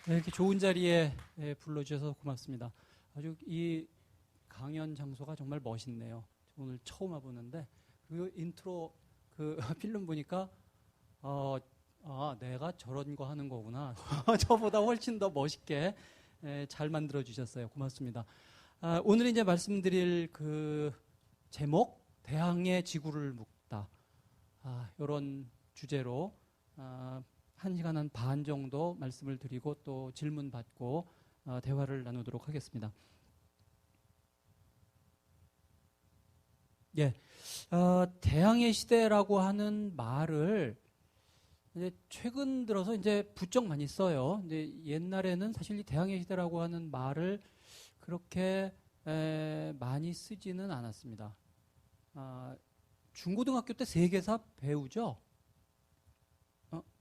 네, 이렇게 좋은 자리에 불러주셔서 고맙습니다. 아주 이 강연 장소가 정말 멋있네요. 오늘 처음 와보는데 그 인트로 그 필름 보니까 내가 저런 거 하는 거구나. 저보다 훨씬 더 멋있게 잘 만들어 주셨어요. 고맙습니다. 오늘 이제 말씀드릴 그 제목 대항해 지구를 묵다. 이런 주제로 1시간 한 반 정도 말씀을 드리고 또 질문 받고 대화를 나누도록 하겠습니다. 예, 대항해 시대라고 하는 말을 이제 최근 들어서 이제 부쩍 많이 써요. 근데 옛날에는 사실 이 대항해 시대라고 하는 말을 그렇게 많이 쓰지는 않았습니다. 중고등학교 때 세계사 배우죠?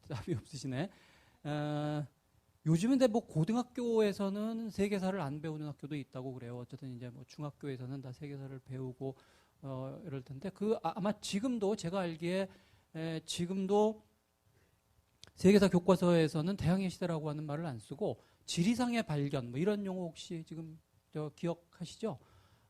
답이 없으시네. 요즘은 근데 뭐 고등학교에서는 세계사를 안 배우는 학교도 있다고 그래요. 어쨌든 이제 뭐 중학교에서는 다 세계사를 배우고 이럴 텐데 아마 지금도 제가 알기에 지금도 세계사 교과서에서는 대항해 시대라고 하는 말을 안 쓰고 지리상의 발견 뭐 이런 용어 혹시 지금 기억하시죠?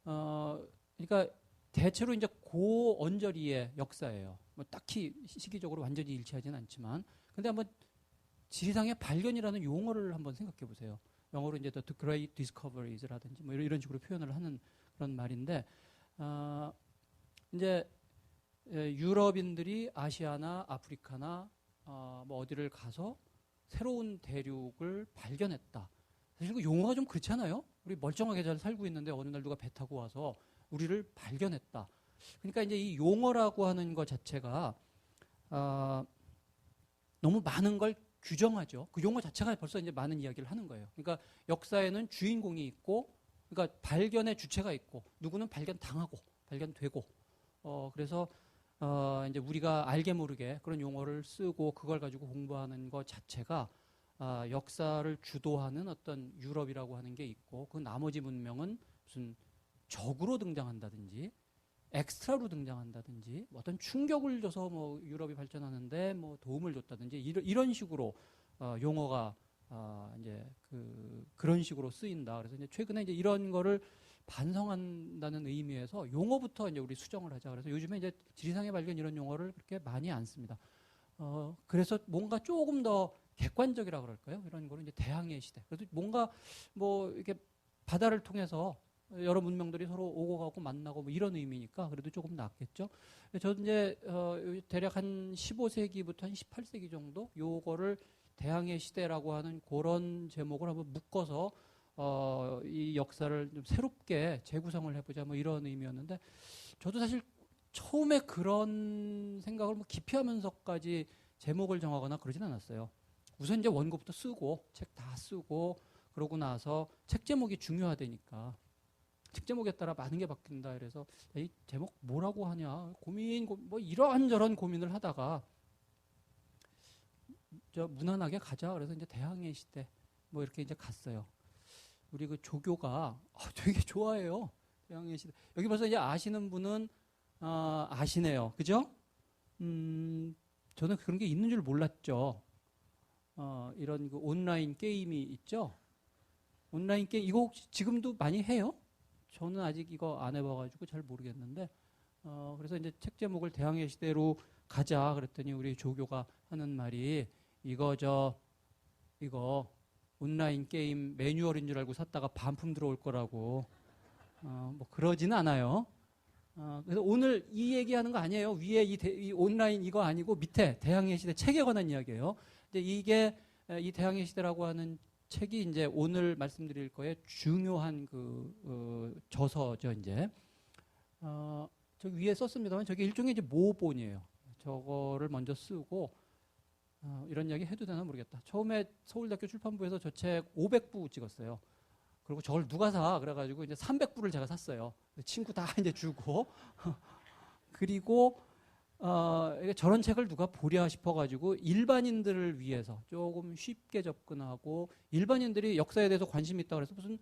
그러니까 대체로 이제 고언저리의 역사예요. 뭐 딱히 시기적으로 완전히 일치하지는 않지만, 근데 한번 지리상의 발견이라는 용어를 한번 생각해 보세요. 영어로 이제 The Great Discoveries라든지 뭐 이런 식으로 표현을 하는 그런 말인데, 이제 유럽인들이 아시아나 아프리카나 뭐 어디를 가서 새로운 대륙을 발견했다. 사실 그 용어가 좀 그렇잖아요. 우리 멀쩡하게 잘 살고 있는데 어느 날 누가 배 타고 와서 우리를 발견했다. 그러니까 이제 이 용어라고 하는 것 자체가 너무 많은 걸 규정하죠. 그 용어 자체가 벌써 이제 많은 이야기를 하는 거예요. 그러니까 역사에는 주인공이 있고, 그러니까 발견의 주체가 있고, 누구는 발견당하고, 발견되고, 그래서 이제 우리가 알게 모르게 그런 용어를 쓰고 그걸 가지고 공부하는 것 자체가 역사를 주도하는 어떤 유럽이라고 하는 게 있고, 그 나머지 문명은 무슨 적으로 등장한다든지 엑스트라로 등장한다든지 어떤 충격을 줘서 뭐 유럽이 발전하는데 뭐 도움을 줬다든지 이런 식으로 용어가 이제 그런 식으로 쓰인다. 그래서 이제 최근에 이제 이런 거를 반성한다는 의미에서 용어부터 이제 우리 수정을 하자. 그래서 요즘에 이제 지리상의 발견 이런 용어를 그렇게 많이 안 씁니다. 그래서 뭔가 조금 더 객관적이라 그럴까요? 이런 거는 이제 대항해 시대. 그래도 뭔가 뭐 이렇게 바다를 통해서 여러 문명들이 서로 오고 가고 만나고 뭐 이런 의미니까 그래도 조금 낫겠죠. 저는 이제 대략 한 15세기부터 한 18세기 정도 요거를 대항해 시대라고 하는 그런 제목을 한번 묶어서 이 역사를 좀 새롭게 재구성을 해보자 뭐 이런 의미였는데, 저도 사실 처음에 그런 생각을 뭐 깊이 하면서까지 제목을 정하거나 그러진 않았어요. 우선 이제 원고부터 쓰고 책 다 쓰고 그러고 나서 책 제목이 중요하다니까 책 제목에 따라 많은 게 바뀐다. 그래서 이 제목 뭐라고 하냐 뭐 이런저런 고민을 하다가 무난하게 가자. 그래서 이제 대항해 시대 뭐 이렇게 이제 갔어요. 우리 그 조교가 되게 좋아해요. 대항해 시대. 여기 벌써 이제 아시는 분은 아시네요. 그죠? 저는 그런 게 있는 줄 몰랐죠. 이런 그 온라인 게임이 있죠. 온라인 게임 이거 혹시 지금도 많이 해요? 저는 아직 이거 안 해봐가지고 잘 모르겠는데, 그래서 이제 책 제목을 대항해 시대로 가자 그랬더니 우리 조교가 하는 말이 이거 온라인 게임 매뉴얼인 줄 알고 샀다가 반품 들어올 거라고. 뭐 그러지는 않아요. 그래서 오늘 이 얘기하는 거 아니에요. 위에 이 온라인 이거 아니고 밑에 대항해 시대 책에 관한 이야기예요. 근데 이게 이 대항해 시대라고 하는 책이 이제 오늘 말씀드릴 거에 중요한 저서죠, 이제. 저기 위에 썼습니다만 저게 일종의 이제 모본이에요. 저거를 먼저 쓰고, 이런 이야기 해도 되나 모르겠다. 처음에 서울대학교 출판부에서 저 책 500부 찍었어요. 그리고 저걸 누가 사? 그래가지고 이제 300부를 제가 샀어요. 친구 다 이제 주고. 그리고 저런 책을 누가 보랴 싶어가지고 일반인들을 위해서 조금 쉽게 접근하고, 일반인들이 역사에 대해서 관심이 있다 그래서 무슨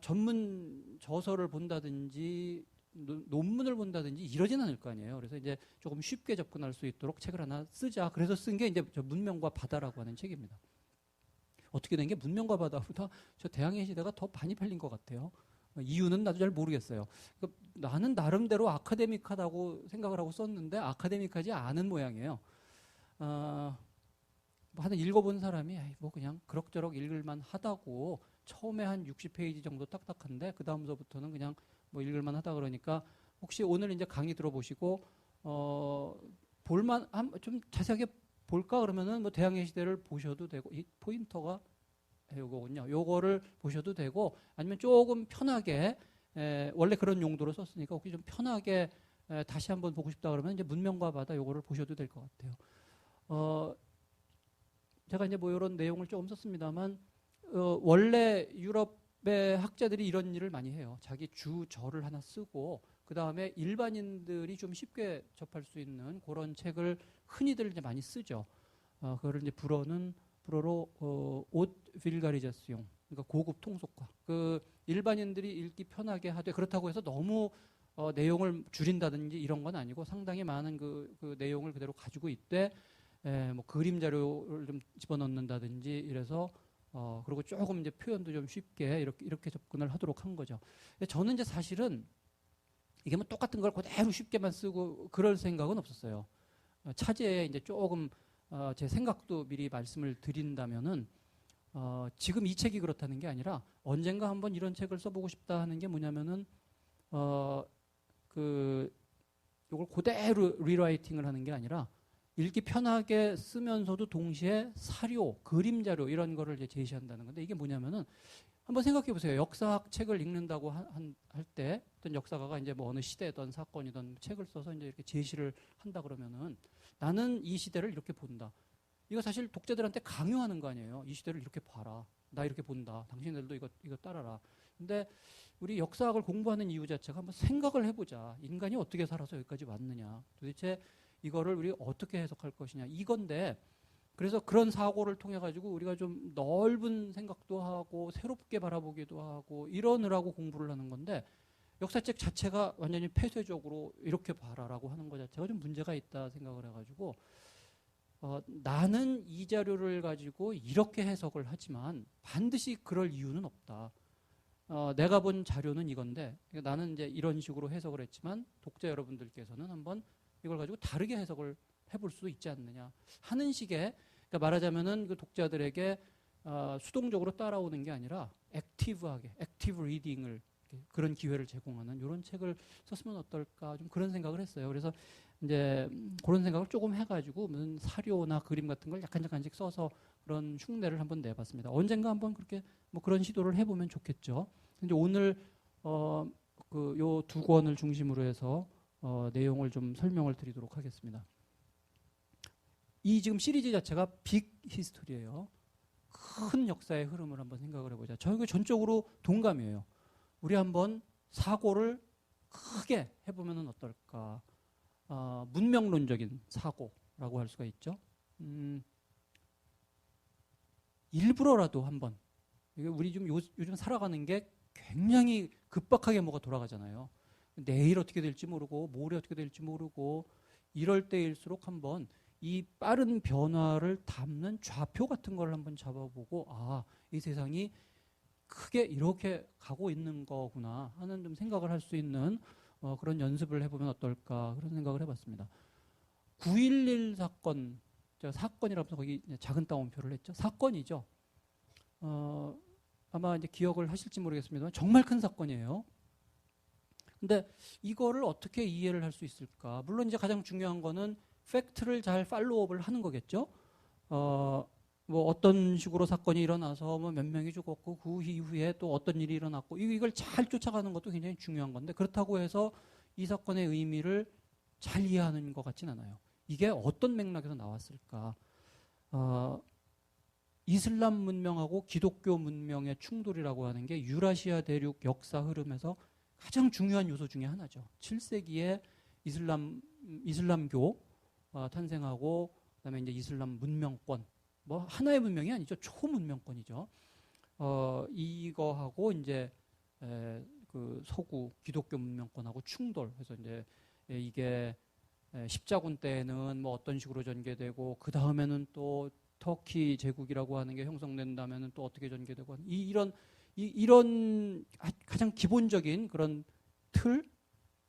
전문 저서를 본다든지 논문을 본다든지 이러진 않을 거 아니에요. 그래서 이제 조금 쉽게 접근할 수 있도록 책을 하나 쓰자. 그래서 쓴 게 이제 저 문명과 바다라고 하는 책입니다. 어떻게 된 게 문명과 바다보다 저 대항해 시대가 더 많이 팔린 것 같아요. 이유는 나도 잘 모르겠어요. 그러니까 나는 나름대로 아카데믹하다고 생각을 하고 썼는데 아카데믹하지 않은 모양이에요. 뭐 하나 읽어본 사람이 뭐 그냥 그럭저럭 읽을만 하다고 처음에 한 60페이지 정도 딱딱한데 그 다음서부터는 그냥 뭐 읽을만 하다 그러니까 혹시 오늘 이제 강의 들어보시고 볼만 좀 자세하게 볼까 그러면은 뭐 대항해 시대를 보셔도 되고 이 포인터가 요거군요. 요거를 보셔도 되고 아니면 조금 편하게 원래 그런 용도로 썼으니까 혹시 좀 편하게 다시 한번 보고 싶다 그러면 이제 문명과 바다 요거를 보셔도 될 것 같아요. 제가 이제 뭐 이런 내용을 조금 썼습니다만 원래 유럽의 학자들이 이런 일을 많이 해요. 자기 주저를 하나 쓰고 그 다음에 일반인들이 좀 쉽게 접할 수 있는 그런 책을 흔히들 이제 많이 쓰죠. 그거를 이제 불어로 옷 빌가리자스용, 그러니까 고급 통속화. 그 일반인들이 읽기 편하게 하되 그렇다고 해서 너무 내용을 줄인다든지 이런 건 아니고 상당히 많은 그 내용을 그대로 가지고 있되 뭐 그림 자료를 좀 집어넣는다든지 이래서 그리고 조금 이제 표현도 좀 쉽게 이렇게 접근을 하도록 한 거죠. 근데 저는 이제 사실은 이게 뭐 똑같은 걸 그대로 쉽게만 쓰고 그럴 생각은 없었어요. 차제에 이제 조금 제 생각도 미리 말씀을 드린다면은 지금 이 책이 그렇다는 게 아니라 언젠가 한번 이런 책을 써보고 싶다 하는 게 뭐냐면은 요걸 그대로 리라이팅을 하는 게 아니라 읽기 편하게 쓰면서도 동시에 사료, 그림 자료 이런 거를 이제 제시한다는 건데 이게 뭐냐면은 한번 생각해 보세요. 역사학 책을 읽는다고 할 때 어떤 역사가가 이제 뭐 어느 시대든 사건이든 책을 써서 이제 이렇게 제시를 한다 그러면은 나는 이 시대를 이렇게 본다. 이거 사실 독자들한테 강요하는 거 아니에요. 이 시대를 이렇게 봐라. 나 이렇게 본다. 당신들도 이거 따라라. 근데 우리 역사학을 공부하는 이유 자체가 한번 생각을 해보자. 인간이 어떻게 살아서 여기까지 왔느냐. 도대체 이거를 우리 어떻게 해석할 것이냐. 이건데 그래서 그런 사고를 통해 가지고 우리가 좀 넓은 생각도 하고 새롭게 바라보기도 하고 이러느라고 공부를 하는 건데 역사책 자체가 완전히 폐쇄적으로 이렇게 봐라라고 하는 것 자체가 좀 문제가 있다 생각을 해가지고 나는 이 자료를 가지고 이렇게 해석을 하지만 반드시 그럴 이유는 없다. 내가 본 자료는 이건데 나는 이제 이런 식으로 해석을 했지만 독자 여러분들께서는 한번 이걸 가지고 다르게 해석을 해볼 수도 있지 않느냐 하는 식의 그러니까 말하자면은 그 독자들에게 수동적으로 따라오는 게 아니라 액티브하게 액티브 리딩을 그런 기회를 제공하는 이런 책을 썼으면 어떨까 좀 그런 생각을 했어요. 그래서 이제 그런 생각을 조금 해가지고 무슨 사료나 그림 같은 걸 약간씩 써서 그런 흉내를 한번 내봤습니다. 언젠가 한번 그렇게 뭐 그런 시도를 해보면 좋겠죠. 근데 오늘 그 요 두 권을 중심으로 해서 내용을 좀 설명을 드리도록 하겠습니다. 이 지금 시리즈 자체가 빅 히스토리예요. 큰 역사의 흐름을 한번 생각을 해보자. 저희 전적으로 동감이에요. 우리 한번 사고를 크게 해보면 어떨까? 문명론적인 사고라고 할 수가 있죠. 일부러라도 한번 우리 좀 요즘 살아가는 게 굉장히 급박하게 뭐가 돌아가잖아요. 내일 어떻게 될지 모르고 모레 어떻게 될지 모르고 이럴 때일수록 한번 이 빠른 변화를 담는 좌표 같은 걸 한번 잡아보고 이 세상이 크게 이렇게 가고 있는 거구나 하는 좀 생각을 할 수 있는 그런 연습을 해보면 어떨까 그런 생각을 해봤습니다. 9.11 사건, 제가 사건이라면서 거기 작은 따옴표를 했죠. 사건이죠. 아마 이제 기억을 하실지 모르겠습니다만 정말 큰 사건이에요. 근데 이거를 어떻게 이해를 할 수 있을까? 물론 이제 가장 중요한 거는 팩트를 잘 팔로우업을 하는 거겠죠. 뭐 어떤 식으로 사건이 일어나서 뭐 몇 명이 죽었고 그 이후에 또 어떤 일이 일어났고 이걸 잘 쫓아가는 것도 굉장히 중요한 건데 그렇다고 해서 이 사건의 의미를 잘 이해하는 것 같진 않아요. 이게 어떤 맥락에서 나왔을까? 이슬람 문명하고 기독교 문명의 충돌이라고 하는 게 유라시아 대륙 역사 흐름에서 가장 중요한 요소 중에 하나죠. 7세기에 이슬람교 탄생하고 그다음에 이제 이슬람 문명권 뭐 하나의 문명이 아니죠. 초문명권이죠. 이거하고 이제 그 서구 기독교 문명권하고 충돌. 그래서 이제 이게 십자군 때는 뭐 어떤 식으로 전개되고 그 다음에는 또 터키 제국이라고 하는 게 형성된다면 또 어떻게 전개되고 이런 가장 기본적인 그런 틀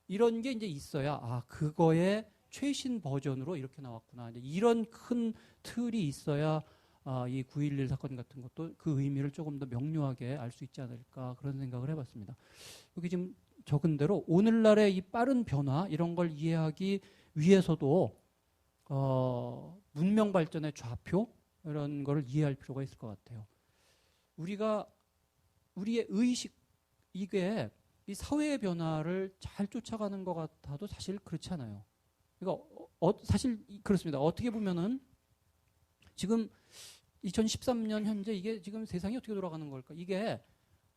이런 게 이제 있어야 그거의 최신 버전으로 이렇게 나왔구나. 이제 이런 큰 틀이 있어야 이 9.11 사건 같은 것도 그 의미를 조금 더 명료하게 알 수 있지 않을까 그런 생각을 해봤습니다. 여기 지금 적은 대로 오늘날의 이 빠른 변화 이런 걸 이해하기 위해서도 문명 발전의 좌표 이런 거를 이해할 필요가 있을 것 같아요. 우리의 의식 이게 이 사회의 변화를 잘 쫓아가는 것 같아도 사실 그렇지 않아요. 그러니까 사실 그렇습니다. 어떻게 보면은 지금 2013년 현재 이게 지금 세상이 어떻게 돌아가는 걸까? 이게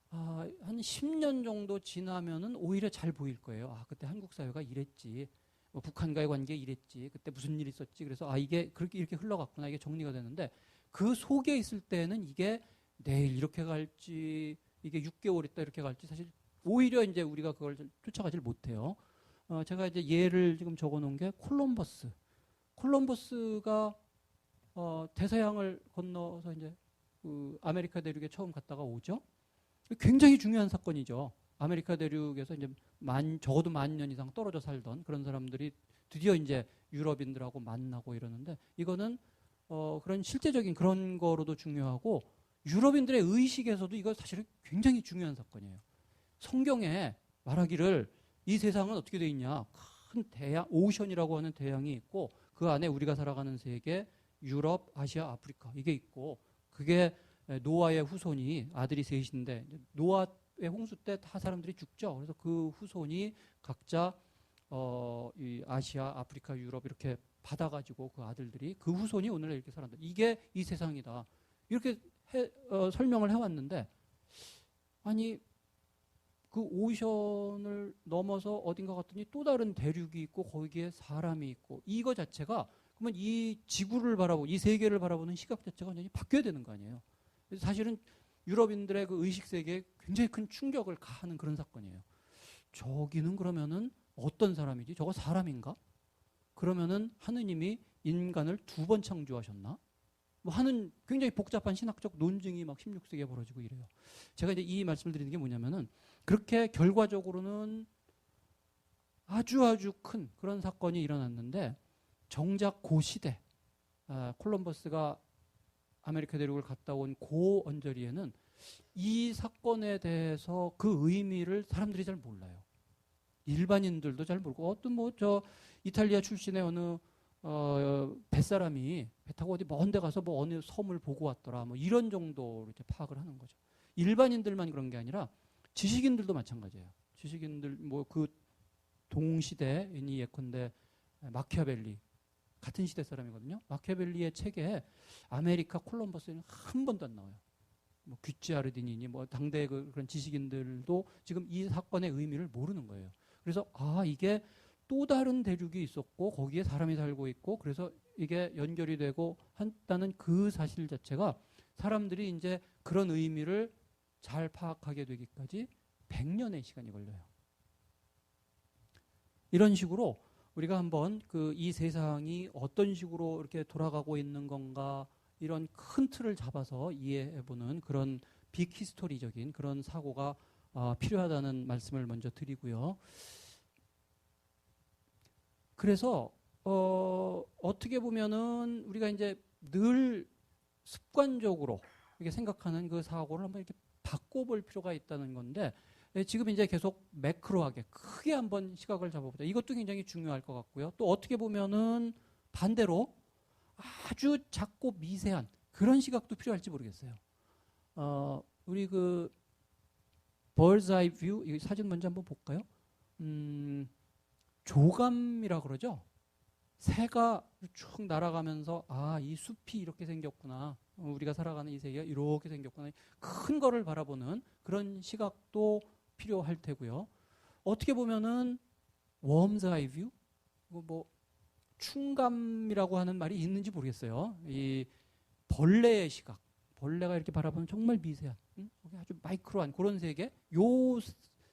한 10년 정도 지나면은 오히려 잘 보일 거예요. 그때 한국 사회가 이랬지. 뭐 북한과의 관계 이랬지. 그때 무슨 일이 있었지. 그래서 이게 그렇게 이렇게 흘러갔구나. 이게 정리가 되는데 그 속에 있을 때는 이게 내일 이렇게 갈지 이게 6개월 있다 이렇게 갈지 사실 오히려 이제 우리가 그걸 쫓아가질 못해요. 제가 이제 예를 지금 적어 놓은 게 콜럼버스가 대서양을 건너서 이제 그 아메리카 대륙에 처음 갔다가 오죠. 굉장히 중요한 사건이죠. 아메리카 대륙에서 이제 적어도 10,000년 이상 떨어져 살던 그런 사람들이 드디어 이제 유럽인들하고 만나고 이러는데 이거는 그런 실제적인 그런 거로도 중요하고 유럽인들의 의식에서도 이거 사실은 굉장히 중요한 사건이에요. 성경에 말하기를 이 세상은 어떻게 돼 있냐. 큰 대양, 오션이라고 하는 대양이 있고 그 안에 우리가 살아가는 세계, 유럽, 아시아, 아프리카 이게 있고 그게 노아의 후손이 아들이 셋인데 노아의 홍수 때 다 사람들이 죽죠. 그래서 그 후손이 각자 이 아시아, 아프리카, 유럽 이렇게 받아가지고 그 아들들이 그 후손이 오늘날 이렇게 살아간다. 이게 이 세상이다. 이렇게 설명을 해왔는데 아니 그 오션을 넘어서 어딘가 갔더니 또 다른 대륙이 있고 거기에 사람이 있고 이거 자체가 그러면 이 지구를 바라보고 이 세계를 바라보는 시각 자체가 완전히 바뀌어야 되는 거 아니에요. 사실은 유럽인들의 그 의식 세계에 굉장히 큰 충격을 가하는 그런 사건이에요. 저기는 그러면은 어떤 사람이지? 저거 사람인가? 그러면은 하느님이 인간을 2번 창조하셨나? 뭐 하는 굉장히 복잡한 신학적 논증이 막 16세기에 벌어지고 이래요. 제가 이제 이 말씀을 드리는 게 뭐냐면은 그렇게 결과적으로는 아주 큰 그런 사건이 일어났는데 정작 그 시대 콜럼버스가 아메리카 대륙을 갔다 온 그 언저리에는 이 사건에 대해서 그 의미를 사람들이 잘 몰라요. 일반인들도 잘 모르고 어떤 이탈리아 출신의 어느 뱃사람이 배 타고 어디 먼 데 가서 뭐 어느 섬을 보고 왔더라 뭐 이런 정도로 이제 파악을 하는 거죠. 일반인들만 그런 게 아니라 지식인들도 마찬가지예요. 지식인들 뭐 그 동시대인이 예컨대 마키아벨리 같은 시대 사람이거든요. 마키아벨리의 책에 아메리카 콜럼버스는 한 번도 안 나와요. 뭐 귀찌아르디니니 뭐 당대 그런 지식인들도 지금 이 사건의 의미를 모르는 거예요. 그래서 이게 또 다른 대륙이 있었고 거기에 사람이 살고 있고 그래서 이게 연결이 되고 한다는 그 사실 자체가 사람들이 이제 그런 의미를 잘 파악하게 되기까지 100년의 시간이 걸려요. 이런 식으로 우리가 한번 이 세상이 어떤 식으로 이렇게 돌아가고 있는 건가 이런 큰 틀을 잡아서 이해해보는 그런 빅히스토리적인 그런 사고가 필요하다는 말씀을 먼저 드리고요. 그래서 어떻게 보면은 우리가 이제 늘 습관적으로 이렇게 생각하는 그 사고를 한번 이렇게 바꿔볼 필요가 있다는 건데 지금 이제 계속 매크로하게 크게 한번 시각을 잡아보자. 이것도 굉장히 중요할 것 같고요. 또 어떻게 보면은 반대로 아주 작고 미세한 그런 시각도 필요할지 모르겠어요. 우리 그 bird's eye view 이 사진 먼저 한번 볼까요? 조감이라 그러죠. 새가 쭉 날아가면서 이 숲이 이렇게 생겼구나. 우리가 살아가는 이 세계가 이렇게 생겼구나. 큰 거를 바라보는 그런 시각도 필요할 테고요. 어떻게 보면은 worm's eye view 뭐 충감이라고 하는 말이 있는지 모르겠어요. 이 벌레의 시각. 벌레가 이렇게 바라보는 정말 미세한, 아주 마이크로한 그런 세계. 요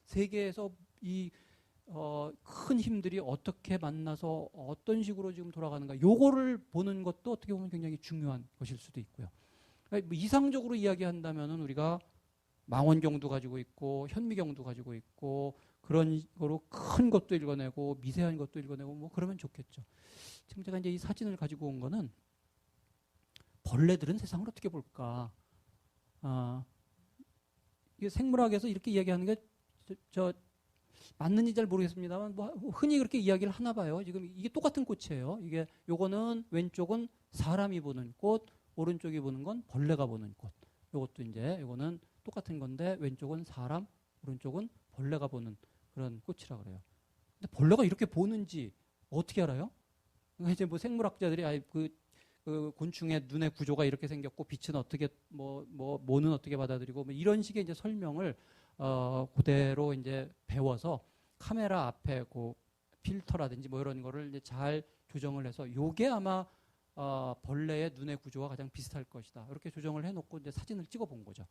세계에서 이 큰 힘들이 어떻게 만나서 어떤 식으로 지금 돌아가는가, 요거를 보는 것도 어떻게 보면 굉장히 중요한 것일 수도 있고요. 그러니까 뭐 이상적으로 이야기한다면은 우리가 망원경도 가지고 있고 현미경도 가지고 있고 그런 거로 큰 것도 읽어내고 미세한 것도 읽어내고 뭐 그러면 좋겠죠. 지금 제가 이제 이 사진을 가지고 온 거는 벌레들은 세상을 어떻게 볼까? 이게 생물학에서 이렇게 이야기하는 게 맞는지 잘 모르겠습니다만 뭐 흔히 그렇게 이야기를 하나 봐요. 지금 이게 똑같은 꽃이에요. 이게 요거는 왼쪽은 사람이 보는 꽃, 오른쪽이 보는 건 벌레가 보는 꽃. 요것도 이제 요거는 똑같은 건데 왼쪽은 사람, 오른쪽은 벌레가 보는 그런 꽃이라 그래요. 근데 벌레가 이렇게 보는지 어떻게 알아요? 그러니까 이제 뭐 생물학자들이 그 곤충의 눈의 구조가 이렇게 생겼고 빛은 어떻게 뭐는 어떻게 받아들이고 뭐 이런 식의 이제 설명을 그대로 이제 배워서 카메라 앞에 그 필터라든지 뭐 이런 거를 이제 잘 조정을 해서 요게 아마 벌레의 눈의 구조와 가장 비슷할 것이다. 이렇게 조정을 해놓고 이제 사진을 찍어본 거죠.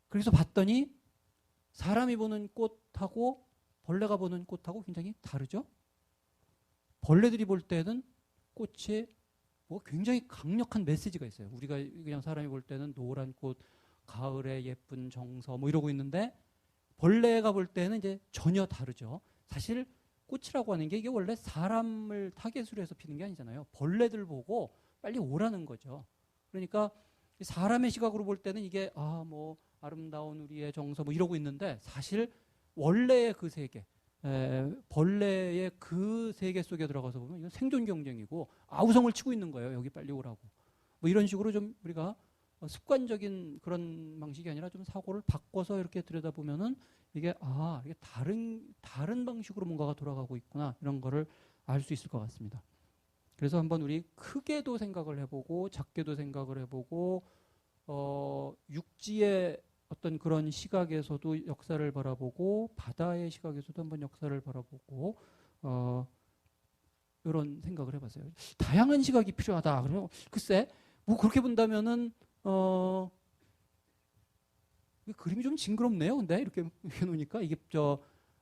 그래서 봤더니 사람이 보는 꽃하고 벌레가 보는 꽃하고 굉장히 다르죠. 벌레들이 볼 때는 꽃에 뭐 굉장히 강력한 메시지가 있어요. 우리가 그냥 사람이 볼 때는 노란 꽃, 가을의 예쁜 정서 뭐 이러고 있는데 벌레가 볼 때는 이제 전혀 다르죠. 사실 꽃이라고 하는 게 이게 원래 사람을 타겟으로 해서 피는 게 아니잖아요. 벌레들 보고 빨리 오라는 거죠. 그러니까 사람의 시각으로 볼 때는 이게 뭐 아름다운 우리의 정서 뭐 이러고 있는데 사실 원래의 그 세계, 벌레의 그 세계 속에 들어가서 보면 이건 생존 경쟁이고 아우성을 치고 있는 거예요. 여기 빨리 오라고. 뭐 이런 식으로 좀 우리가 습관적인 그런 방식이 아니라 좀 사고를 바꿔서 이렇게 들여다보면은 이게 이게 다른 방식으로 뭔가가 돌아가고 있구나 이런 거를 알 수 있을 것 같습니다. 그래서 한번 우리 크게도 생각을 해보고 작게도 생각을 해보고 육지의 어떤 그런 시각에서도 역사를 바라보고 바다의 시각에서도 한번 역사를 바라보고 이런 생각을 해봤어요. 다양한 시각이 필요하다. 그러면 글쎄 뭐 그렇게 본다면은 그림이 좀 징그럽네요. 근데 이렇게 해놓으니까 이게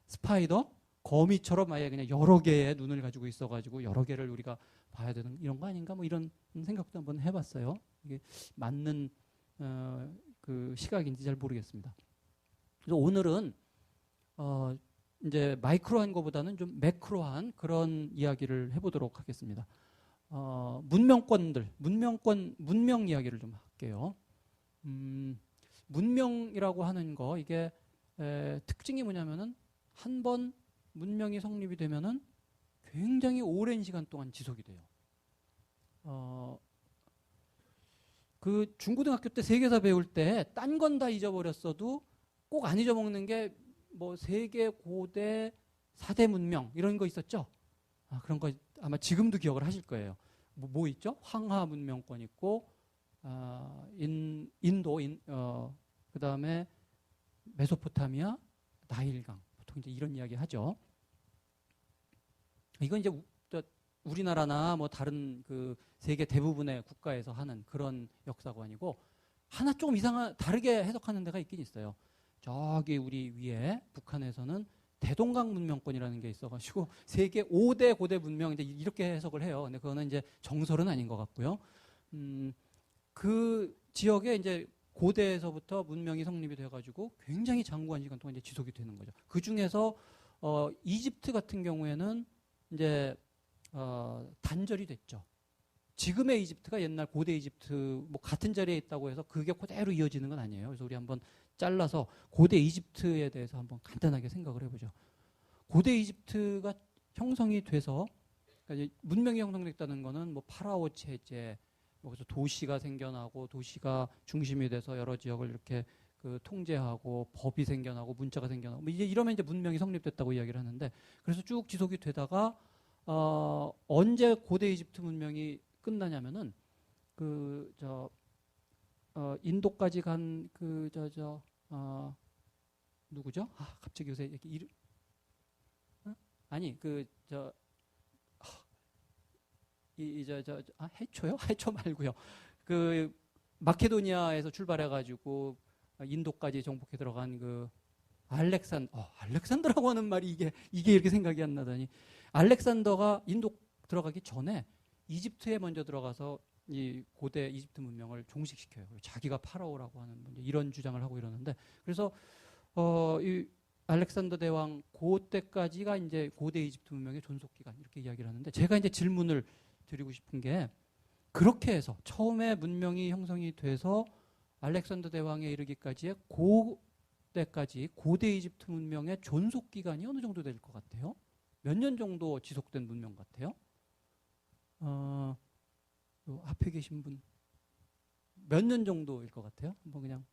스파이더 거미처럼 아예 그냥 여러 개의 눈을 가지고 있어가지고 여러 개를 우리가 봐야 되는 이런 거 아닌가 뭐 이런 생각도 한번 해봤어요. 이게 맞는 그 시각인지 잘 모르겠습니다. 그래서 오늘은 이제 마이크로한 것보다는 좀 매크로한 그런 이야기를 해보도록 하겠습니다. 문명 이야기를 좀 할게요. 문명이라고 하는 거 이게 특징이 뭐냐면은 한 번 문명이 성립이 되면은 굉장히 오랜 시간 동안 지속이 돼요. 그 중고등학교 때 세계사 배울 때 딴 건 다 잊어버렸어도 꼭 안 잊어먹는 게 뭐 세계 고대 4대 문명 이런 거 있었죠? 그런 거 아마 지금도 기억을 하실 거예요. 뭐 있죠? 황하 문명권 있고 인도 그 다음에 메소포타미아, 나일강 보통 이제 이런 이야기 하죠. 이건 이제 우리나라나 뭐 다른 그 세계 대부분의 국가에서 하는 그런 역사관이고 하나 조금 다르게 해석하는 데가 있긴 있어요. 저기 우리 위에 북한에서는 대동강 문명권이라는 게 있어가지고 세계 5대 고대 문명 이제 이렇게 해석을 해요. 근데 그거는 이제 정설은 아닌 것 같고요. 그 지역에 이제 고대에서부터 문명이 성립이 돼가지고 굉장히 장구한 시간 동안 이제 지속이 되는 거죠. 그 중에서 이집트 같은 경우에는 이제 단절이 됐죠. 지금의 이집트가 옛날 고대 이집트 뭐 같은 자리에 있다고 해서 그게 그대로 이어지는 건 아니에요. 그래서 우리 한번 잘라서 고대 이집트에 대해서 한번 간단하게 생각을 해보죠. 고대 이집트가 형성이 돼서 그러니까 문명이 형성됐다는 거는 뭐 파라오 체제, 뭐 그래서 도시가 생겨나고 도시가 중심이 돼서 여러 지역을 이렇게 그 통제하고 법이 생겨나고 문자가 생겨나고 뭐 이제 이러면 이제 문명이 성립됐다고 이야기를 하는데 그래서 쭉 지속이 되다가 언제 고대 이집트 문명이 끝나냐면은 인도까지 간 누구죠? 갑자기 요새 이렇게 이름 아니 해초요? 해초 말고요. 그 마케도니아에서 출발해가지고 인도까지 정복해 들어간 그 알렉산더라고 하는 말이 이게 이렇게 생각이 안 나다니. 알렉산더가 인도 들어가기 전에 이집트에 먼저 들어가서 이 고대 이집트 문명을 종식시켜요. 자기가 파라오라고 하는 이런 주장을 하고 이러는데, 그래서 이 알렉산더 대왕 그때까지가 이제 고대 이집트 문명의 존속 기간 이렇게 이야기를 하는데, 제가 이제 질문을 드리고 싶은 게, 그렇게 해서 처음에 문명이 형성이 돼서 알렉산더 대왕에 이르기까지의 그때까지 고대 이집트 문명의 존속 기간이 어느 정도 될 것 같아요? 몇 년 정도 지속된 문명 같아요? 앞에 계신 분 몇 년 정도일 것 같아요? 뭐 그냥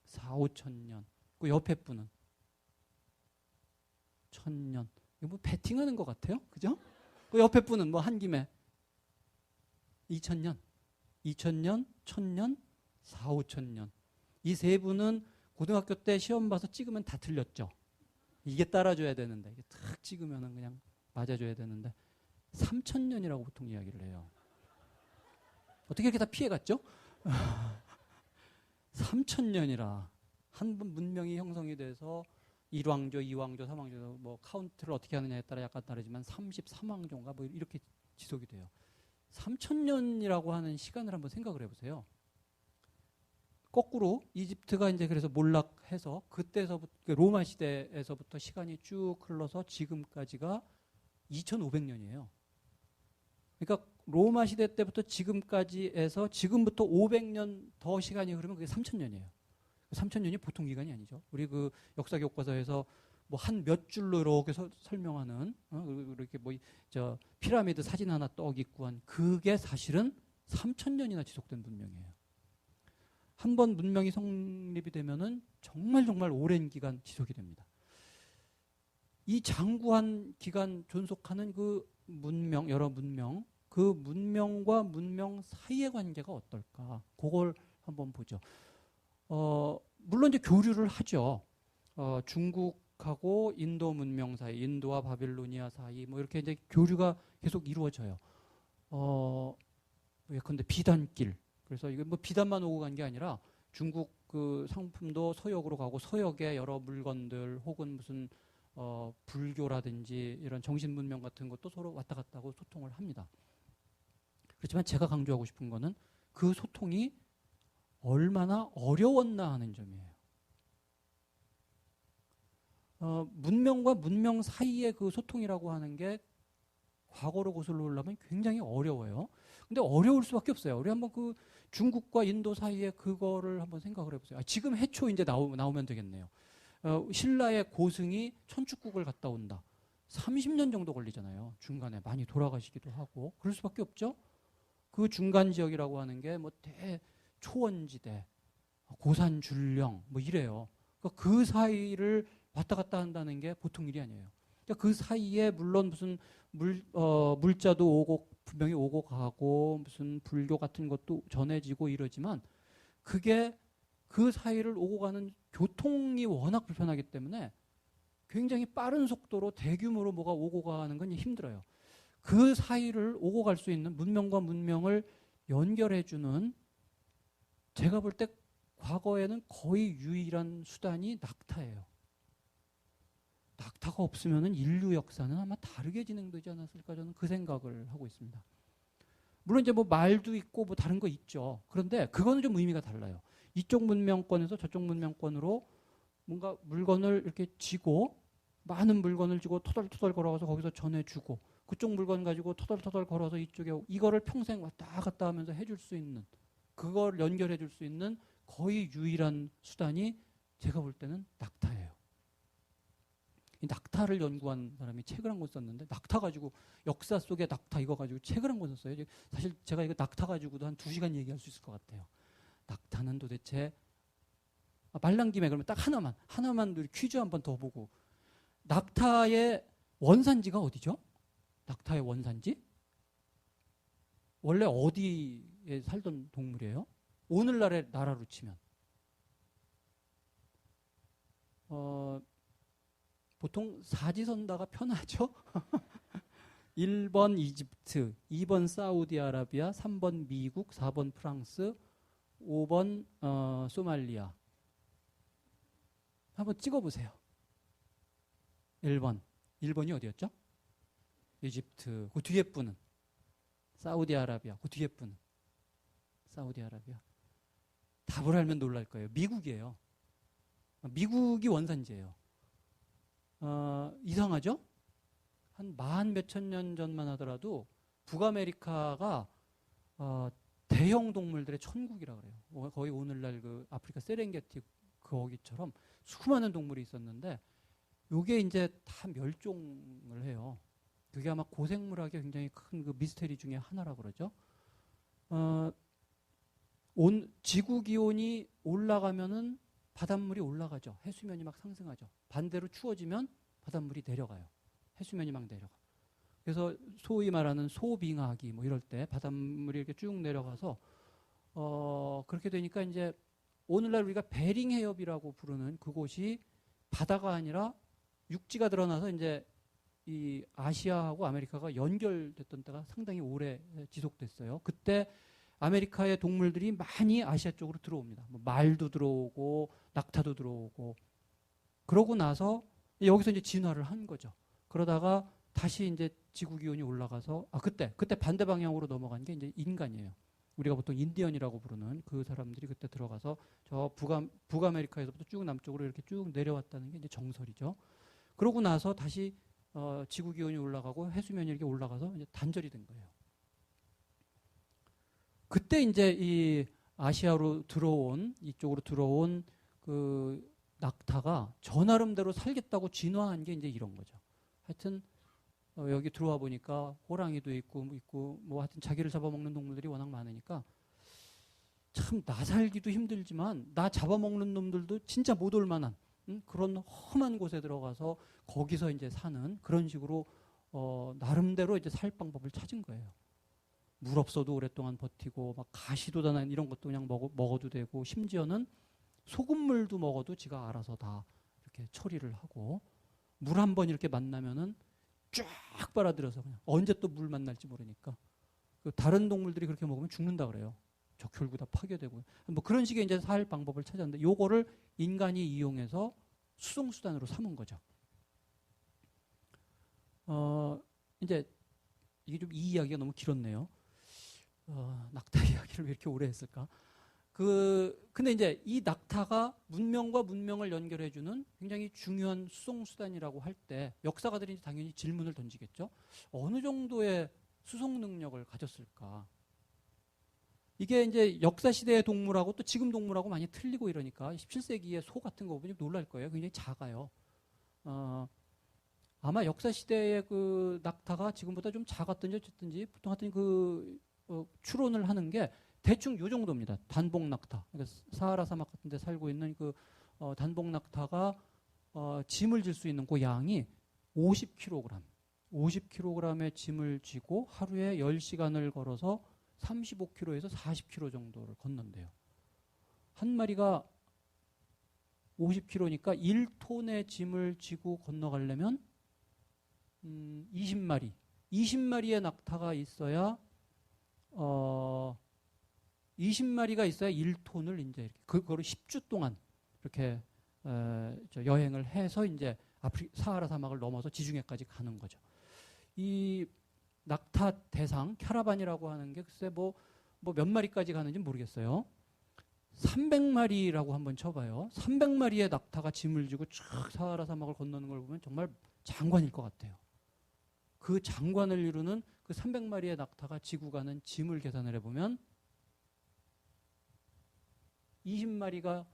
4, 5천 년. 그 옆에 분은 1,000년. 이거 뭐 배팅하는 것 같아요? 그죠? 그 옆에 분은 뭐 한 김에 2,000년, 2,000년, 1,000년, 4, 5천 년. 이 세 분은 고등학교 때 시험 봐서 찍으면 다 틀렸죠. 이게 따라줘야 되는데, 이게 탁 찍으면 그냥 맞아줘야 되는데 3,000년이라고 보통 이야기를 해요. 어떻게 이렇게 다 피해갔죠? 3,000년이라 한 번 문명이 형성이 돼서 1왕조, 2왕조, 3왕조 뭐 카운트를 어떻게 하느냐에 따라 약간 다르지만 33왕조인가 뭐 이렇게 지속이 돼요. 3,000년이라고 하는 시간을 한번 생각을 해보세요. 거꾸로 이집트가 이제 그래서 몰락해서 그때서부터 로마 시대에서부터 시간이 쭉 흘러서 지금까지가 2,500년이에요. 그러니까 로마 시대 때부터 지금까지에서 지금부터 500년 더 시간이 흐르면 그게 3,000년이에요. 3,000년이 보통 기간이 아니죠. 우리 그 역사 교과서에서 뭐 한 몇 줄로 이렇게 설명하는 이렇게 뭐 저 피라미드 사진 하나 떡 있고 한 그게 사실은 3,000년이나 지속된 문명이에요. 한 번 문명이 성립이 되면은 정말 오랜 기간 지속이 됩니다. 이 장구한 기간 존속하는 그 문명, 여러 문명, 그 문명과 문명 사이의 관계가 어떨까? 그걸 한번 보죠. 물론 이제 교류를 하죠. 중국하고 인도 문명 사이, 인도와 바빌로니아 사이, 뭐 이렇게 이제 교류가 계속 이루어져요. 예컨대 비단길. 그래서 이게 뭐 비단만 오고 간 게 아니라 중국 그 상품도 서역으로 가고 서역의 여러 물건들 혹은 무슨 불교라든지 이런 정신 문명 같은 것도 서로 왔다 갔다 하고 소통을 합니다. 그렇지만 제가 강조하고 싶은 거는 그 소통이 얼마나 어려웠나 하는 점이에요. 문명과 문명 사이의 그 소통이라고 하는 게 과거로 거슬러 올라가면 굉장히 어려워요. 근데 어려울 수밖에 없어요. 우리 한번 그 중국과 인도 사이에 그거를 한번 생각을 해보세요. 지금 해초 이제 나오면 되겠네요. 신라의 고승이 천축국을 갔다 온다. 30년 정도 걸리잖아요. 중간에 많이 돌아가시기도 하고. 그럴 수밖에 없죠. 그 중간 지역이라고 하는 게 뭐 초원지대, 고산줄령 뭐 이래요. 그러니까 그 사이를 왔다 갔다 한다는 게 보통 일이 아니에요. 그러니까 그 사이에 물론 무슨 물자도 오고 분명히 오고 가고 무슨 불교 같은 것도 전해지고 이러지만 그게 그 사이를 오고 가는 교통이 워낙 불편하기 때문에 굉장히 빠른 속도로 대규모로 뭐가 오고 가는 건 힘들어요. 그 사이를 오고 갈 수 있는 문명과 문명을 연결해주는 제가 볼 때 과거에는 거의 유일한 수단이 낙타예요. 낙타가 없으면 인류 역사는 아마 다르게 진행되지 않았을까 저는 그 생각을 하고 있습니다. 물론 이제 뭐 말도 있고 뭐 다른 거 있죠. 그런데 그거는 좀 의미가 달라요. 이쪽 문명권에서 저쪽 문명권으로 뭔가 물건을 이렇게 지고 많은 물건을 지고 터덜터덜 걸어가서 거기서 전해주고 그쪽 물건 가지고 터덜터덜 걸어서 이쪽에 이거를 평생 왔다 갔다 하면서 해줄 수 있는 그걸 연결해 줄 수 있는 거의 유일한 수단이 제가 볼 때는 낙타예요. 이 낙타를 연구한 사람이 책을 한 권 썼는데 낙타 가지고 역사 속의 낙타 이거 가지고 책을 한 권 썼어요. 사실 제가 이거 낙타 가지고도 한 2시간 얘기할 수 있을 것 같아요. 낙타는 도대체 말란 김에 그러면 딱 하나만 퀴즈 한번 더 보고 낙타의 원산지가 어디죠? 낙타의 원산지? 원래 어디에 살던 동물이에요? 오늘날의 나라로 치면 보통 사지선다가 편하죠? 1번 이집트, 2번 사우디아라비아, 3번 미국, 4번 프랑스, 5번 소말리아. 한번 찍어보세요. 1번. 1번이 어디였죠? 이집트. 그 뒤에 분은 사우디아라비아. 그 뒤에 분은 사우디아라비아. 답을 알면 놀랄 거예요. 미국이에요. 미국이 원산지예요. 이상하죠? 한 만 몇천 년 전만 하더라도 북아메리카가 대형 동물들의 천국이라 그래요. 거의 오늘날 그 아프리카 세렝게티 거기처럼 수많은 동물이 있었는데 요게 이제 다 멸종을 해요. 그게 아마 고생물학의 굉장히 큰 그 미스테리 중에 하나라고 그러죠. 지구 기온이 올라가면은 바닷물이 올라가죠. 해수면이 막 상승하죠. 반대로 추워지면 바닷물이 내려가요. 해수면이 막 내려가. 그래서 소위 말하는 소빙하기 뭐 이럴 때 바닷물이 이렇게 쭉 내려가서 그렇게 되니까 이제 오늘날 우리가 베링 해협이라고 부르는 그곳이 바다가 아니라 육지가 드러나서 이제 이 아시아하고 아메리카가 연결됐던 때가 상당히 오래 지속됐어요. 그때 아메리카의 동물들이 많이 아시아 쪽으로 들어옵니다. 뭐 말도 들어오고 낙타도 들어오고 그러고 나서 여기서 이제 진화를 한 거죠. 그러다가 다시 이제 지구 기온이 올라가서 그때 반대 방향으로 넘어간 게 이제 인간이에요. 우리가 보통 인디언이라고 부르는 그 사람들이 그때 들어가서 저 북아메리카에서부터 쭉 남쪽으로 이렇게 쭉 내려왔다는 게 이제 정설이죠. 그러고 나서 다시 지구 기온이 올라가고 해수면이 이렇게 올라가서 이제 단절이 된 거예요. 그때 이제 이 아시아로 들어온 이쪽으로 들어온 그 낙타가 저 나름대로 살겠다고 진화한 게 이제 이런 거죠. 하여튼 여기 들어와 보니까 호랑이도 있고 뭐 하여튼 자기를 잡아먹는 동물들이 워낙 많으니까 참 나 살기도 힘들지만 나 잡아먹는 놈들도 진짜 못 올 만한 그런 험한 곳에 들어가서 거기서 이제 사는 그런 식으로 나름대로 이제 살 방법을 찾은 거예요. 물 없어도 오랫동안 버티고 막 가시도다나 이런 것도 그냥 먹어도 되고 심지어는 소금물도 먹어도 지가 알아서 다 이렇게 처리를 하고 물 한 번 이렇게 만나면은 쫙 빨아들여서 그냥 언제 또 물 만날지 모르니까 다른 동물들이 그렇게 먹으면 죽는다 그래요. 적혈구 다 파괴되고 뭐 그런 식의 이제 살 방법을 찾았는데 요거를 인간이 이용해서 수송수단으로 삼은 거죠. 이제 이게 좀 이 이야기가 너무 길었네요. 낙타 이야기를 왜 이렇게 오래 했을까? 근데 이제 이 낙타가 문명과 문명을 연결해주는 굉장히 중요한 수송수단이라고 할 때 역사가들이 당연히 질문을 던지겠죠. 어느 정도의 수송 능력을 가졌을까? 이게 이제 역사시대의 동물하고 또 지금 동물하고 많이 틀리고 이러니까 17세기의 소 같은 거 보면 놀랄 거예요. 굉장히 작아요. 아마 역사시대의 그 낙타가 지금보다 좀 작았든지 어쨌든지 보통 하여튼 추론을 하는 게 대충 요 정도입니다. 단복 낙타. 그러니까 사하라 사막 같은 데 살고 있는 그 단복 낙타가 짐을 질 수 있는 그 양이 50kg. 50kg의 짐을 지고 하루에 10시간을 걸어서 35km에서 40km 정도를 건넌대요. 한 마리가 50kg니까 1톤의 짐을 지고 건너가려면 20마리. 20마리의 낙타가 있어야 20마리가 있어야 1톤을 이제 이렇게 그거를 10주 동안 이렇게 여행을 해서 이제 사하라 사막을 넘어서 지중해까지 가는 거죠. 이 낙타 대상 캐러반이라고 하는 게 글쎄 뭐 몇 마리까지 가는지 모르겠어요. 300마리라고 한번 쳐봐요. 300마리의 낙타가 짐을 지고 쫙 사하라 사막을 건너는 걸 보면 정말 장관일 것 같아요. 그 장관을 이루는 그 300마리의 낙타가 지고 가는 짐을 계산을 해보면 20마리가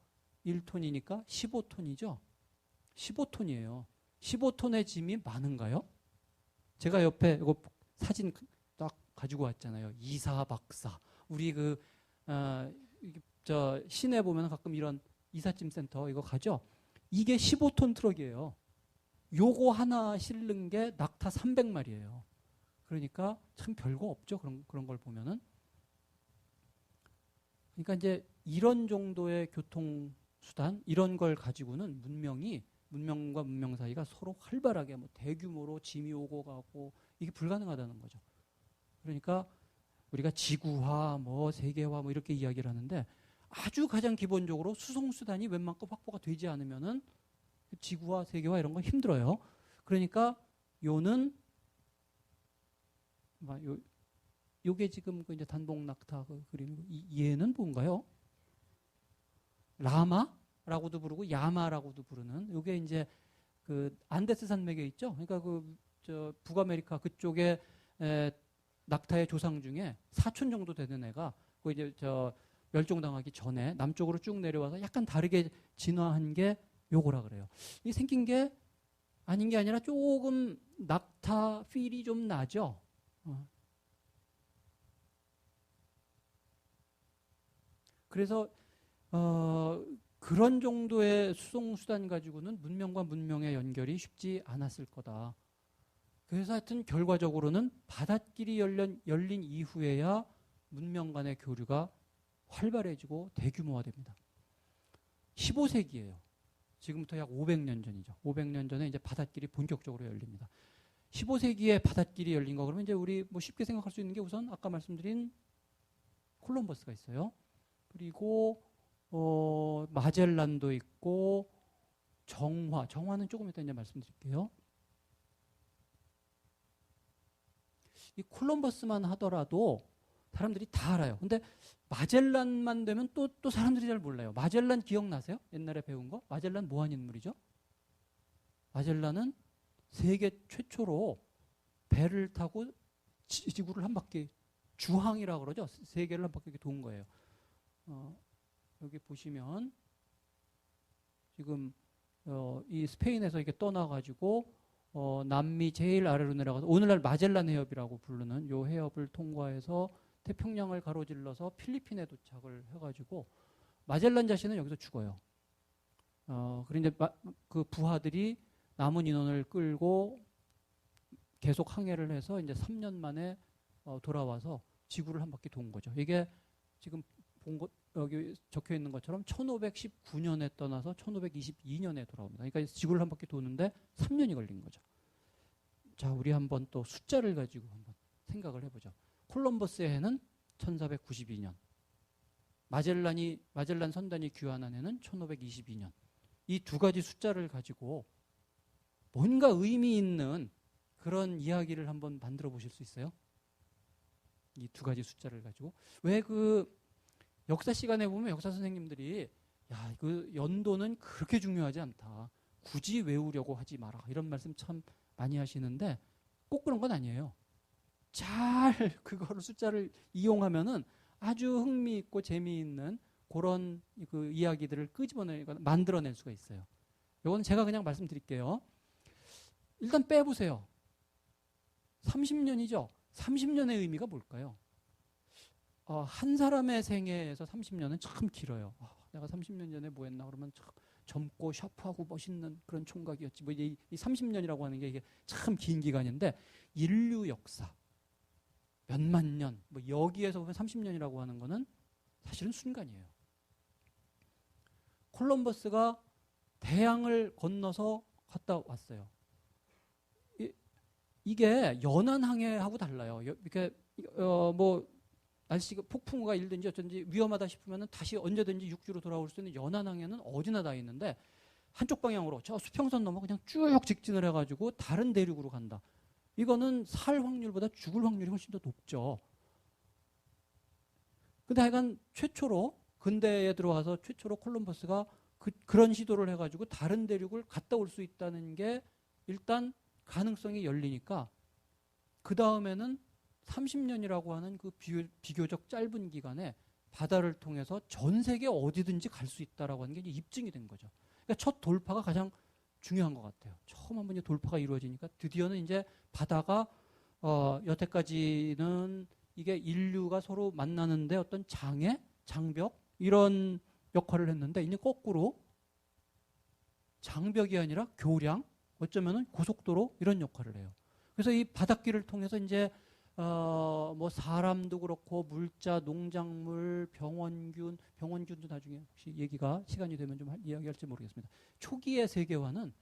1톤이니까 15톤이죠. 15톤이에요. 15톤의 짐이 많은가요? 제가 옆에 이거 사진 딱 가지고 왔잖아요. 이사박사. 우리 시내 보면 가끔 이런 이삿짐 센터 이거 가죠? 이게 15톤 트럭이에요. 요거 하나 실는 게 낙타 300마리예요. 그러니까 참 별거 없죠. 그런 걸 보면은. 그러니까 이제 이런 정도의 교통수단, 이런 걸 가지고는 문명과 문명 사이가 서로 활발하게 뭐 대규모로 짐이 오고 가고 이게 불가능하다는 거죠. 그러니까 우리가 지구화, 뭐 세계화 뭐 이렇게 이야기를 하는데 아주 가장 기본적으로 수송수단이 웬만큼 확보가 되지 않으면은 지구와 세계와 이런 거 힘들어요. 그러니까 요는 요게 지금 그 이제 단복 낙타 그 그림 얘는 뭔가요? 라마라고도 부르고 야마라고도 부르는 요게 이제 그 안데스 산맥에 있죠. 그러니까 그 저 북아메리카 그쪽에 낙타의 조상 중에 사촌 정도 되는 애가 그 이제 저 멸종당하기 전에 남쪽으로 쭉 내려와서 약간 다르게 진화한 게 요거라 그래요. 이 생긴 게 아닌 게 아니라 조금 낙타 필이 좀 나죠. 그래서 그런 정도의 수송 수단 가지고는 문명과 문명의 연결이 쉽지 않았을 거다. 그래서 하여튼 결과적으로는 바닷길이 열린 이후에야 문명 간의 교류가 활발해지고 대규모화됩니다. 15세기예요. 지금부터 약 500년 전이죠. 500년 전에 이제 바닷길이 본격적으로 열립니다. 15세기에 바닷길이 열린 거 그러면 이제 우리 뭐 쉽게 생각할 수 있는 게 우선 아까 말씀드린 콜럼버스가 있어요. 그리고 마젤란도 있고 정화는 조금 이따 이제 말씀드릴게요. 이 콜럼버스만 하더라도 사람들이 다 알아요. 근데 마젤란만 되면 또 사람들이 잘 몰라요. 마젤란 기억나세요? 옛날에 배운 거? 마젤란 뭐 한 인물이죠? 마젤란은 세계 최초로 배를 타고 지구를 한 바퀴 주항이라고 그러죠. 세계를 한 바퀴 도는 거예요. 여기 보시면 지금 이 스페인에서 이렇게 떠나가지고 남미 제일 아래로 내려가서 오늘날 마젤란 해협이라고 부르는 요 해협을 통과해서 태평양을 가로질러서 필리핀에 도착을 해가지고 마젤란 자신은 여기서 죽어요. 그런데 그 부하들이 남은 인원을 끌고 계속 항해를 해서 이제 3년 만에 돌아와서 지구를 한 바퀴 돈 거죠. 이게 지금 여기 적혀 있는 것처럼 1519년에 떠나서 1522년에 돌아옵니다. 그러니까 지구를 한 바퀴 도는데 3년이 걸린 거죠. 자, 우리 한번 또 숫자를 가지고 한번 생각을 해보죠. 콜럼버스의 해는 1492년. 마젤란 선단이 귀환한 해는 1522년. 이 두 가지 숫자를 가지고 뭔가 의미 있는 그런 이야기를 한번 만들어 보실 수 있어요? 이 두 가지 숫자를 가지고. 왜 그 역사 시간에 보면 역사 선생님들이 야, 그 연도는 그렇게 중요하지 않다. 굳이 외우려고 하지 마라. 이런 말씀 참 많이 하시는데 꼭 그런 건 아니에요. 잘 그거를 숫자를 이용하면은 아주 흥미있고 재미있는 그런 그 이야기들을 만들어낼 수가 있어요. 이건 제가 그냥 말씀드릴게요. 일단 빼보세요. 30년이죠. 30년의 의미가 뭘까요? 한 사람의 생애에서 30년은 참 길어요. 내가 30년 전에 뭐 했나 그러면 참 젊고 샤프하고 멋있는 그런 총각이었지. 뭐 이 30년이라고 하는 게 이게 참 긴 기간인데 인류 역사 몇만 년, 뭐 여기에서 보면 30년이라고 하는 거는 사실은 순간이에요. 콜럼버스가 대양을 건너서 갔다 왔어요. 이게 연안 항해하고 달라요. 이렇게 뭐 날씨가 폭풍우가 일든지 어쩐지 위험하다 싶으면 다시 언제든지 육지로 돌아올 수 있는 연안 항해는 어디나 다 있는데 한쪽 방향으로 저 수평선 넘어 그냥 쭉 직진을 해가지고 다른 대륙으로 간다. 이거는 살 확률보다 죽을 확률이 훨씬 더 높죠. 근데 하여간 최초로 근대에 들어와서 최초로 콜럼버스가 그런 시도를 해가지고 다른 대륙을 갔다 올 수 있다는 게 일단 가능성이 열리니까 그 다음에는 30년이라고 하는 그 비교적 짧은 기간에 바다를 통해서 전 세계 어디든지 갈 수 있다라고 하는 게 이제 입증이 된 거죠. 그러니까 첫 돌파가 가장 중요한 것 같아요. 처음 한번 이제 돌파가 이루어지니까 드디어는 이제 바다가 여태까지는 이게 인류가 서로 만나는데 어떤 장애, 장벽 이런 역할을 했는데 이제 거꾸로 장벽이 아니라 교량, 어쩌면은 고속도로 이런 역할을 해요. 그래서 이 바닷길을 통해서 이제 뭐 사람도 그렇고 물자, 농작물, 병원균도 나중에 혹시 얘기가 시간이 되면 좀 이야기할지 모르겠습니다. 초기의 세계화는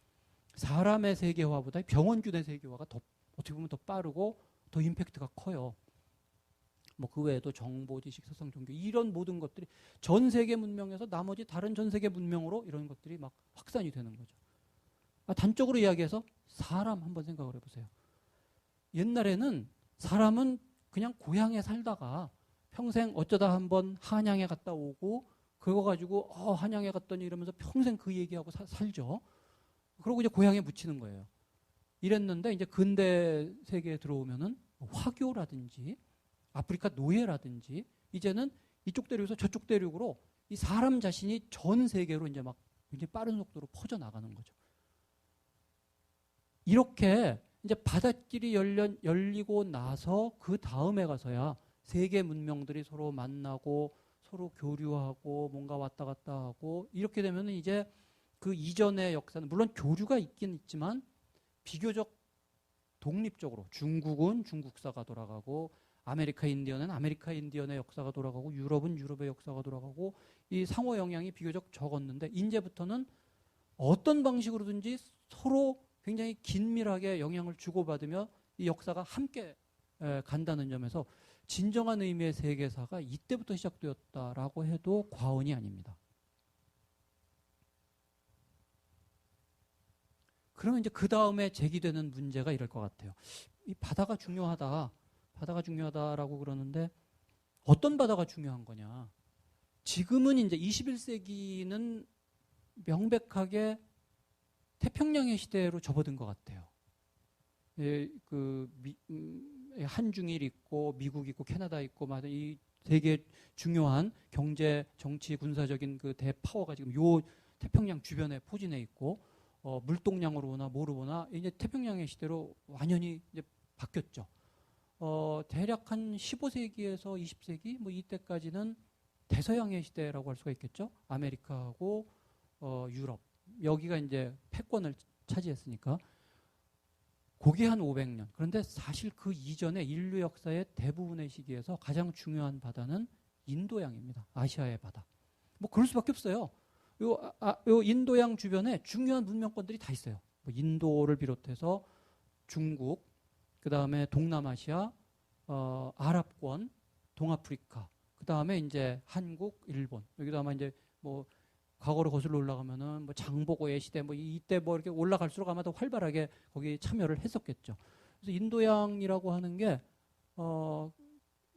사람의 세계화보다 병원균의 세계화가 더 어떻게 보면 더 빠르고 더 임팩트가 커요. 뭐 그 외에도 정보, 지식, 사상, 종교 이런 모든 것들이 전 세계 문명에서 나머지 다른 전 세계 문명으로 이런 것들이 막 확산이 되는 거죠. 단적으로 이야기해서 사람 한번 생각을 해보세요. 옛날에는 사람은 그냥 고향에 살다가 평생 어쩌다 한번 한양에 갔다 오고 그거 가지고 한양에 갔더니 이러면서 평생 그 얘기하고 살죠. 그러고 이제 고향에 묻히는 거예요. 이랬는데 이제 근대 세계에 들어오면은 화교라든지 아프리카 노예라든지 이제는 이쪽 대륙에서 저쪽 대륙으로 이 사람 자신이 전 세계로 이제 막 굉장히 빠른 속도로 퍼져 나가는 거죠. 이렇게 이제 바닷길이 열리고 나서 그 다음에 가서야 세계 문명들이 서로 만나고 서로 교류하고 뭔가 왔다 갔다 하고 이렇게 되면 이제 그 이전의 역사는 물론 교류가 있긴 있지만 비교적 독립적으로 중국은 중국사가 돌아가고 아메리카 인디언은 아메리카 인디언의 역사가 돌아가고 유럽은 유럽의 역사가 돌아가고 이 상호 영향이 비교적 적었는데 이제부터는 어떤 방식으로든지 서로 굉장히 긴밀하게 영향을 주고받으며 이 역사가 함께 간다는 점에서 진정한 의미의 세계사가 이때부터 시작되었다라고 해도 과언이 아닙니다. 그러면 이제 그 다음에 제기되는 문제가 이럴 것 같아요. 이 바다가 중요하다라고 그러는데 어떤 바다가 중요한 거냐? 지금은 이제 21세기는 명백하게 태평양의 시대로 접어든 것 같아요. 한중일 있고 미국 있고 캐나다 있고 이 되게 중요한 경제, 정치, 군사적인 그 대파워가 지금 요 태평양 주변에 포진해 있고 물동량으로 보나 뭐로 보나 이제 태평양의 시대로 완연히 이제 바뀌었죠. 대략 한 15세기에서 20세기 뭐 이때까지는 대서양의 시대라고 할 수가 있겠죠. 아메리카하고 유럽 여기가 이제 패권을 차지했으니까 그게 한 500년. 그런데 사실 그 이전에 인류 역사의 대부분의 시기에서 가장 중요한 바다는 인도양입니다. 아시아의 바다. 뭐 그럴 수밖에 없어요. 요 인도양 주변에 중요한 문명권들이 다 있어요. 뭐 인도를 비롯해서 중국, 그 다음에 동남아시아, 아랍권, 동아프리카, 그 다음에 이제 한국, 일본. 여기도 아마 이제 뭐 과거로 거슬러 올라가면은 뭐 장보고의 시대 뭐 이때 뭐 이렇게 올라갈수록 아마도 활발하게 거기 참여를 했었겠죠. 그래서 인도양이라고 하는 게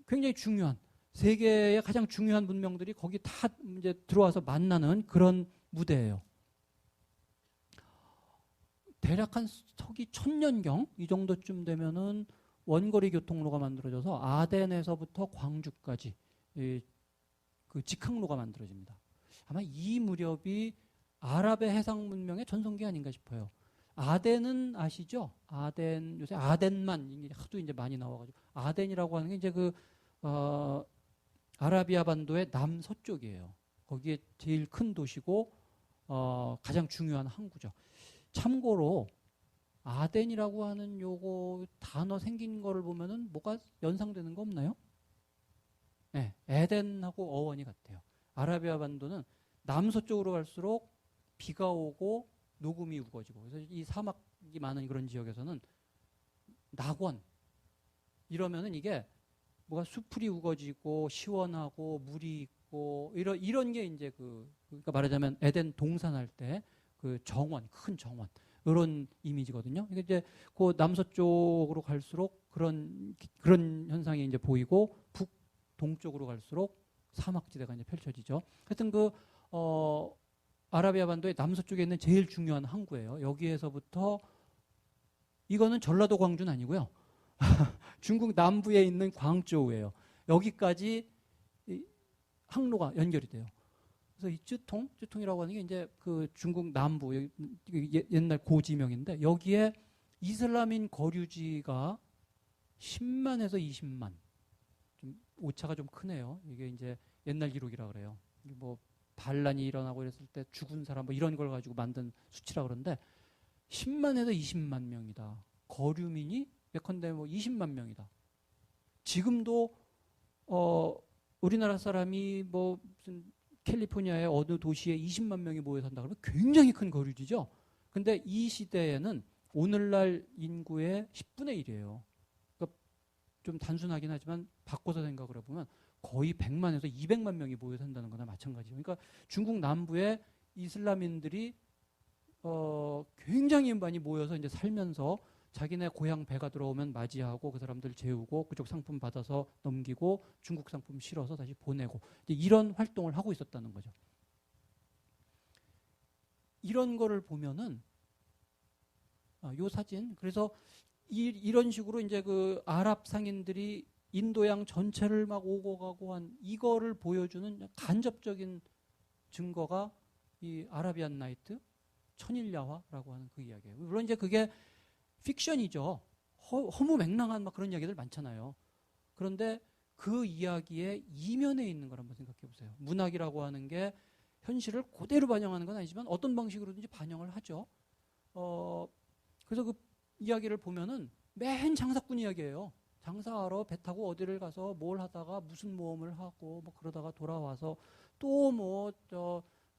굉장히 중요한 세계의 가장 중요한 문명들이 거기 다 이제 들어와서 만나는 그런 무대예요. 대략 한 서기 1000년경 이 정도쯤 되면은 원거리 교통로가 만들어져서 아덴에서부터 광주까지 그 직항로가 만들어집니다. 아마 이 무렵이 아랍의 해상 문명의 전성기 아닌가 싶어요. 아덴은 아시죠? 아덴 요새 아덴만 하도 이제 많이 나와가지고 아덴이라고 하는 게 이제 아라비아 반도의 남서쪽이에요. 거기에 제일 큰 도시고 가장 중요한 항구죠. 참고로 아덴이라고 하는 요거 단어 생긴 거를 보면은 뭐가 연상되는 거 없나요? 네, 에덴하고 어원이 같아요. 아라비아 반도는 남서쪽으로 갈수록 비가 오고 녹음이 우거지고 그래서 이 사막이 많은 그런 지역에서는 낙원 이러면은 이게 뭐가 수풀이 우거지고 시원하고 물이 있고 이런 게 이제 그러니까 말하자면 에덴 동산할 때 그 정원 큰 정원 이런 이미지거든요. 이게 이제 그 남서쪽으로 갈수록 그런 현상이 이제 보이고 북동쪽으로 갈수록 사막지대가 이제 펼쳐지죠. 하여튼 아라비아 반도의 남서쪽에 있는 제일 중요한 항구예요. 여기에서부터 이거는 전라도 광주는 아니고요. 중국 남부에 있는 광저우예요. 여기까지 항로가 연결이 돼요. 그래서 이 쯔통이라고 하는 게 이제 그 중국 남부 옛날 고지명인데 여기에 이슬람인 거류지가 10만에서 20만. 좀 오차가 좀 크네요. 이게 이제 옛날 기록이라 그래요. 뭐 반란이 일어나고 이랬을 때 죽은 사람 뭐 이런 걸 가지고 만든 수치라 그러는데 10만에서 20만 명이다. 거류민이 예컨대 뭐 20만 명이다. 지금도 우리나라 사람이 뭐 무슨 캘리포니아의 어느 도시에 20만 명이 모여 산다 그러면 굉장히 큰 거류지죠. 근데 이 시대에는 오늘날 인구의 10분의 1이에요. 그러니까 좀 단순하긴 하지만 바꿔서 생각을 해보면 거의 100만에서 200만 명이 모여 산다는 거나 마찬가지죠. 그러니까 중국 남부에 이슬람인들이 굉장히 많이 모여서 이제 살면서 자기네 고향 배가 들어오면 맞이하고 그 사람들 재우고 그쪽 상품 받아서 넘기고 중국 상품 실어서 다시 보내고 이런 활동을 하고 있었다는 거죠. 이런 거를 보면은 요 사진 그래서 이런 식으로 이제 그 아랍 상인들이 인도양 전체를 막 오고 가고 한 이거를 보여주는 간접적인 증거가 이 아라비안 나이트 천일야화라고 하는 그 이야기예요. 물론 이제 그게 픽션이죠. 허무맹랑한 막 그런 이야기들 많잖아요. 그런데 그 이야기의 이면에 있는 걸 한번 생각해 보세요. 문학이라고 하는 게 현실을 그대로 반영하는 건 아니지만 어떤 방식으로든지 반영을 하죠. 그래서 그 이야기를 보면은 맨 장사꾼 이야기예요. 장사하러 배 타고 어디를 가서 뭘 하다가 무슨 모험을 하고 뭐 그러다가 돌아와서 또 뭐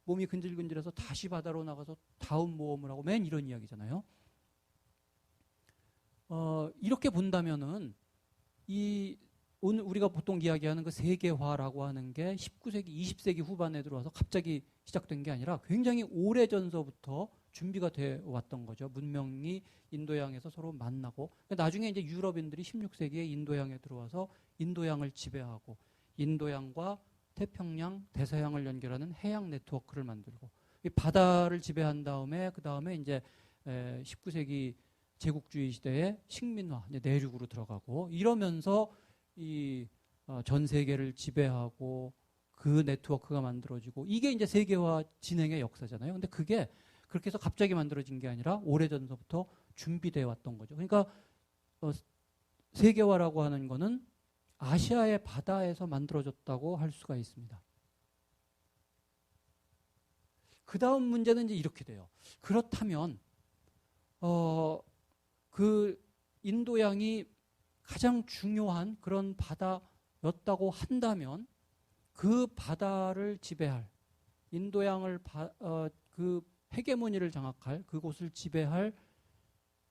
몸이 근질근질해서 다시 바다로 나가서 다음 모험을 하고 맨 이런 이야기잖아요. 이렇게 본다면은 오늘 우리가 보통 이야기하는 그 세계화라고 하는 게 19세기, 20세기 후반에 들어와서 갑자기 시작된 게 아니라 굉장히 오래전서부터 준비가 돼 왔던 거죠. 문명이 인도양에서 서로 만나고 나중에 이제 유럽인들이 16세기에 인도양에 들어와서 인도양을 지배하고 인도양과 태평양, 대서양을 연결하는 해양 네트워크를 만들고 이 바다를 지배한 다음에 그 다음에 이제 19세기 제국주의 시대에 식민화, 이제 내륙으로 들어가고 이러면서 전 세계를 지배하고 그 네트워크가 만들어지고 이게 이제 세계화 진행의 역사잖아요. 근데 그게 그렇게 해서 갑자기 만들어진 게 아니라 오래전서부터 준비되어 왔던 거죠. 그러니까 세계화라고 하는 거는 아시아의 바다에서 만들어졌다고 할 수가 있습니다. 그 다음 문제는 이제 이렇게 돼요. 그렇다면 그 인도양이 가장 중요한 그런 바다였다고 한다면 그 바다를 지배할 인도양을 그 헤게모니를 장악할 그곳을 지배할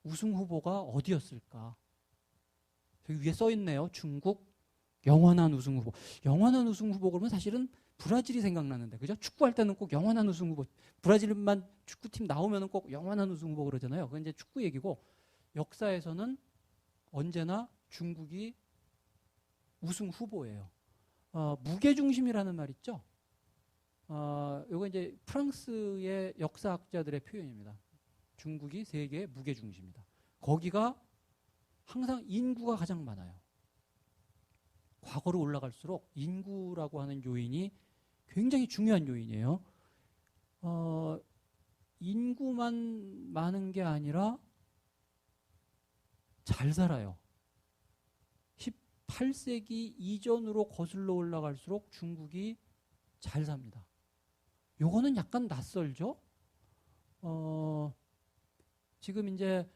우승 후보가 어디였을까? 여기 위에 써 있네요. 중국 영원한 우승 후보. 영원한 우승 후보 그러면 사실은 브라질이 생각나는데 그죠? 축구할 때는 꼭 영원한 우승 후보. 브라질만 축구팀 나오면은 꼭 영원한 우승 후보 그러잖아요. 그건 이제 축구 얘기고 역사에서는 언제나 중국이 우승 후보예요. 무게중심이라는 말 있죠? 이거 이제 프랑스의 역사학자들의 표현입니다. 중국이 세계의 무게중심이다. 거기가 항상 인구가 가장 많아요. 과거로 올라갈수록 인구라고 하는 요인이 굉장히 중요한 요인이에요. 인구만 많은 게 아니라 잘 살아요. 18세기 이전으로 거슬러 올라갈수록 중국이 잘 삽니다. 요거는 약간 낯설죠? 지금 이제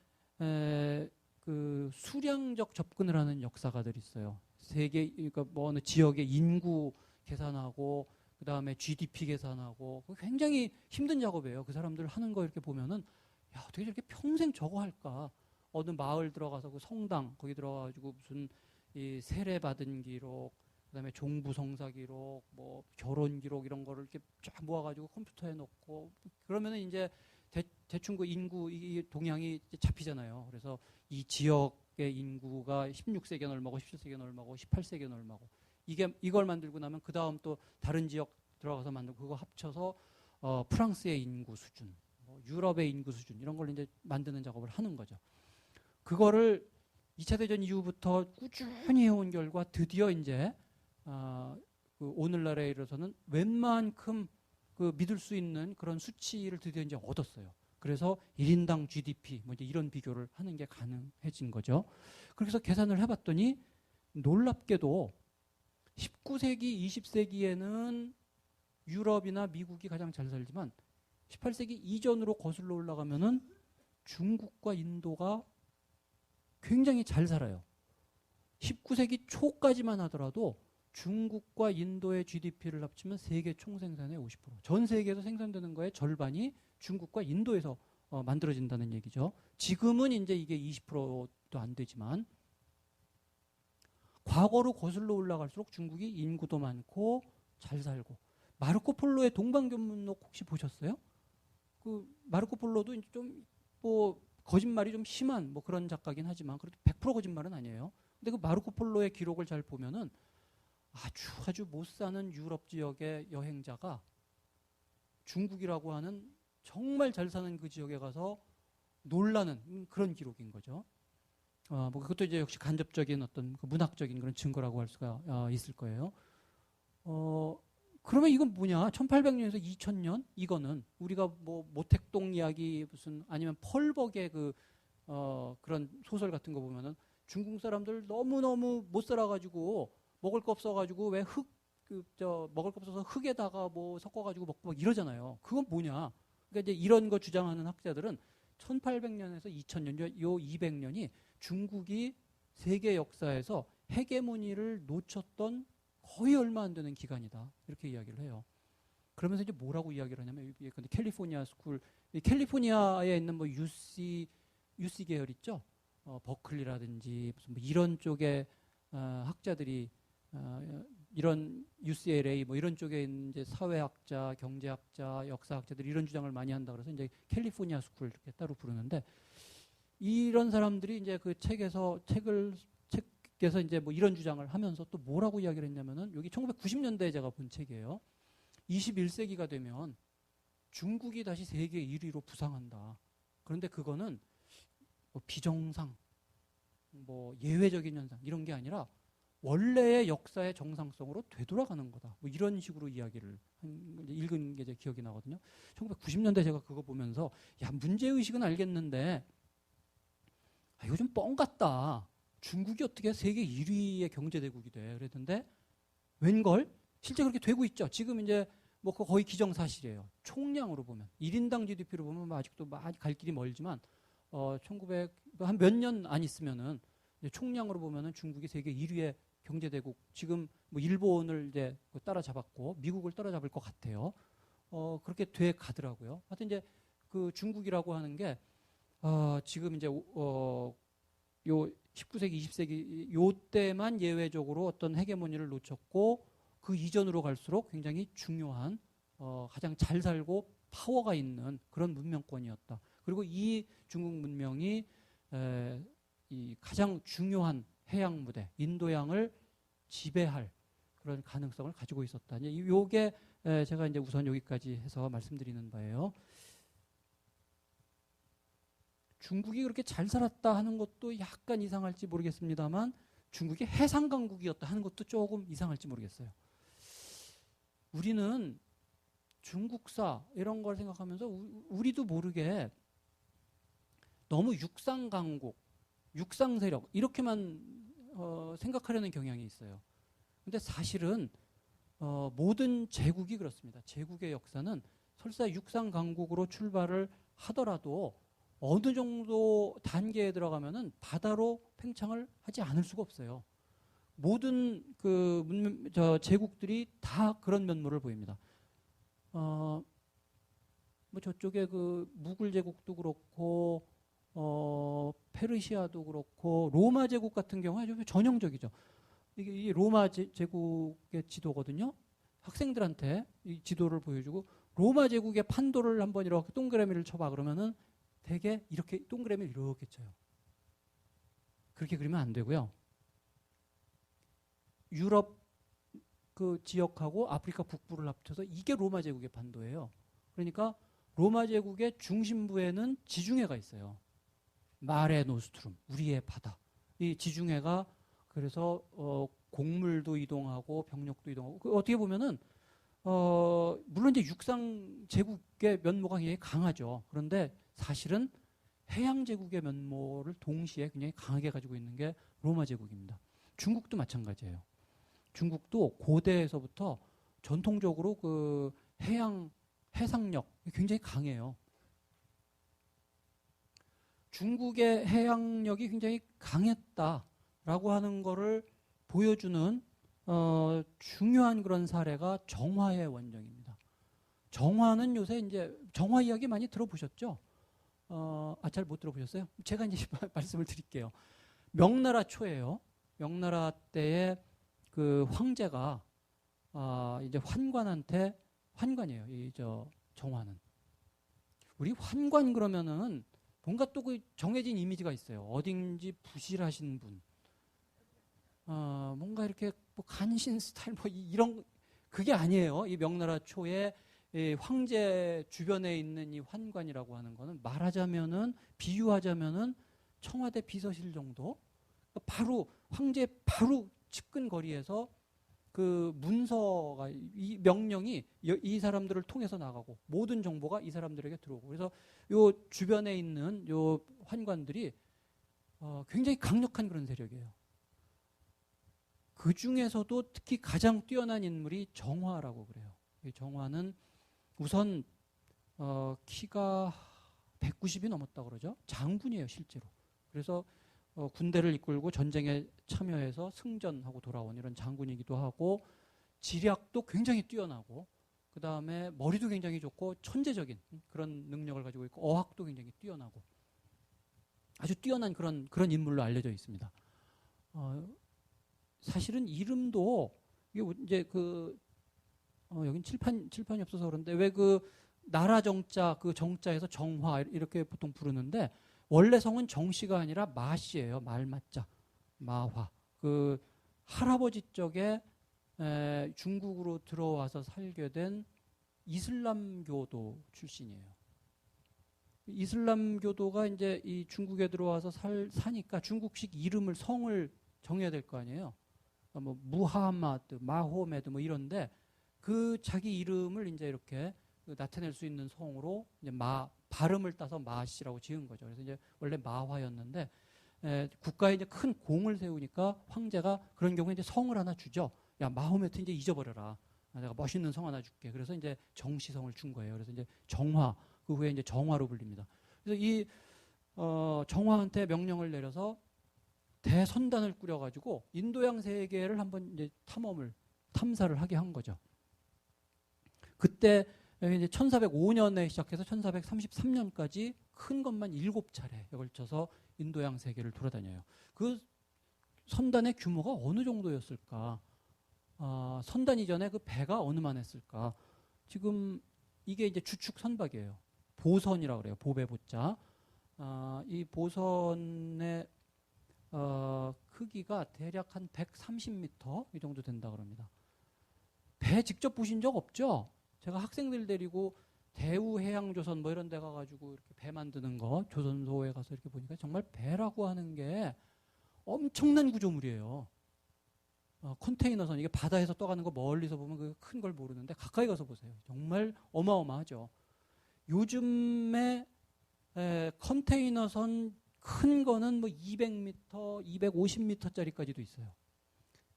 그 수량적 접근을 하는 역사가들이 있어요. 세계, 그러니까 뭐 어느 지역의 인구 계산하고 그 다음에 GDP 계산하고 굉장히 힘든 작업이에요. 그 사람들 하는 거 이렇게 보면은 야 어떻게 저렇게 평생 저거 할까? 어느 마을 들어가서 그 성당 거기 들어가가지고 무슨 이 세례 받은 기록, 그다음에 종부 성사 기록, 뭐 결혼 기록 이런 거를 이렇게 쫙 모아가지고 컴퓨터에 넣고 그러면은 이제 대충 그 인구 이 동향이 잡히잖아요. 그래서 이 지역의 인구가 16세기엔 얼마고 17세기엔 얼마고 18세기엔 얼마고 이걸 만들고 나면 그 다음 또 다른 지역 들어가서 만들고 그거 합쳐서 프랑스의 인구 수준, 뭐 유럽의 인구 수준 이런 걸 이제 만드는 작업을 하는 거죠. 그거를 2차 대전 이후부터 꾸준히 해온 결과 드디어 이제 그 오늘날에 이르러서는 웬만큼 그 믿을 수 있는 그런 수치를 드디어 이제 얻었어요. 그래서 1인당 GDP 뭐 이제 이런 비교를 하는 게 가능해진 거죠. 그래서 계산을 해봤더니 놀랍게도 19세기, 20세기에는 유럽이나 미국이 가장 잘 살지만 18세기 이전으로 거슬러 올라가면은 중국과 인도가 굉장히 잘 살아요. 19세기 초까지만 하더라도 중국과 인도의 GDP를 합치면 세계 총생산의 50%. 전 세계에서 생산되는 거의 절반이 중국과 인도에서 만들어진다는 얘기죠. 지금은 이제 이게 20%도 안 되지만 과거로 거슬러 올라갈수록 중국이 인구도 많고 잘 살고 마르코 폴로의 동방견문록 혹시 보셨어요? 그 마르코 폴로도 이제 좀 뭐 거짓말이 좀 심한 뭐 그런 작가긴 하지만 그래도 100% 거짓말은 아니에요. 근데 그 마르코 폴로의 기록을 잘 보면은 아주 못 사는 유럽 지역의 여행자가 중국이라고 하는 정말 잘 사는 그 지역에 가서 놀라는 그런 기록인 거죠. 뭐 그것도 이제 역시 간접적인 어떤 그 문학적인 그런 증거라고 할 수가 있을 거예요. 그러면 이건 뭐냐? 1800년에서 2000년 이거는 우리가 뭐 모택동 이야기 무슨 아니면 펄벅의 그런 소설 같은 거 보면은 중국 사람들 너무너무 못 살아가지고 먹을 거 없어가지고 왜 먹을 거 없어서 흙에다가 뭐 섞어가지고 먹고 막 이러잖아요. 그건 뭐냐? 그러니까 이제 이런 거 주장하는 학자들은 1800년에서 2000년, 요 200년이 중국이 세계 역사에서 헤게모니를 놓쳤던 거의 얼마 안 되는 기간이다. 이렇게 이야기를 해요. 그러면서 이제 뭐라고 이야기를 하냐면, 캘리포니아 스쿨, 캘리포니아에 있는 뭐 UC 계열 있죠? 버클리라든지 무슨 뭐 이런 쪽의 학자들이 이런 UCLA 뭐 이런 쪽에 있는 이제 사회학자, 경제학자, 역사학자들이 이런 주장을 많이 한다 그래서 이제 캘리포니아 스쿨 이렇게 따로 부르는데 이런 사람들이 이제 그 책에서 이제 뭐 이런 주장을 하면서 또 뭐라고 이야기를 했냐면은 여기 1990년대에 제가 본 책이에요. 21세기가 되면 중국이 다시 세계 1위로 부상한다. 그런데 그거는 뭐 비정상, 뭐 예외적인 현상 이런 게 아니라 원래의 역사의 정상성으로 되돌아가는 거다. 뭐 이런 식으로 이야기를 읽은 게 제 기억이 나거든요. 1990년대 제가 그거 보면서 야 문제의식은 알겠는데 이거 좀 뻥 같다. 중국이 어떻게 세계 1위의 경제대국이 돼. 그랬는데 웬걸? 실제 그렇게 되고 있죠. 지금 이제 뭐 거의 기정사실이에요. 총량으로 보면 1인당 GDP로 보면 뭐 아직도 많이 갈 길이 멀지만 1900 한 몇 년 안 있으면은 총량으로 보면은 중국이 세계 1위의 경제대국 지금 뭐 일본을 이제 따라잡았고 미국을 따라잡을 것 같아요. 그렇게 돼 가더라고요. 하여튼 이제 그 중국이라고 하는 게 지금 이제 요 19세기, 20세기 요 때만 예외적으로 어떤 헤게모니를 놓쳤고 그 이전으로 갈수록 굉장히 중요한 가장 잘 살고 파워가 있는 그런 문명권이었다. 그리고 이 중국 문명이 이 가장 중요한 해양 무대, 인도양을 지배할 그런 가능성을 가지고 있었다. 이게 제가 이제 우선 여기까지 해서 말씀드리는 바예요. 중국이 그렇게 잘 살았다 하는 것도 약간 이상할지 모르겠습니다만 중국이 해상 강국이었다 하는 것도 조금 이상할지 모르겠어요. 우리는 중국사 이런 걸 생각하면서 우리도 모르게 너무 육상 강국, 육상 세력 이렇게만 생각하려는 경향이 있어요. 근데 사실은 모든 제국이 그렇습니다. 제국의 역사는 설사 육상 강국으로 출발을 하더라도 어느 정도 단계에 들어가면은 바다로 팽창을 하지 않을 수가 없어요. 모든 제국들이 다 그런 면모를 보입니다. 뭐 저쪽에 그 무굴 제국도 그렇고 페르시아도 그렇고 로마 제국 같은 경우는 아주 전형적이죠. 이게 로마 제국의 지도거든요. 학생들한테 이 지도를 보여주고 로마 제국의 판도를 한번 이렇게 동그라미를 쳐봐 그러면은 되게 이렇게 동그라미를 이렇게 쳐요. 그렇게 그리면 안 되고요. 유럽 그 지역하고 아프리카 북부를 합쳐서 이게 로마 제국의 판도예요. 그러니까 로마 제국의 중심부에는 지중해가 있어요. 마레 노스트룸, 우리의 바다. 이 지중해가 그래서 곡물도 이동하고 병력도 이동하고 어떻게 보면은 물론 이제 육상 제국의 면모가 굉장히 강하죠. 그런데 사실은 해양 제국의 면모를 동시에 굉장히 강하게 가지고 있는 게 로마 제국입니다. 중국도 마찬가지예요. 중국도 고대에서부터 전통적으로 그 해상력 굉장히 강해요. 중국의 해양력이 굉장히 강했다라고 하는 거를 보여주는 중요한 그런 사례가 정화의 원정입니다. 정화는 요새 이제 정화 이야기 많이 들어보셨죠? 잘 못 들어보셨어요? 제가 이제 말씀을 드릴게요. 명나라 초예요. 명나라 때에 그 황제가 이제 환관이에요. 정화는 우리 환관 그러면은 뭔가 또 그 정해진 이미지가 있어요. 어딘지 부실하신 분. 뭔가 이렇게 뭐 간신 스타일 뭐 이런 그게 아니에요. 이 명나라 초에 이 황제 주변에 있는 이 환관이라고 하는 거는 말하자면은 비유하자면은 청와대 비서실 정도. 바로 황제 바로 측근 거리에서 그 문서가 이 명령이 이 사람들을 통해서 나가고 모든 정보가 이 사람들에게 들어오고 그래서 요 주변에 있는 요 환관들이 굉장히 강력한 그런 세력이에요. 그 중에서도 특히 가장 뛰어난 인물이 정화라고 그래요. 이 정화는 우선 키가 190이 넘었다 그러죠. 장군이에요, 실제로. 그래서 군대를 이끌고 전쟁에 참여해서 승전하고 돌아온 이런 장군이기도 하고 지략도 굉장히 뛰어나고 그 다음에 머리도 굉장히 좋고 천재적인 그런 능력을 가지고 있고 어학도 굉장히 뛰어나고 아주 뛰어난 그런 인물로 알려져 있습니다. 사실은 이름도 이게 이제 여긴 칠판이 없어서 그런데 왜 그 나라 정자 그 정자에서 정화 이렇게 보통 부르는데 원래 성은 정씨가 아니라 마씨예요. 말맞자 마화. 그 할아버지 쪽에 중국으로 들어와서 살게 된 이슬람교도 출신이에요. 이슬람교도가 이제 이 중국에 들어와서 사니까 중국식 이름을 성을 정해야 될 거 아니에요. 뭐 무하마드, 마호메드 뭐 이런데 그 자기 이름을 이제 이렇게 나타낼 수 있는 성으로 이제 발음을 따서 마씨라고 지은 거죠. 그래서 이제 원래 마화였는데 국가에 이제 큰 공을 세우니까 황제가 그런 경우에 이제 성을 하나 주죠. 야 마호메트 이제 잊어버려라. 내가 멋있는 성 하나 줄게. 그래서 이제 정시성을 준 거예요. 그래서 이제 정화 그 후에 이제 정화로 불립니다. 그래서 이 정화한테 명령을 내려서 대선단을 꾸려가지고 인도양 세계를 한번 이제 탐사를 하게 한 거죠. 그때 이제 1405년에 시작해서 1433년까지 큰 것만 7차례에 걸쳐서 인도양 세계를 돌아다녀요. 그 선단의 규모가 어느 정도였을까? 선단 이전에 그 배가 어느만 했을까? 지금 이게 이제 주축 선박이에요. 보선이라고 그래요. 보배 보자. 이 보선의 크기가 대략 한 130m 이 정도 된다 그럽니다. 배 직접 보신 적 없죠? 제가 학생들 데리고 대우해양조선 뭐 이런 데 가가지고 이렇게 배 만드는 거 조선소에 가서 이렇게 보니까 정말 배라고 하는 게 엄청난 구조물이에요. 컨테이너선 이게 바다에서 떠가는 거 멀리서 보면 그 큰 걸 모르는데 가까이 가서 보세요. 정말 어마어마하죠. 요즘에 컨테이너선 큰 거는 뭐 200m, 250m짜리까지도 있어요.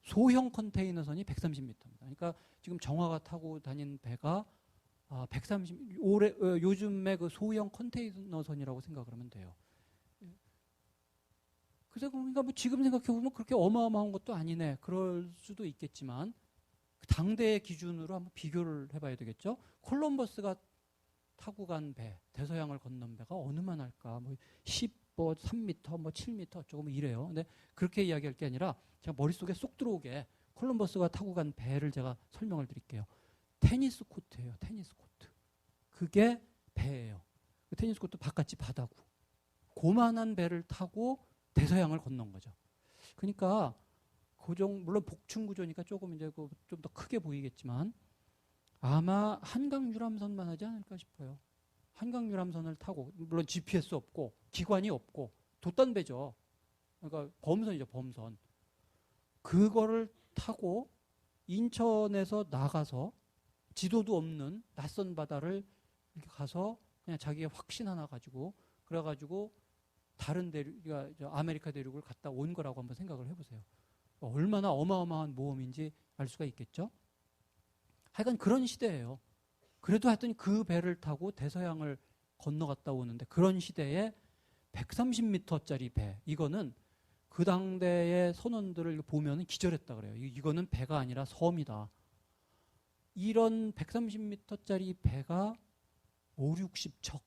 소형 컨테이너선이 130m입니다. 그러니까 지금 정화가 타고 다닌 배가 130, 요즘에 그 소형 컨테이너선이라고 생각을 하면 돼요. 그래서 그러니까 뭐 지금 생각해보면 그렇게 어마어마한 것도 아니네. 그럴 수도 있겠지만 당대의 기준으로 한번 비교를 해봐야 되겠죠. 콜럼버스가 타고 간 배, 대서양을 건넌 배가 어느만 할까? 뭐 3m, 뭐 7m 어쩌고 뭐 이래요. 근데 그렇게 이야기할 게 아니라 제가 머릿속에 쏙 들어오게 콜럼버스가 타고 간 배를 제가 설명을 드릴게요. 테니스 코트예요. 테니스 코트. 그게 배예요. 그 테니스 코트 바깥이 바다고. 고만한 배를 타고 대서양을 건넌 거죠. 그러니까 물론 복층 구조니까 조금 이제 좀 더 크게 보이겠지만 아마 한강 유람선만 하지 않을까 싶어요. 한강 유람선을 타고 물론 GPS 없고 기관이 없고 돛단배죠. 그러니까 범선이죠, 범선. 그거를 타고 인천에서 나가서 지도도 없는 낯선 바다를 이렇게 가서 그냥 자기의 확신 하나 가지고 그래가지고 다른 아메리카 대륙을 갔다 온 거라고 한번 생각을 해보세요. 얼마나 어마어마한 모험인지 알 수가 있겠죠. 하여간 그런 시대예요. 그래도 하여튼 그 배를 타고 대서양을 건너갔다 오는데 그런 시대에 130m짜리 배, 이거는 그 당대의 선원들을 보면 기절했다 그래요. 이거는 배가 아니라 섬이다. 이런 130m짜리 배가 5, 60척.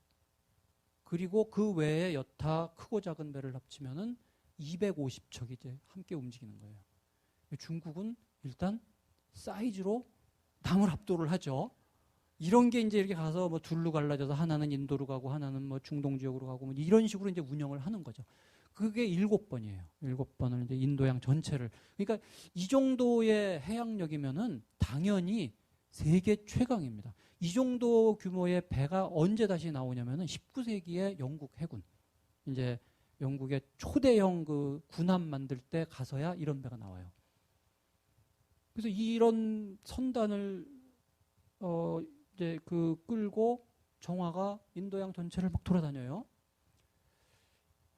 그리고 그 외에 여타 크고 작은 배를 합치면은 250척이 이제 함께 움직이는 거예요. 중국은 일단 사이즈로 남을 압도를 하죠. 이런 게 이제 이렇게 가서 뭐 둘로 갈라져서 하나는 인도로 가고 하나는 뭐 중동 지역으로 가고 뭐 이런 식으로 이제 운영을 하는 거죠. 그게 7번이에요. 7번을 이제 인도양 전체를. 그러니까 이 정도의 해양력이면은 당연히 세계 최강입니다. 이 정도 규모의 배가 언제 다시 나오냐면은 19세기에 영국 해군. 이제 영국의 초대형 그 군함 만들 때 가서야 이런 배가 나와요. 그래서 이런 선단을 이제 그 끌고 정화가 인도양 전체를 막 돌아다녀요.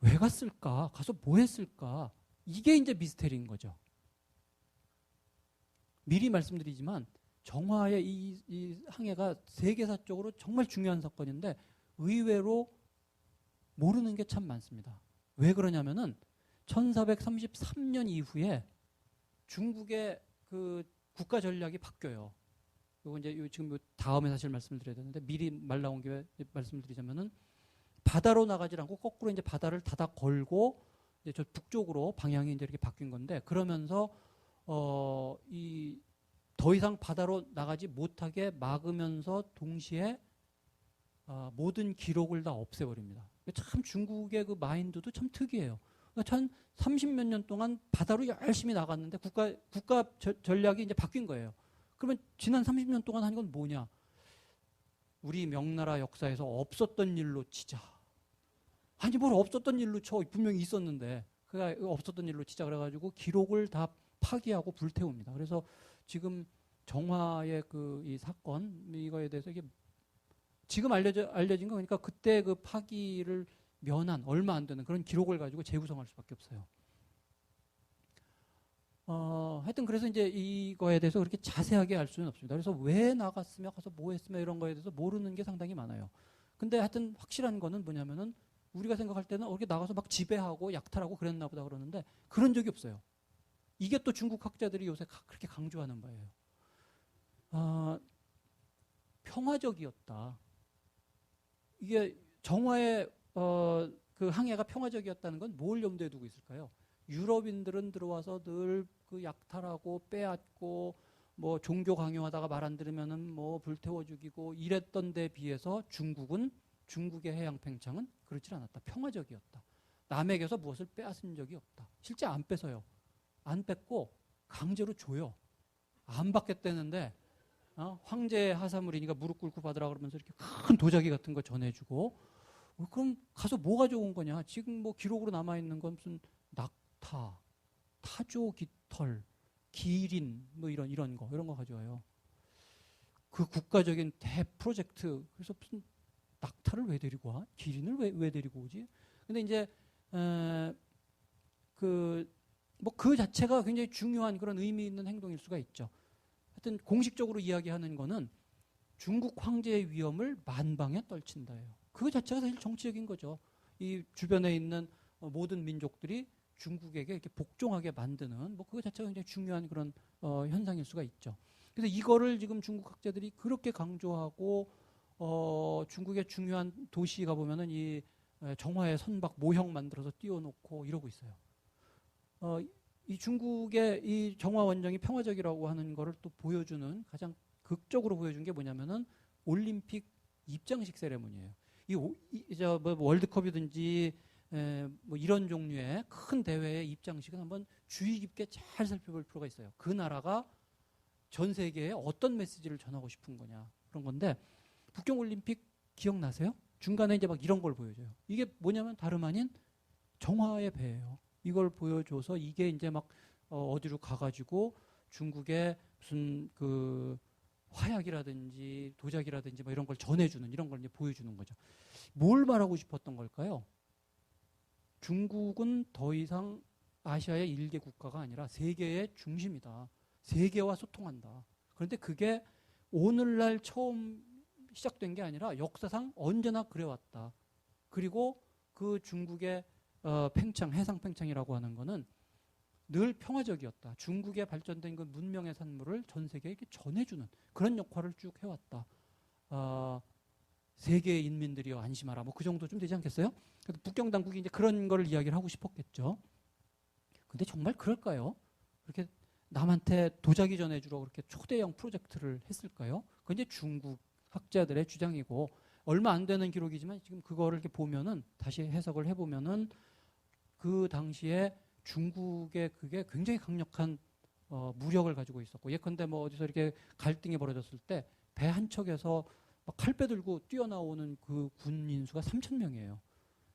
왜 갔을까? 가서 뭐 했을까? 이게 이제 미스테리인 거죠. 미리 말씀드리지만 정화의 이 항해가 세계사적으로 정말 중요한 사건인데 의외로 모르는 게 참 많습니다. 왜 그러냐면은 1433년 이후에 중국의 그 국가 전략이 바뀌어요. 이거 이제 지금 다음에 사실 말씀을 드려야 되는데 미리 말 나온 김에 말씀을 드리자면은 바다로 나가지 않고 거꾸로 이제 바다를 닫아 걸고 이제 저 북쪽으로 방향이 이제 이렇게 바뀐 건데 그러면서 이 더 이상 바다로 나가지 못하게 막으면서 동시에 모든 기록을 다 없애버립니다. 참 중국의 그 마인드도 참 특이해요. 한 30몇 년 동안 바다로 열심히 나갔는데 국가 전략이 이제 바뀐 거예요. 그러면 지난 30년 동안 한 건 뭐냐? 우리 명나라 역사에서 없었던 일로 치자. 아니 뭘 없었던 일로 쳐. 분명히 있었는데. 그가 없었던 일로 치자 그래가지고 기록을 다 파기하고 불태웁니다. 그래서 지금 정화의 그 이 사건 이거에 대해서 이게 지금 알려진 거 그러니까 그때 그 파기를 면한 얼마 안 되는 그런 기록을 가지고 재구성할 수밖에 없어요. 하여튼 그래서 이제 이거에 대해서 그렇게 자세하게 알 수는 없습니다. 그래서 왜 나갔으며 가서 뭐 했으며 이런 거에 대해서 모르는 게 상당히 많아요. 근데 하여튼 확실한 거는 뭐냐면은 우리가 생각할 때는 이렇게 나가서 막 지배하고 약탈하고 그랬나 보다 그러는데 그런 적이 없어요. 이게 또 중국 학자들이 요새 그렇게 강조하는 바예요. 평화적이었다. 이게 정화의 그 항해가 평화적이었다는 건 뭘 염두에 두고 있을까요? 유럽인들은 들어와서 늘 그 약탈하고 빼앗고 뭐 종교 강요하다가 말 안 들으면은 뭐 불태워 죽이고 이랬던 데 비해서 중국의 해양 팽창은 그렇지 않았다. 평화적이었다. 남에게서 무엇을 빼앗은 적이 없다. 실제 안 뺏어요. 안 뺏고 강제로 줘요. 안 받겠다는데 황제 하사물이니까 무릎 꿇고 받으라 그러면서 이렇게 큰 도자기 같은 거 전해주고 그럼 가서 뭐 가져온 거냐? 지금 뭐 기록으로 남아있는 건 무슨 낙타, 타조 깃털, 기린 뭐 이런 거 가져와요. 그 국가적인 대 프로젝트. 그래서 무슨 낙타를 왜 데리고 와? 기린을 왜 데리고 오지? 근데 이제 그 자체가 굉장히 중요한 그런 의미 있는 행동일 수가 있죠. 하여튼 공식적으로 이야기하는 거는 중국 황제의 위험을 만방에 떨친다예요. 그 자체가 사실 정치적인 거죠. 이 주변에 있는 모든 민족들이 중국에게 이렇게 복종하게 만드는 뭐 그거 자체가 굉장히 중요한 그런 현상일 수가 있죠. 그래서 이거를 지금 중국 학자들이 그렇게 강조하고 중국의 중요한 도시가 보면은 이 정화의 선박 모형 만들어서 띄워놓고 이러고 있어요. 이 중국의 이 정화 원정이 평화적이라고 하는 거를 또 보여주는 가장 극적으로 보여준 게 뭐냐면은 올림픽 입장식 세레모니예요. 뭐 월드컵이든지 뭐 이런 종류의 큰 대회의 입장식은 한번 주의 깊게 잘 살펴볼 필요가 있어요. 그 나라가 전 세계에 어떤 메시지를 전하고 싶은 거냐 그런 건데 북경 올림픽 기억나세요? 중간에 이제 막 이런 걸 보여줘요. 이게 뭐냐면 다름 아닌 정화의 배예요. 이걸 보여줘서 이게 이제 막 어디로 가가지고 중국의 무슨 그 화약이라든지 도자기라든지 뭐 이런 걸 전해주는 이런 걸 이제 보여주는 거죠. 뭘 말하고 싶었던 걸까요? 중국은 더 이상 아시아의 일개 국가가 아니라 세계의 중심이다. 세계와 소통한다. 그런데 그게 오늘날 처음 시작된 게 아니라 역사상 언제나 그래왔다. 그리고 그 중국의 팽창, 해상 팽창이라고 하는 거는 늘 평화적이었다. 중국의 발전된 그 문명의 산물을 전 세계에게 전해주는 그런 역할을 쭉 해왔다. 세계의 인민들이여 안심하라. 뭐 그 정도 좀 되지 않겠어요? 북경 당국이 이제 그런 거를 이야기를 하고 싶었겠죠. 근데 정말 그럴까요? 그렇게 남한테 도자기 전해주러 그렇게 초대형 프로젝트를 했을까요? 그건 이제 중국 학자들의 주장이고 얼마 안 되는 기록이지만 지금 그거를 이렇게 보면은 다시 해석을 해보면은 그 당시에 중국의 그게 굉장히 강력한 무력을 가지고 있었고 예컨대 뭐 어디서 이렇게 갈등이 벌어졌을 때 배 한 척에서 막 칼배 들고 뛰어나오는 그 군인 수가 3,000명이에요.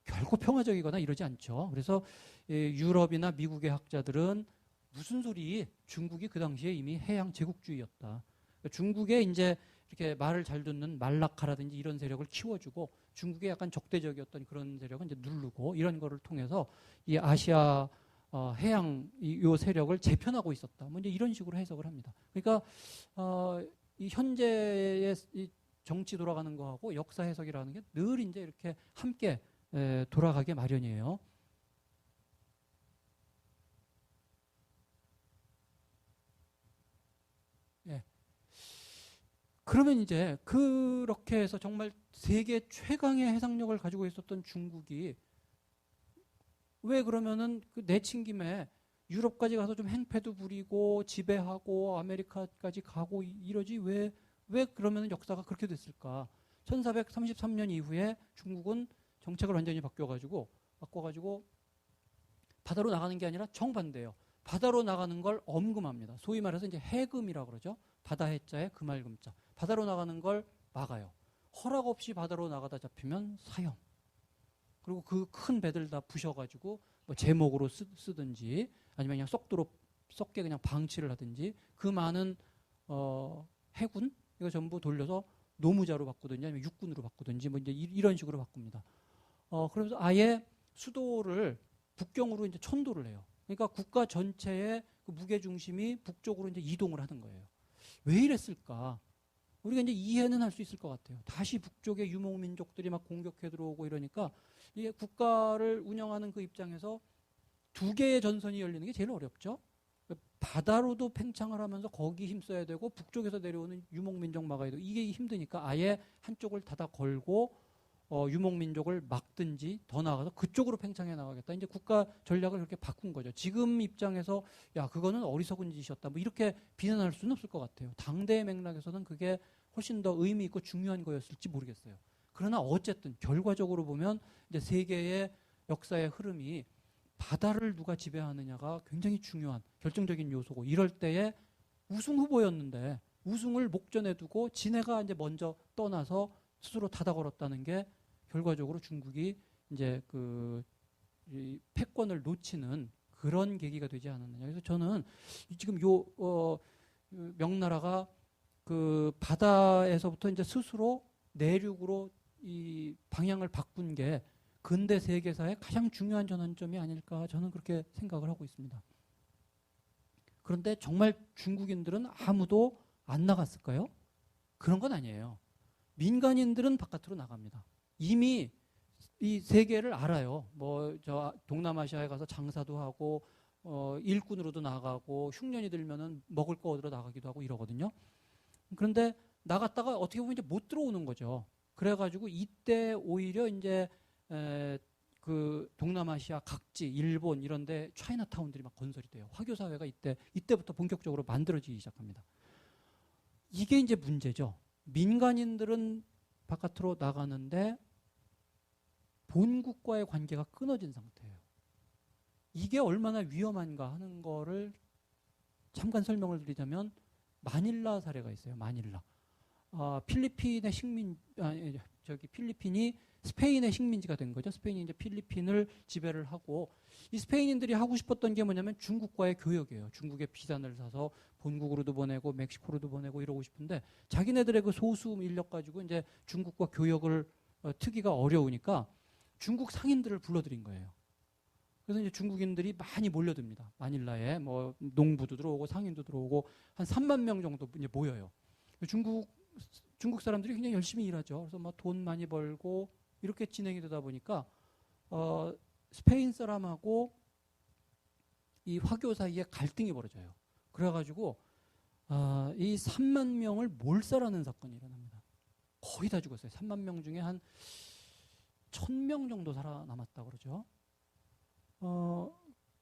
결코 평화적이거나 이러지 않죠. 그래서 유럽이나 미국의 학자들은 무슨 소리 중국이 그 당시에 이미 해양 제국주의였다. 중국에 이제 이렇게 말을 잘 듣는 말라카라든지 이런 세력을 키워주고 중국에 약간 적대적이었던 그런 세력은 이제 누르고 이런 거를 통해서 이 아시아 해양 요 세력을 재편하고 있었다. 뭐 이제 이런 식으로 해석을 합니다. 그러니까 이 현재의 이 정치 돌아가는 거하고 역사 해석이라는 게 늘 이제 이렇게 함께 돌아가게 마련이에요. 예. 그러면 이제 그렇게 해서 정말 세계 최강의 해상력을 가지고 있었던 중국이 왜 그러면은 그 내친 김에 유럽까지 가서 좀 행패도 부리고 지배하고 아메리카까지 가고 이러지 왜 그러면은 역사가 그렇게 됐을까? 1433년 이후에 중국은 정책을 완전히 바꿔가지고 바다로 나가는 게 아니라 정반대예요. 바다로 나가는 걸 엄금합니다. 소위 말해서 이제 해금이라고 그러죠. 바다 해자에 금알금자. 바다로 나가는 걸 막아요. 허락 없이 바다로 나가다 잡히면 사형. 그리고 그 큰 배들 다 부셔가지고 뭐 제목으로 쓰든지 아니면 그냥 썩게 그냥 방치를 하든지 그 많은 해군 이거 전부 돌려서 노무자로 바꾸든지 아니면 육군으로 바꾸든지 뭐 이제 이런 식으로 바꿉니다. 그러면서 아예 수도를 북경으로 이제 천도를 해요. 그러니까 국가 전체의 그 무게 중심이 북쪽으로 이제 이동을 하는 거예요. 왜 이랬을까? 우리가 이제 이해는 할 수 있을 것 같아요. 다시 북쪽의 유목민족들이 막 공격해 들어오고 이러니까 이게 국가를 운영하는 그 입장에서 두 개의 전선이 열리는 게 제일 어렵죠. 바다로도 팽창을 하면서 거기 힘써야 되고 북쪽에서 내려오는 유목민족 막아야 되고 이게 힘드니까 아예 한쪽을 닫아 걸고 유목민족을 막든지 더 나아가서 그쪽으로 팽창해 나가겠다. 이제 국가 전략을 그렇게 바꾼 거죠. 지금 입장에서 야 그거는 어리석은 짓이었다. 뭐 이렇게 비난할 수는 없을 것 같아요. 당대의 맥락에서는 그게 훨씬 더 의미 있고 중요한 거였을지 모르겠어요. 그러나 어쨌든 결과적으로 보면 이제 세계의 역사의 흐름이 바다를 누가 지배하느냐가 굉장히 중요한 결정적인 요소고 이럴 때에 우승 후보였는데 우승을 목전에 두고 지네가 이제 먼저 떠나서 스스로 닫아 걸었다는 게 결과적으로 중국이 이제 이 패권을 놓치는 그런 계기가 되지 않았느냐. 그래서 저는 지금 명나라가 그 바다에서부터 이제 스스로 내륙으로 이 방향을 바꾼 게 근대 세계사의 가장 중요한 전환점이 아닐까 저는 그렇게 생각을 하고 있습니다. 그런데 정말 중국인들은 아무도 안 나갔을까요? 그런 건 아니에요. 민간인들은 바깥으로 나갑니다. 이미 이 세계를 알아요. 뭐 저 동남아시아에 가서 장사도 하고 일꾼으로도 나가고 흉년이 들면은 먹을 거 얻으러 나가기도 하고 이러거든요. 그런데 나갔다가 어떻게 보면 이제 못 들어오는 거죠. 그래가지고 이때 오히려 이제 그 동남아시아 각지, 일본 이런데 차이나타운들이 막 건설이 돼요. 화교 사회가 이때부터 본격적으로 만들어지기 시작합니다. 이게 이제 문제죠. 민간인들은 바깥으로 나가는데 본국과의 관계가 끊어진 상태예요. 이게 얼마나 위험한가 하는 거를 잠깐 설명을 드리자면 마닐라 사례가 있어요. 마닐라. 필리핀의 필리핀이 스페인의 식민지가 된 거죠. 스페인이 이제 필리핀을 지배를 하고 이 스페인인들이 하고 싶었던 게 뭐냐면 중국과의 교역이에요. 중국의 비단을 사서 본국으로도 보내고 멕시코로도 보내고 이러고 싶은데 자기네들의 그 소수 인력 가지고 이제 중국과 교역을 트기가 어려우니까 중국 상인들을 불러들인 거예요. 그래서 이제 중국인들이 많이 몰려듭니다. 마닐라에 뭐 농부도 들어오고 상인도 들어오고 한 3만 명 정도 이제 모여요. 중국 사람들이 굉장히 열심히 일하죠. 그래서 뭐 돈 많이 벌고 이렇게 진행이 되다 보니까 스페인 사람하고 이 화교 사이에 갈등이 벌어져요. 그래가지고 이 3만 명을 몰살하는 사건이 일어납니다. 거의 다 죽었어요. 3만 명 중에 한 1,000명 정도 살아남았다고 그러죠.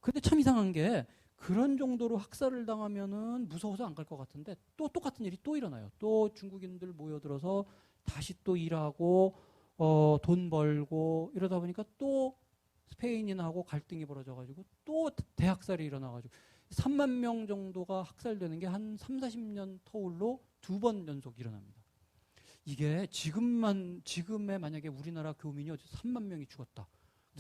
근데 참 이상한 게 그런 정도로 학살을 당하면은 무서워서 안 갈 것 같은데 또 똑같은 일이 또 일어나요. 또 중국인들 모여들어서 다시 또 일하고 돈 벌고 이러다 보니까 또 스페인인하고 갈등이 벌어져가지고 또 대학살이 일어나가지고 3만 명 정도가 학살되는 게 한 3, 40년 터울로 2번 연속 일어납니다. 이게 지금의 만약에 우리나라 교민이 3만 명이 죽었다.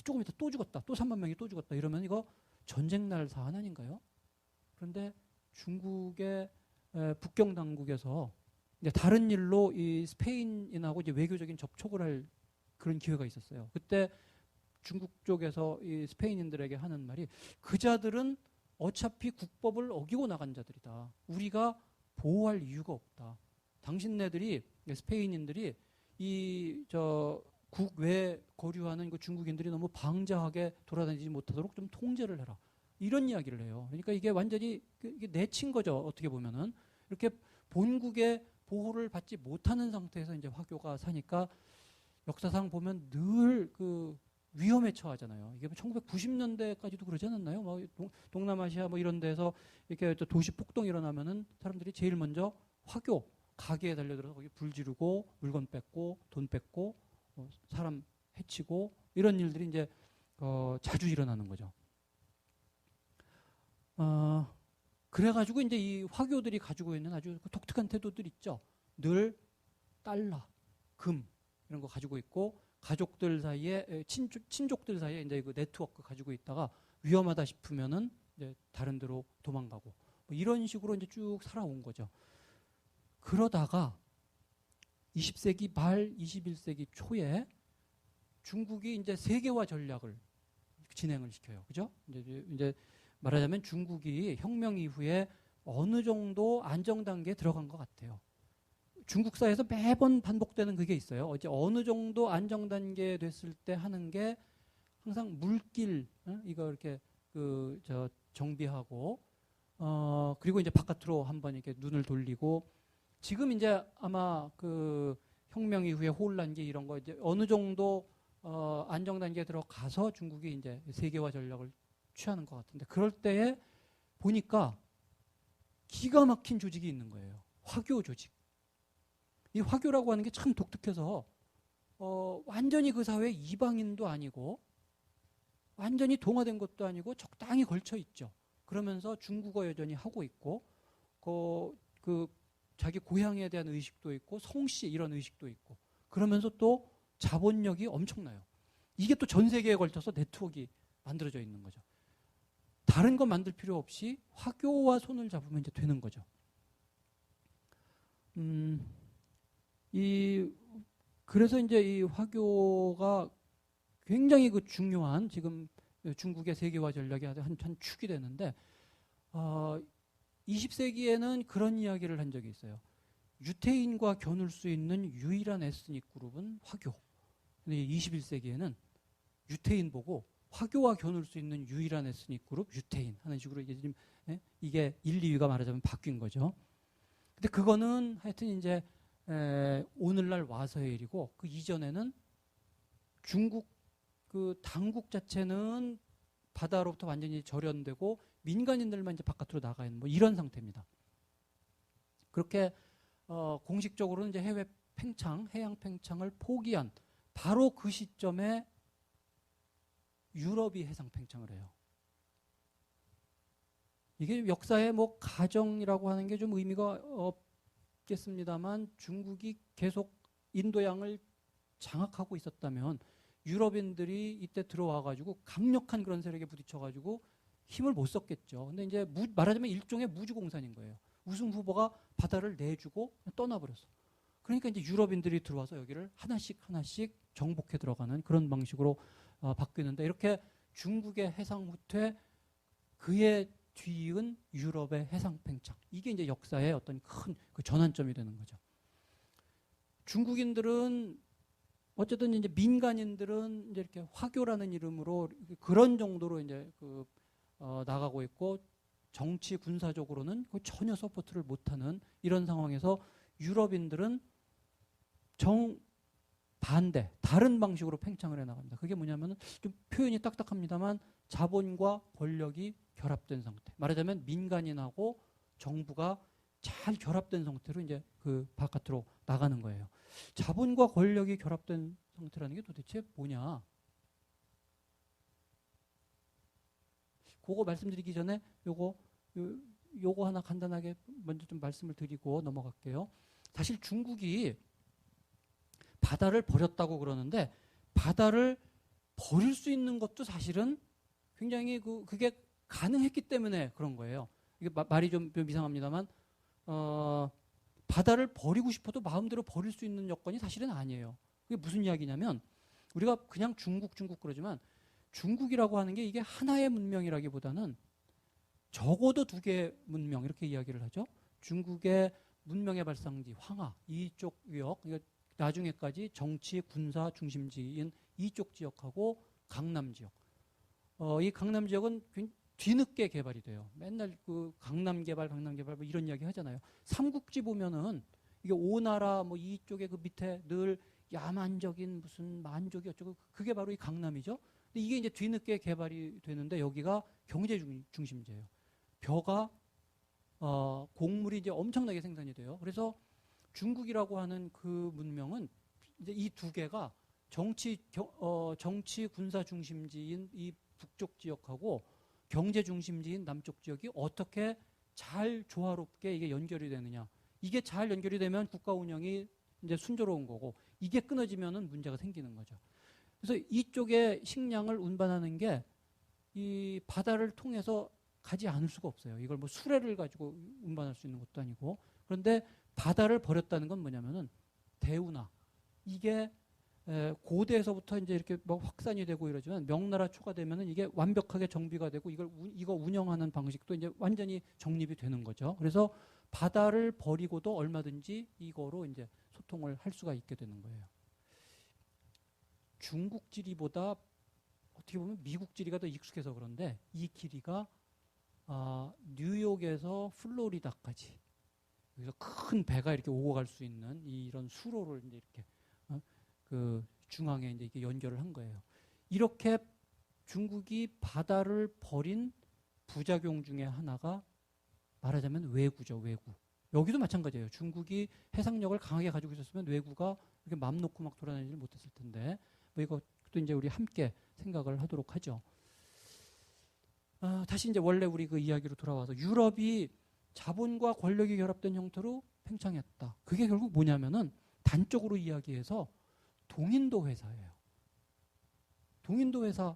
조금 이따 또 죽었다. 또 3만 명이 또 죽었다. 이러면 이거 전쟁 날 사안 아닌가요? 그런데 중국의 북경 당국에서 이제 다른 일로 이 스페인인하고 이제 외교적인 접촉을 할 그런 기회가 있었어요. 그때 중국 쪽에서 이 스페인인들에게 하는 말이 그자들은 어차피 국법을 어기고 나간 자들이다. 우리가 보호할 이유가 없다. 당신네들이 스페인인들이 이 국외 거류하는 그 중국인들이 너무 방자하게 돌아다니지 못하도록 좀 통제를 해라. 이런 이야기를 해요. 그러니까 이게 완전히 이게 내친 거죠. 어떻게 보면은 이렇게 본국의 보호를 받지 못하는 상태에서 이제 화교가 사니까 역사상 보면 늘 그 위험에 처하잖아요. 이게 1990년대까지도 그러지 않았나요? 뭐 동남아시아 뭐 이런 데서 이렇게 도시 폭동이 일어나면은 사람들이 제일 먼저 화교 가게에 달려들어서 거기 불 지르고 물건 뺏고 돈 뺏고 사람 해치고 이런 일들이 이제 자주 일어나는 거죠. 그래가지고 이제 이 화교들이 가지고 있는 아주 독특한 태도들 있죠. 늘 달러, 금 이런 거 가지고 있고 가족들 사이에 친족들 사이에 이제 그 네트워크 가지고 있다가 위험하다 싶으면은 이제 다른 데로 도망가고 뭐 이런 식으로 이제 쭉 살아온 거죠. 그러다가 20세기 말 21세기 초에 중국이 이제 세계화 전략을 진행을 시켜요. 그죠? 이제 말하자면 중국이 혁명 이후에 어느 정도 안정 단계에 들어간 것 같아요. 중국사에서 매번 반복되는 그게 있어요. 이제 어느 정도 안정 단계 됐을 때 하는 게 항상 물길 이거 이렇게 정비하고 그리고 이제 바깥으로 한번 이렇게 눈을 돌리고 지금 이제 아마 그 혁명 이후에 혼란기 이런 거 이제 어느 정도 안정 단계에 들어가서 중국이 이제 세계화 전략을 취하는 것 같은데 그럴 때에 보니까 기가 막힌 조직이 있는 거예요. 화교 조직. 이 화교라고 하는 게 참 독특해서 완전히 그 사회에 이방인도 아니고 완전히 동화된 것도 아니고 적당히 걸쳐 있죠. 그러면서 중국어 여전히 하고 있고 그 자기 고향에 대한 의식도 있고 성씨 이런 의식도 있고 그러면서 또 자본력이 엄청나요. 이게 또 전 세계에 걸쳐서 네트워크가 만들어져 있는 거죠. 다른 거 만들 필요 없이 화교와 손을 잡으면 이제 되는 거죠. 그래서 이제 이 화교가 굉장히 그 중요한 지금 중국의 세계화 전략의 한 축이 되는데 20세기에는 그런 이야기를 한 적이 있어요. 유태인과 겨눌 수 있는 유일한 에스닉 그룹은 화교. 근데 21세기에는 유태인 보고 화교와 겨눌 수 있는 유일한 에스닉 그룹 유태인 하는 식으로 이게 지금 이게 1, 2위가 말하자면 바뀐 거죠. 근데 그거는 하여튼 이제 오늘날 와서의 일이고 그 이전에는 중국 그 당국 자체는 바다로부터 완전히 절연되고 민간인들만 이제 바깥으로 나가 있는 뭐 이런 상태입니다. 그렇게 공식적으로는 이제 해외 팽창, 해양 팽창을 포기한 바로 그 시점에 유럽이 해상 팽창을 해요. 이게 역사에 뭐 가정이라고 하는 게 좀 의미가 없겠습니다만 중국이 계속 인도양을 장악하고 있었다면 유럽인들이 이때 들어와가지고 강력한 그런 세력에 부딪혀가지고 힘을 못 썼겠죠. 근데 이제 말하자면 일종의 무주공산인 거예요. 우승 후보가 바다를 내주고 떠나버렸어. 그러니까 이제 유럽인들이 들어와서 여기를 하나씩 정복해 들어가는 그런 방식으로 바뀌는데 이렇게 중국의 해상 후퇴 그에 뒤이은 유럽의 해상 팽창 이게 이제 역사의 어떤 큰 그 전환점이 되는 거죠. 중국인들은 어쨌든 이제 민간인들은 이제 이렇게 화교라는 이름으로 그런 정도로 이제 나가고 있고 정치 군사적으로는 전혀 서포트를 못하는 이런 상황에서 유럽인들은 정반대 다른 방식으로 팽창을 해나갑니다. 그게 뭐냐면은 좀 표현이 딱딱합니다만 자본과 권력이 결합된 상태. 말하자면 민간인하고 정부가 잘 결합된 상태로 이제 그 바깥으로 나가는 거예요. 자본과 권력이 결합된 상태라는 게 도대체 뭐냐? 그거 말씀드리기 전에 요거 하나 간단하게 먼저 좀 말씀을 드리고 넘어갈게요. 사실 중국이 바다를 버렸다고 그러는데 바다를 버릴 수 있는 것도 사실은 굉장히 그게 가능했기 때문에 그런 거예요. 이게 말이 좀 이상합니다만 바다를 버리고 싶어도 마음대로 버릴 수 있는 여건이 사실은 아니에요. 그게 무슨 이야기냐면 우리가 그냥 중국 그러지만 중국이라고 하는 게 이게 하나의 문명이라기보다는 적어도 두 개의 문명 이렇게 이야기를 하죠. 중국의 문명의 발상지 황하 이쪽 위역 나중에까지 정치 군사 중심지인 이쪽 지역하고 강남 지역. 이 강남 지역은 뒤늦게 개발이 돼요. 맨날 그 강남 개발 뭐 이런 이야기 하잖아요. 삼국지 보면은 이게 오나라 뭐 이쪽에 그 밑에 늘 야만적인 무슨 만족이 어쩌고 그게 바로 이 강남이죠. 근데 이게 이제 뒤늦게 개발이 되는데 여기가 경제 중심지예요. 벼가 곡물이 이제 엄청나게 생산이 돼요. 그래서 중국이라고 하는 그 문명은 이제 이 두 개가 정치 군사 중심지인 이 북쪽 지역하고 경제 중심지인 남쪽 지역이 어떻게 잘 조화롭게 이게 연결이 되느냐. 이게 잘 연결이 되면 국가 운영이 이제 순조로운 거고 이게 끊어지면은 문제가 생기는 거죠. 그래서 이쪽에 식량을 운반하는 게 이 바다를 통해서 가지 않을 수가 없어요. 이걸 뭐 수레를 가지고 운반할 수 있는 것도 아니고. 그런데 바다를 버렸다는 건 뭐냐면은 대운하. 이게 고대에서부터 이제 이렇게 뭐 확산이 되고 이러지만 명나라 초가 되면은 이게 완벽하게 정비가 되고 이거 운영하는 방식도 이제 완전히 정립이 되는 거죠. 그래서 바다를 버리고도 얼마든지 이거로 이제 소통을 할 수가 있게 되는 거예요. 중국 지리보다 어떻게 보면 미국 지리가 더 익숙해서 그런데 이 길이가 뉴욕에서 플로리다까지 여기서 큰 배가 이렇게 오고 갈 수 있는 이런 수로를 이제 이렇게 그 중앙에 이제 이렇게 연결을 한 거예요. 이렇게 중국이 바다를 버린 부작용 중에 하나가 말하자면 외구죠, 외구. 여기도 마찬가지예요. 중국이 해상력을 강하게 가지고 있었으면 외구가 이렇게 맘 놓고 막 돌아다니지 못했을 텐데, 뭐 이것도 이제 우리 함께 생각을 하도록 하죠. 다시 이제 원래 우리 그 이야기로 돌아와서 유럽이 자본과 권력이 결합된 형태로 팽창했다. 그게 결국 뭐냐면은 단적으로 이야기해서 동인도 회사예요. 동인도 회사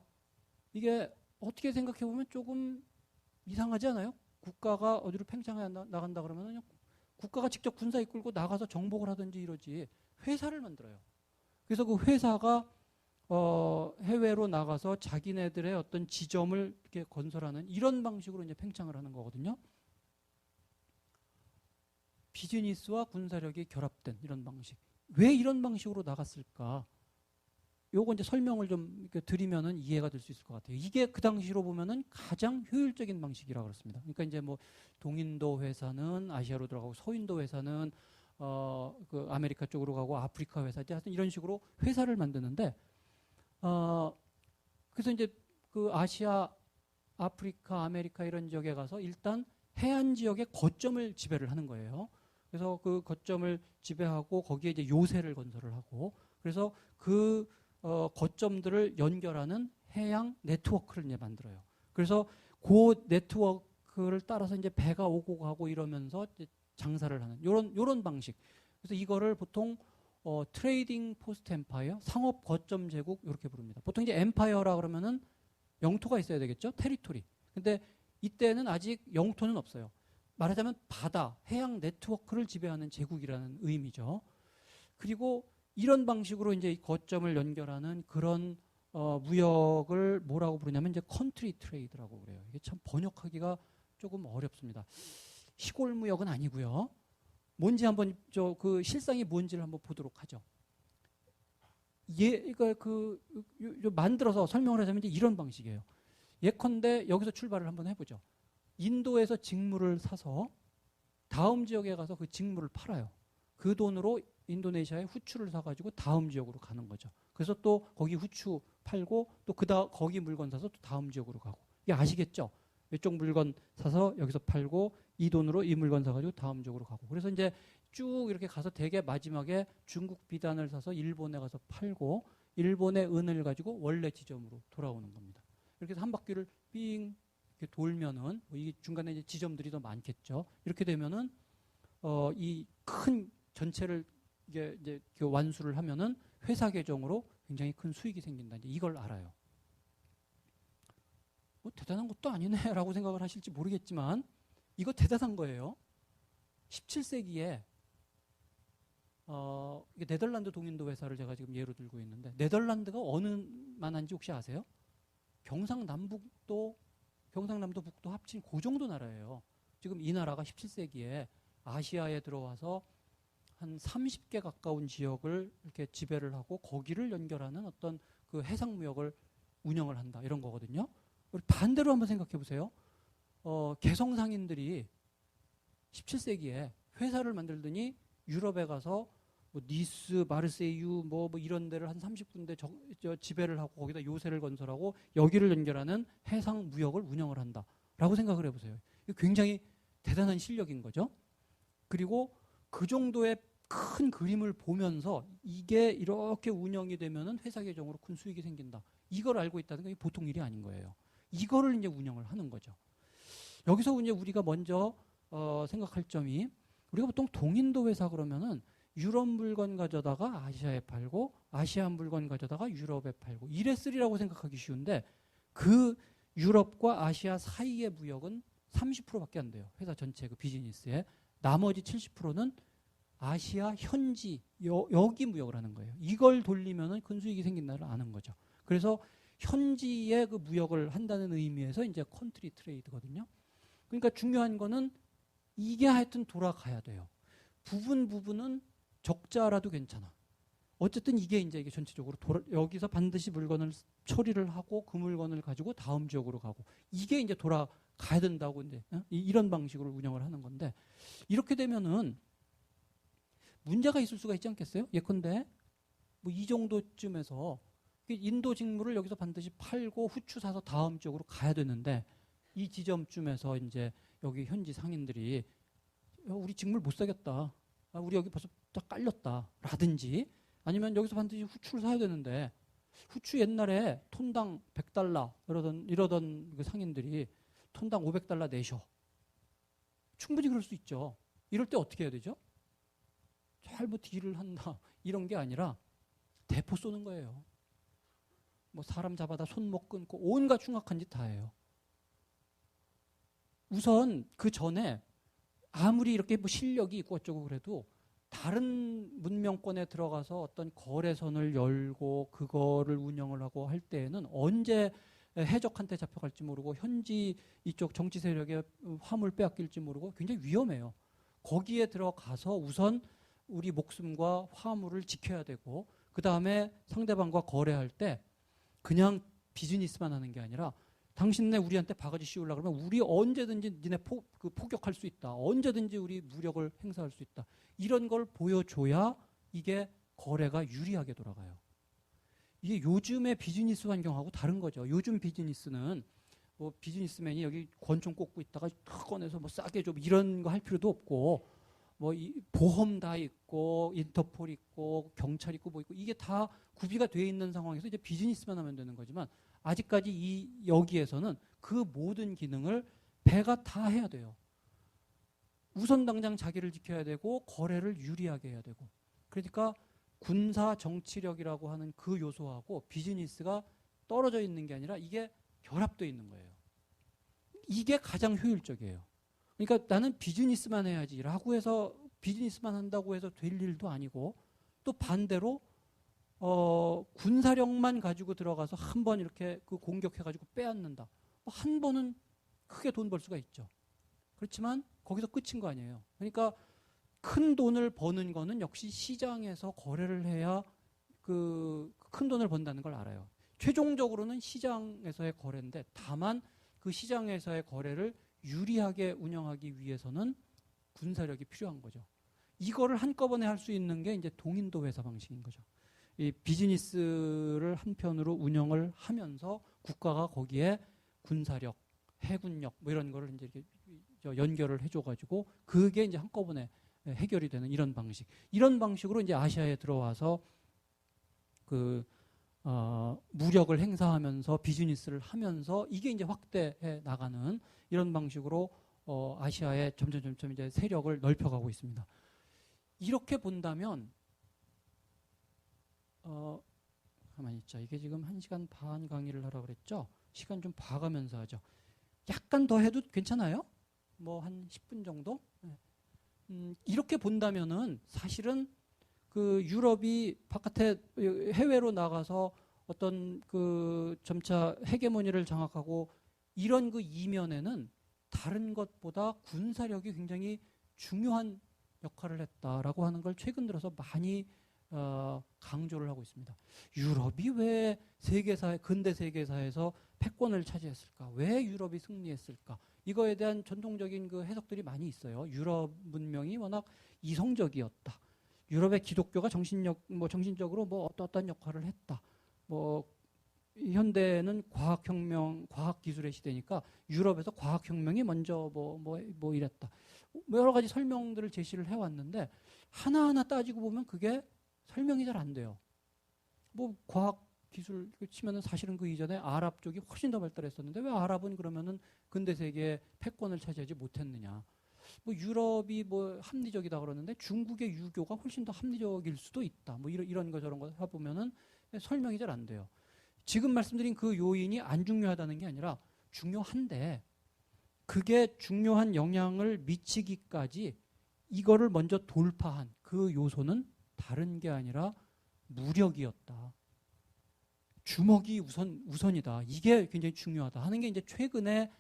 이게 어떻게 생각해 보면 조금 이상하지 않아요? 국가가 어디로 팽창해 나간다 그러면은 국가가 직접 군사 이끌고 나가서 정복을 하든지 이러지 회사를 만들어요. 그래서 그 회사가 해외로 나가서 자기네들의 어떤 지점을 이렇게 건설하는 이런 방식으로 이제 팽창을 하는 거거든요. 비즈니스와 군사력이 결합된 이런 방식. 왜 이런 방식으로 나갔을까? 요거 이제 설명을 좀 이렇게 드리면은 이해가 될 수 있을 것 같아요. 이게 그 당시로 보면은 가장 효율적인 방식이라고 그랬습니다. 그러니까 이제 뭐 동인도 회사는 아시아로 들어가고 서인도 회사는 그 아메리카 쪽으로 가고 아프리카 회사 하여튼 이런 식으로 회사를 만드는데 그래서 이제 그 아시아, 아프리카, 아메리카 이런 지역에 가서 일단 해안 지역의 거점을 지배를 하는 거예요. 그래서 그 거점을 지배하고 거기에 이제 요새를 건설을 하고 그래서 그 거점들을 연결하는 해양 네트워크를 이제 만들어요. 그래서 그 네트워크를 따라서 이제 배가 오고 가고 이러면서 이제 장사를 하는 요런 방식. 그래서 이거를 보통 트레이딩 포스트 엠파이어, 상업 거점 제국 이렇게 부릅니다. 보통 이제 엠파이어라 그러면은 영토가 있어야 되겠죠? 테리토리. 근데 이때는 아직 영토는 없어요. 말하자면 바다, 해양 네트워크를 지배하는 제국이라는 의미죠. 그리고 이런 방식으로 이제 이 거점을 연결하는 그런 무역을 뭐라고 부르냐면 이제 컨트리 트레이드라고 그래요. 이게 참 번역하기가 조금 어렵습니다. 시골 무역은 아니고요. 뭔지 한번 그 실상이 뭔지를 한번 보도록 하죠. 이거 만들어서 설명을 하자면 이제 이런 방식이에요. 예컨대 여기서 출발을 한번 해보죠. 인도에서 직물을 사서 다음 지역에 가서 그 직물을 팔아요. 그 돈으로 인도네시아에 후추를 사가지고 다음 지역으로 가는 거죠. 그래서 또 거기 후추 팔고 또 거기 물건 사서 또 다음 지역으로 가고. 이게 아시겠죠? 이쪽 물건 사서 여기서 팔고 이 돈으로 이 물건 사가지고 다음 쪽으로 가고. 그래서 이제 쭉 이렇게 가서 되게 마지막에 중국 비단을 사서 일본에 가서 팔고 일본의 은을 가지고 원래 지점으로 돌아오는 겁니다. 이렇게 해서 한 바퀴를 삥 이렇게 돌면은 이 중간에 이제 지점들이 더 많겠죠. 이렇게 되면은 이 큰 전체를 이제 완수를 하면은 회사 계정으로 굉장히 큰 수익이 생긴다. 이제 이걸 알아요. 대단한 것도 아니네라고 생각을 하실지 모르겠지만 이거 대단한 거예요. 17세기에 이게 네덜란드 동인도 회사를 제가 지금 예로 들고 있는데 네덜란드가 어느 만한지 혹시 아세요? 경상남도 북도 합친 그 정도 나라예요. 지금 이 나라가 17세기에 아시아에 들어와서 한 30개 가까운 지역을 이렇게 지배를 하고 거기를 연결하는 어떤 그 해상무역을 운영을 한다 이런 거거든요. 반대로 한번 생각해 보세요. 개성상인들이 17세기에 회사를 만들더니 유럽에 가서 뭐 니스, 마르세유 뭐 이런 데를 한 30군데 지배를 하고 거기다 요새를 건설하고 여기를 연결하는 해상 무역을 운영을 한다라고 생각을 해보세요. 이거 굉장히 대단한 실력인 거죠. 그리고 그 정도의 큰 그림을 보면서 이게 이렇게 운영이 되면은 회사 계정으로 큰 수익이 생긴다. 이걸 알고 있다는 게 보통 일이 아닌 거예요. 이거를 이제 운영을 하는 거죠. 여기서 이제 우리가 먼저 생각할 점이 우리가 보통 동인도 회사 그러면은 유럽 물건 가져다가 아시아에 팔고 아시아 물건 가져다가 유럽에 팔고 이랬으리라고 생각하기 쉬운데 그 유럽과 아시아 사이의 무역은 30%밖에 안 돼요. 회사 전체 그 비즈니스에. 나머지 70%는 아시아 현지 여기 무역을 하는 거예요. 이걸 돌리면은 큰 수익이 생긴다를 아는 거죠. 그래서 현지의 그 무역을 한다는 의미에서 이제 컨트리 트레이드거든요. 그러니까 중요한 거는 이게 하여튼 돌아가야 돼요. 부분은 적자라도 괜찮아. 어쨌든 이게 전체적으로 여기서 반드시 물건을 처리를 하고 그 물건을 가지고 다음 지역으로 가고 이게 이제 돌아가야 된다고 이제 이런 방식으로 운영을 하는 건데 이렇게 되면은 문제가 있을 수가 있지 않겠어요? 예컨대 뭐 이 정도쯤에서 인도 직물을 여기서 반드시 팔고 후추 사서 다음 지역으로 가야 되는데 이 지점쯤에서 이제 여기 현지 상인들이 우리 직물 못 사겠다. 우리 여기 벌써 다 깔렸다. 라든지 아니면 여기서 반드시 후추를 사야 되는데 후추 옛날에 톤당 100달러 이러던 그 상인들이 톤당 500달러 내셔. 충분히 그럴 수 있죠. 이럴 때 어떻게 해야 되죠? 잘 뭐 딜을 한다. 이런 게 아니라 대포 쏘는 거예요. 뭐 사람 잡아다 손목 끊고 온갖 흉악한 짓 다 해요. 우선 그 전에 아무리 이렇게 뭐 실력이 있고 어쩌고 그래도 다른 문명권에 들어가서 어떤 거래선을 열고 그거를 운영을 하고 할 때에는 언제 해적한테 잡혀갈지 모르고 현지 이쪽 정치 세력의 화물 빼앗길지 모르고 굉장히 위험해요. 거기에 들어가서 우선 우리 목숨과 화물을 지켜야 되고 그 다음에 상대방과 거래할 때 그냥 비즈니스만 하는 게 아니라 당신네 우리한테 바가지 씌우려고 그러면 우리 언제든지 니네 포격할 수 있다. 언제든지 우리 무력을 행사할 수 있다. 이런 걸 보여줘야 이게 거래가 유리하게 돌아가요. 이게 요즘의 비즈니스 환경하고 다른 거죠. 요즘 비즈니스는 뭐 비즈니스맨이 여기 권총 꽂고 있다가 꺼내서 뭐 싸게 좀 이런 거 할 필요도 없고 뭐 보험 다 있고 인터폴 있고 경찰 있고 뭐 있고 이게 다 구비가 돼 있는 상황에서 이제 비즈니스만 하면 되는 거지만 아직까지 여기에서는 그 모든 기능을 배가 다 해야 돼요. 우선 당장 자기를 지켜야 되고 거래를 유리하게 해야 되고 그러니까 군사 정치력이라고 하는 그 요소하고 비즈니스가 떨어져 있는 게 아니라 이게 결합되어 있는 거예요. 이게 가장 효율적이에요. 그러니까 나는 비즈니스만 해야지라고 해서 비즈니스만 한다고 해서 될 일도 아니고 또 반대로 군사력만 가지고 들어가서 한 번 이렇게 그 공격해가지고 빼앗는다. 한 번은 크게 돈 벌 수가 있죠. 그렇지만 거기서 끝인 거 아니에요. 그러니까 큰 돈을 버는 거는 역시 시장에서 거래를 해야 그 큰 돈을 번다는 걸 알아요. 최종적으로는 시장에서의 거래인데 다만 그 시장에서의 거래를 유리하게 운영하기 위해서는 군사력이 필요한 거죠. 이거를 한꺼번에 할 수 있는 게 이제 동인도 회사 방식인 거죠. 이 비즈니스를 한편으로 운영을 하면서 국가가 거기에 군사력, 해군력 뭐 이런 거를 이제 이렇게 연결을 해줘가지고 그게 이제 한꺼번에 해결이 되는 이런 방식. 이런 방식으로 이제 아시아에 들어와서 무력을 행사하면서 비즈니스를 하면서 이게 이제 확대해 나가는 이런 방식으로 아시아에 점점 이제 세력을 넓혀가고 있습니다. 이렇게 본다면 가만히 있자. 이게 지금 1시간 반 강의를 하라고 그랬죠? 시간 좀 봐가면서 하죠. 약간 더 해도 괜찮아요? 뭐 한 10분 정도? 이렇게 본다면은 사실은 그 유럽이 바깥에 해외로 나가서 어떤 그 점차 헤게모니를 장악하고 이런 그 이면에는 다른 것보다 군사력이 굉장히 중요한 역할을 했다라고 하는 걸 최근 들어서 많이 강조를 하고 있습니다. 유럽이 왜 근대 세계사에서 패권을 차지했을까? 왜 유럽이 승리했을까? 이거에 대한 전통적인 그 해석들이 많이 있어요. 유럽 문명이 워낙 이성적이었다. 유럽의 기독교가 정신적으로 뭐 어떠한 역할을 했다. 뭐 현대는 과학기술의 시대니까 유럽에서 과학혁명이 먼저 뭐 이랬다. 뭐 여러 가지 설명들을 제시를 해왔는데 하나하나 따지고 보면 그게 설명이 잘 안 돼요. 뭐 과학기술 치면은 사실은 그 이전에 아랍 쪽이 훨씬 더 발달했었는데 왜 아랍은 그러면은 근대 세계의 패권을 차지하지 못했느냐. 뭐 유럽이 뭐 합리적이다 그러는데 중국의 유교가 훨씬 더 합리적일 수도 있다. 뭐 이런 거 저런 거 해보면은 설명이 잘 안 돼요. 지금 말씀드린 그 요인이 안 중요하다는 게 아니라 중요한데 그게 중요한 영향을 미치기까지 이거를 먼저 돌파한 그 요소는 다른 게 아니라 무력이었다. 주먹이 우선이다. 이게 굉장히 중요하다 하는 게 이제 최근에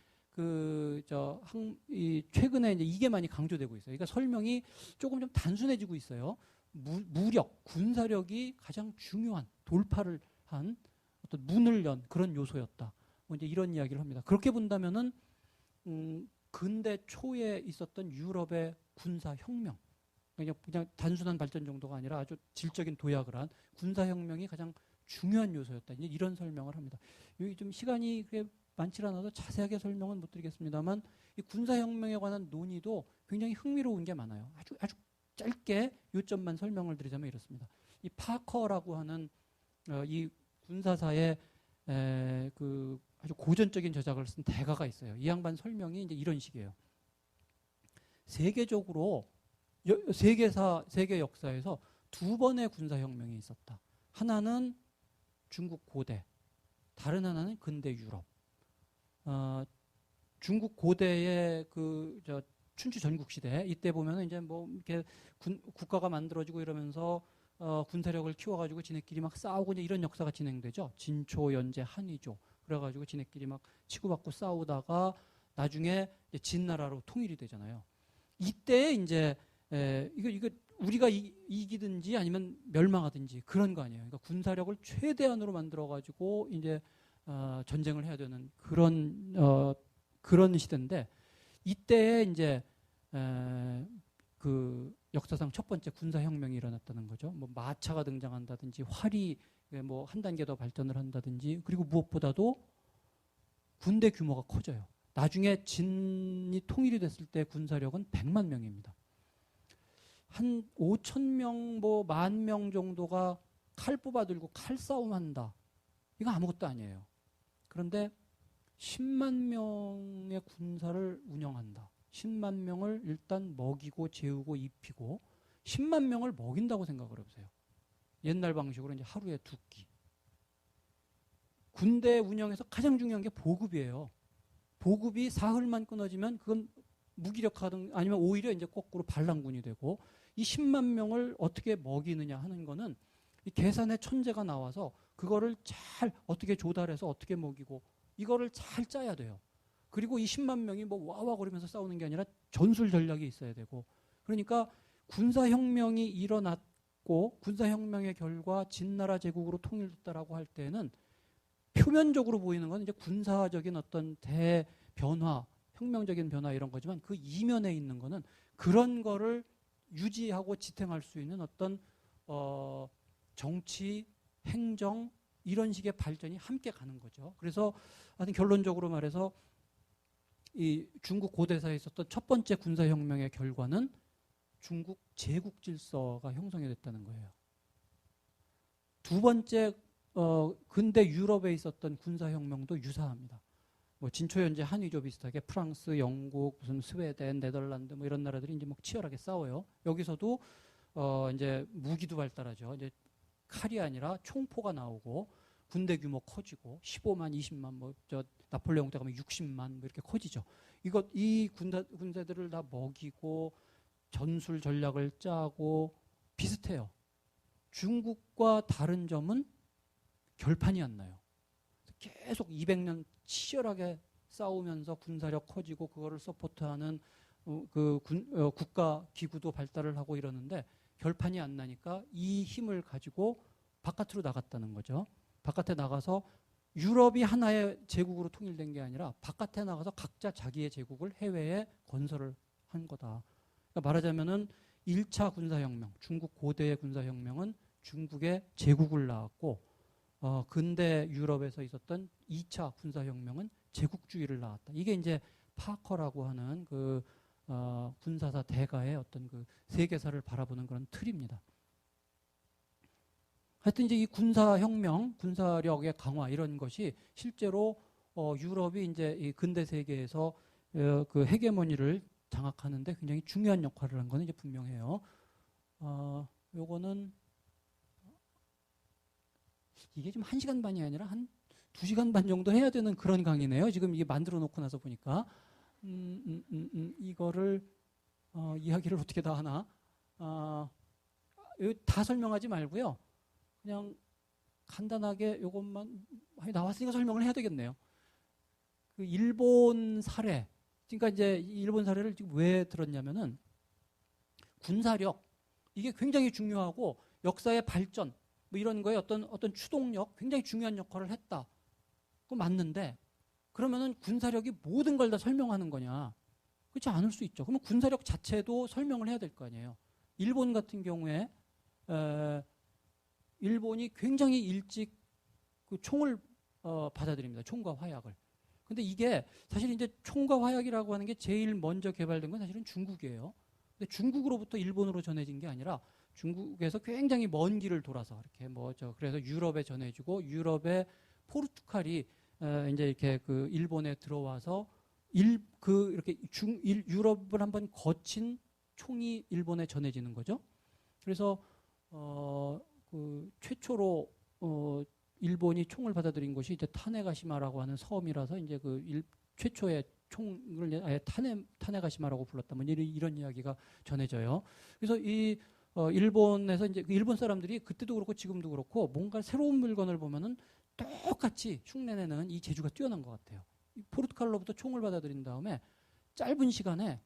최근에 이제 이게 많이 강조되고 있어요. 그러니까 설명이 조금 좀 단순해지고 있어요. 무력, 군사력이 가장 중요한 돌파를 한 어떤 문을 연 그런 요소였다. 뭐 이제 이런 이야기를 합니다. 그렇게 본다면은 근대 초에 있었던 유럽의 군사혁명, 그냥 단순한 발전 정도가 아니라 아주 질적인 도약을 한 군사혁명이 가장 중요한 요소였다. 이제 이런 설명을 합니다. 여기 좀 시간이 많지 않아서 자세하게 설명은 못 드리겠습니다만 이 군사혁명에 관한 논의도 굉장히 흥미로운 게 많아요. 아주 짧게 요점만 설명을 드리자면 이렇습니다. 이 파커라고 하는 이 군사사의 그 아주 고전적인 저작을 쓴 대가가 있어요. 이 양반 설명이 이제 이런 식이에요. 세계적으로 세계 역사에서 두 번의 군사혁명이 있었다. 하나는 중국 고대, 다른 하나는 근대 유럽. 중국 고대의 춘추 전국시대 이때 보면은 이제 뭐 이렇게 국가가 만들어지고 이러면서 군사력을 키워가지고 지네끼리 막 싸우고 이런 역사가 진행되죠. 진초, 연제, 한의조. 그래가지고 지네끼리 막 치고받고 싸우다가 나중에 이제 진나라로 통일이 되잖아요. 이때 이제 이거 우리가 이기든지 아니면 멸망하든지 그런 거 아니에요. 그러니까 군사력을 최대한으로 만들어가지고 이제 전쟁을 해야 되는 그런 시대인데 이때에 이제 그 역사상 첫 번째 군사혁명이 일어났다는 거죠. 뭐 마차가 등장한다든지 활이 뭐 한 단계 더 발전을 한다든지 그리고 무엇보다도 군대 규모가 커져요. 나중에 진이 통일이 됐을 때 군사력은 100만 명입니다. 한 5,000명, 뭐 10,000명 정도가 칼 뽑아들고 칼싸움한다. 이거 아무것도 아니에요. 그런데 10만 명의 군사를 운영한다. 10만 명을 일단 먹이고 재우고 입히고 10만 명을 먹인다고 생각을 해보세요. 옛날 방식으로 이제 하루에 2끼. 군대 운영에서 가장 중요한 게 보급이에요. 보급이 사흘만 끊어지면 그건 무기력하든 아니면 오히려 이제 거꾸로 반란군이 되고 이 10만 명을 어떻게 먹이느냐 하는 거는 이 계산의 천재가 나와서 그거를 잘 어떻게 조달해서 어떻게 먹이고 이거를 잘 짜야 돼요. 그리고 이 10만 명이 뭐 와와거리면서 싸우는 게 아니라 전술 전략이 있어야 되고 그러니까 군사혁명이 일어났고 군사혁명의 결과 진나라 제국으로 통일됐다라고 할 때는 표면적으로 보이는 건 이제 군사적인 어떤 대변화, 혁명적인 변화 이런 거지만 그 이면에 있는 거는 그런 거를 유지하고 지탱할 수 있는 어떤 정치, 행정 이런 식의 발전이 함께 가는 거죠. 그래서 하여튼 결론적으로 말해서 이 중국 고대사에 있었던 첫 번째 군사혁명의 결과는 중국 제국 질서가 형성이 됐다는 거예요. 두 번째 근대 유럽에 있었던 군사혁명도 유사합니다. 뭐 진초현재 한위죠. 비슷하게 프랑스, 영국, 무슨 스웨덴, 네덜란드 뭐 이런 나라들이 이제 막 치열하게 싸워요. 여기서도 이제 무기도 발달하죠. 이제 칼이 아니라 총포가 나오고 군대 규모 커지고 15만, 20만 뭐 저 나폴레옹 때 가면 60만 뭐 이렇게 커지죠. 이 군대들을 다 먹이고 전술 전략을 짜고 비슷해요. 중국과 다른 점은 결판이 안 나요. 계속 200년 치열하게 싸우면서 군사력 커지고 그거를 서포트하는 국가 기구도 발달을 하고 이러는데 결판이 안 나니까 이 힘을 가지고 바깥으로 나갔다는 거죠. 바깥에 나가서 유럽이 하나의 제국으로 통일된 게 아니라 바깥에 나가서 각자 자기의 제국을 해외에 건설을 한 거다. 그러니까 말하자면은 1차 군사혁명, 중국 고대의 군사혁명은 중국의 제국을 낳았고 근대 유럽에서 있었던 2차 군사혁명은 제국주의를 낳았다. 이게 이제 파커라고 하는 그 군사사 대가의 어떤 그 세계사를 바라보는 그런 틀입니다. 하여튼 이제 이 군사혁명, 군사력의 강화 이런 것이 실제로 유럽이 이제 이 근대 세계에서 그 헤게모니를 장악하는데 굉장히 중요한 역할을 한 거는 이제 분명해요. 요거는 이게 좀 1시간 반이 아니라 한 2시간 반 정도 해야 되는 그런 강의네요. 지금 이게 만들어 놓고 나서 보니까 이거를 이야기를 어떻게 다 하나? 다 설명하지 말고요. 그냥 간단하게 요것만 나왔으니까 설명을 해야 되겠네요. 그 일본 사례. 그러니까 이제 일본 사례를 지금 왜 들었냐면은 군사력 이게 굉장히 중요하고 역사의 발전 뭐 이런 거에 어떤 추동력 굉장히 중요한 역할을 했다. 그거 맞는데 그러면은 군사력이 모든 걸 다 설명하는 거냐? 그렇지 않을 수 있죠. 그러면 군사력 자체도 설명을 해야 될 거 아니에요. 일본 같은 경우에 일본이 굉장히 일찍 그 총을 받아들입니다. 총과 화약을. 근데 이게 사실 이제 총과 화약이라고 하는 게 제일 먼저 개발된 건 사실은 중국이에요. 근데 중국으로부터 일본으로 전해진 게 아니라 중국에서 굉장히 먼 길을 돌아서 이렇게 그래서 유럽에 전해지고 유럽의 포르투갈이 이제 이렇게 그 일본에 들어와서 이렇게 유럽을 한번 거친 총이 일본에 전해지는 거죠. 그래서 그 최초로 일본이 총을 받아들인 곳이 이제 타네가시마라고 하는 섬이라서 이제 최초의 총을 아예 타네가시마라고 불렀다면 이런 이야기가 전해져요. 그래서 이 일본에서 이제 일본 사람들이 그때도 그렇고 지금도 그렇고 뭔가 새로운 물건을 보면은 똑같이 흉내내는 이 재주가 뛰어난 것 같아요. 포르투갈로부터 총을 받아들인 다음에 짧은 시간에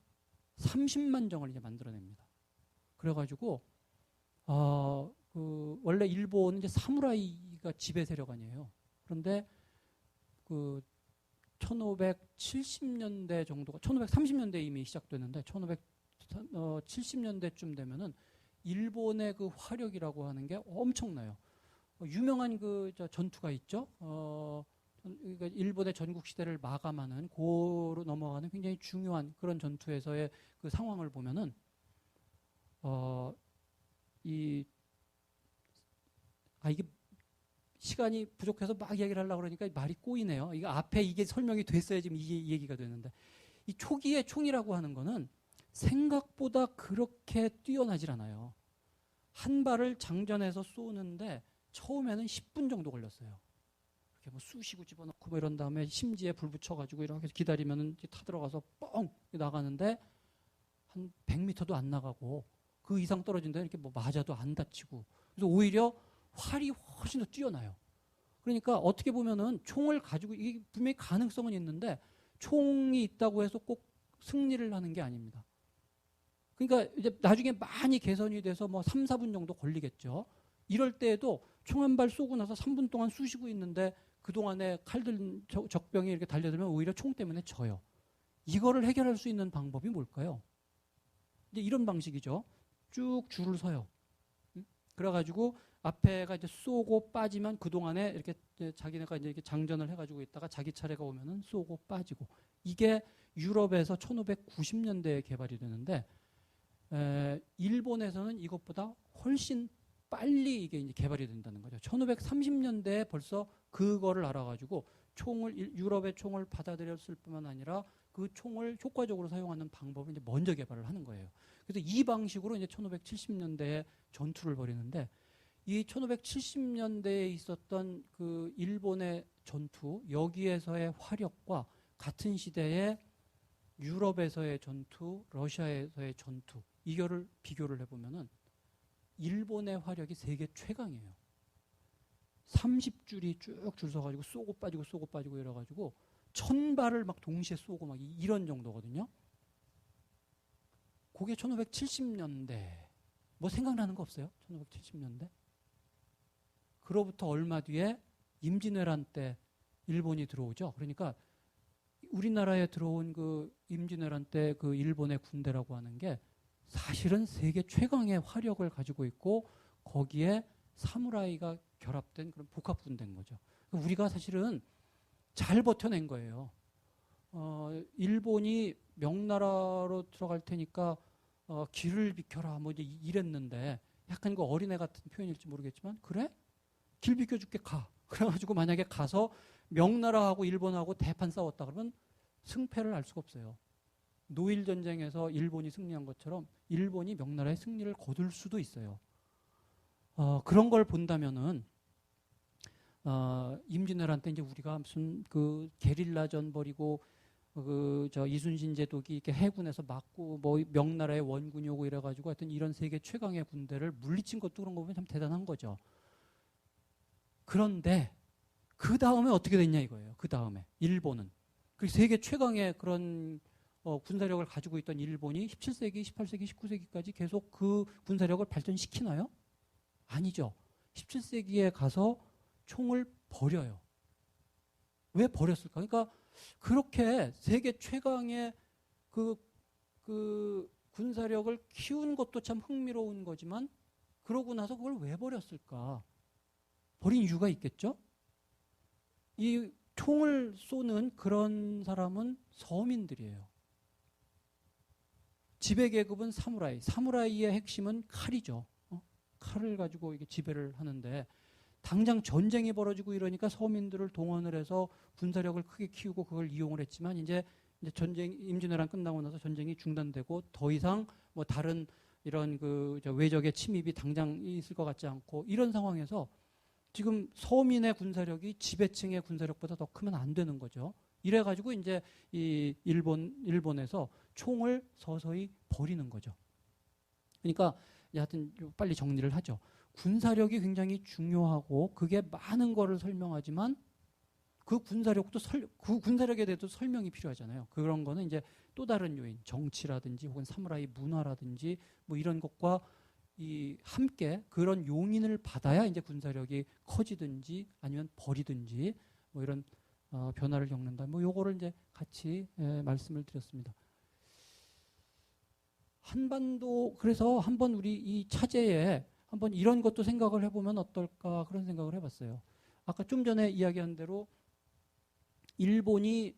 30만 정을 이제 만들어냅니다. 그래가지고 원래 일본은 이제 사무라이가 지배 세력 아니에요. 그런데 그 1570년대 정도가 1530년대 이미 시작됐는데 1570년대쯤 되면은 일본의 그 화력이라고 하는 게 엄청나요. 유명한 전투가 있죠. 그러니까 일본의 전국 시대를 마감하는 고로 넘어가는 굉장히 중요한 그런 전투에서의 그 상황을 보면은 이게 시간이 부족해서 막 이야기를 하려고 그러니까 말이 꼬이네요. 이게 앞에 이게 설명이 됐어야 지금 이게 이 얘기가 되는데 이 초기의 총이라고 하는 거는 생각보다 그렇게 뛰어나질 않아요. 한 발을 장전해서 쏘는데 처음에는 10분 정도 걸렸어요. 이렇게 뭐 쑤시고 집어넣고 뭐 이런 다음에 심지에 불 붙여가지고 이렇게 기다리면은 타 들어가서 뻥 나가는데 한 100m도 안 나가고 그 이상 떨어진다 이렇게 뭐 맞아도 안 다치고 그래서 오히려 활이 훨씬 더 뛰어나요. 그러니까 어떻게 보면은 총을 가지고 이게 분명히 가능성은 있는데 총이 있다고 해서 꼭 승리를 하는 게 아닙니다. 그러니까 이제 나중에 많이 개선이 돼서 뭐 3, 4분 정도 걸리겠죠. 이럴 때에도 총 한 발 쏘고 나서 3분 동안 쑤시고 있는데 그동안에 칼든 적병이 이렇게 달려들면 오히려 총 때문에 져요. 이거를 해결할 수 있는 방법이 뭘까요? 이제 이런 방식이죠. 쭉 줄을 서요. 그래가지고 앞에가 이제 쏘고 빠지면 그 동안에 이렇게 자기네가 이제 이렇게 장전을 해가지고 있다가 자기 차례가 오면은 쏘고 빠지고 이게 유럽에서 1590년대에 개발이 되는데 일본에서는 이것보다 훨씬 빨리 이게 이제 개발이 된다는 거죠. 1530년대에 벌써 그거를 알아가지고 유럽의 총을 받아들였을 뿐만 아니라 그 총을 효과적으로 사용하는 방법을 이제 먼저 개발을 하는 거예요. 그래서 이 방식으로 이제 1570년대에 전투를 벌이는데 이 1570년대에 있었던 그 일본의 전투, 여기에서의 화력과 같은 시대의 유럽에서의 전투, 러시아에서의 전투, 이거를 비교를 해보면은 일본의 화력이 세계 최강이에요. 30줄이 쭉 줄 서가지고 쏘고 빠지고 이래가지고 1000발을 막 동시에 쏘고 막 이런 정도거든요. 그게 1570년대. 뭐 생각나는 거 없어요? 1570년대? 그로부터 얼마 뒤에 임진왜란 때 일본이 들어오죠. 그러니까 우리나라에 들어온 그 임진왜란 때 그 일본의 군대라고 하는 게 사실은 세계 최강의 화력을 가지고 있고 거기에 사무라이가 결합된 그런 복합 군대인 거죠. 우리가 사실은 잘 버텨낸 거예요. 일본이 명나라로 들어갈 테니까 길을 비켜라 뭐 이제 이랬는데 약간 그 어린애 같은 표현일지 모르겠지만 그래? 길 비켜줄게 가. 그래가지고 만약에 가서 명나라하고 일본하고 대판 싸웠다 그러면 승패를 알 수가 없어요. 노일 전쟁에서 일본이 승리한 것처럼 일본이 명나라의 승리를 거둘 수도 있어요. 그런 걸 본다면은 임진왜란 때 이제 우리가 무슨 그 게릴라전 벌이고 저 이순신 제독이 이렇게 해군에서 막고 뭐 명나라의 원군이 오고 이래가지고 하여튼 이런 세계 최강의 군대를 물리친 것도 그런 거 보면 참 대단한 거죠. 그런데 그 다음에 어떻게 됐냐 이거예요. 그 다음에 일본은 그 세계 최강의 그런 군사력을 가지고 있던 일본이 17세기, 18세기, 19세기까지 계속 그 군사력을 발전시키나요? 아니죠. 17세기에 가서 총을 버려요. 왜 버렸을까? 그러니까 그렇게 세계 최강의 그 군사력을 키운 것도 참 흥미로운 거지만 그러고 나서 그걸 왜 버렸을까? 버린 이유가 있겠죠? 이 총을 쏘는 그런 사람은 서민들이에요. 지배계급은 사무라이. 사무라이의 핵심은 칼이죠. 칼을 가지고 이게 지배를 하는데 당장 전쟁이 벌어지고 이러니까 서민들을 동원을 해서 군사력을 크게 키우고 그걸 이용을 했지만 이제 전쟁 임진왜란 끝나고 나서 전쟁이 중단되고 더 이상 뭐 다른 이런 그 외적의 침입이 당장 있을 것 같지 않고 이런 상황에서 지금 서민의 군사력이 지배층의 군사력보다 더 크면 안 되는 거죠. 이래가지고 이제 이 일본에서 총을 서서히 버리는 거죠. 그러니까 하여튼 빨리 정리를 하죠. 군사력이 굉장히 중요하고 그게 많은 거를 설명하지만 그 군사력에 대해서 설명이 필요하잖아요. 그런 거는 이제 또 다른 요인, 정치라든지 혹은 사무라이 문화라든지 뭐 이런 것과 함께 그런 용인을 받아야 이제 군사력이 커지든지 아니면 버리든지 뭐 이런 변화를 겪는다. 뭐 요거를 이제 같이 말씀을 드렸습니다. 한반도 그래서 한번 우리 이 차제에 한번 이런 것도 생각을 해보면 어떨까 그런 생각을 해봤어요. 아까 좀 전에 이야기한 대로 일본이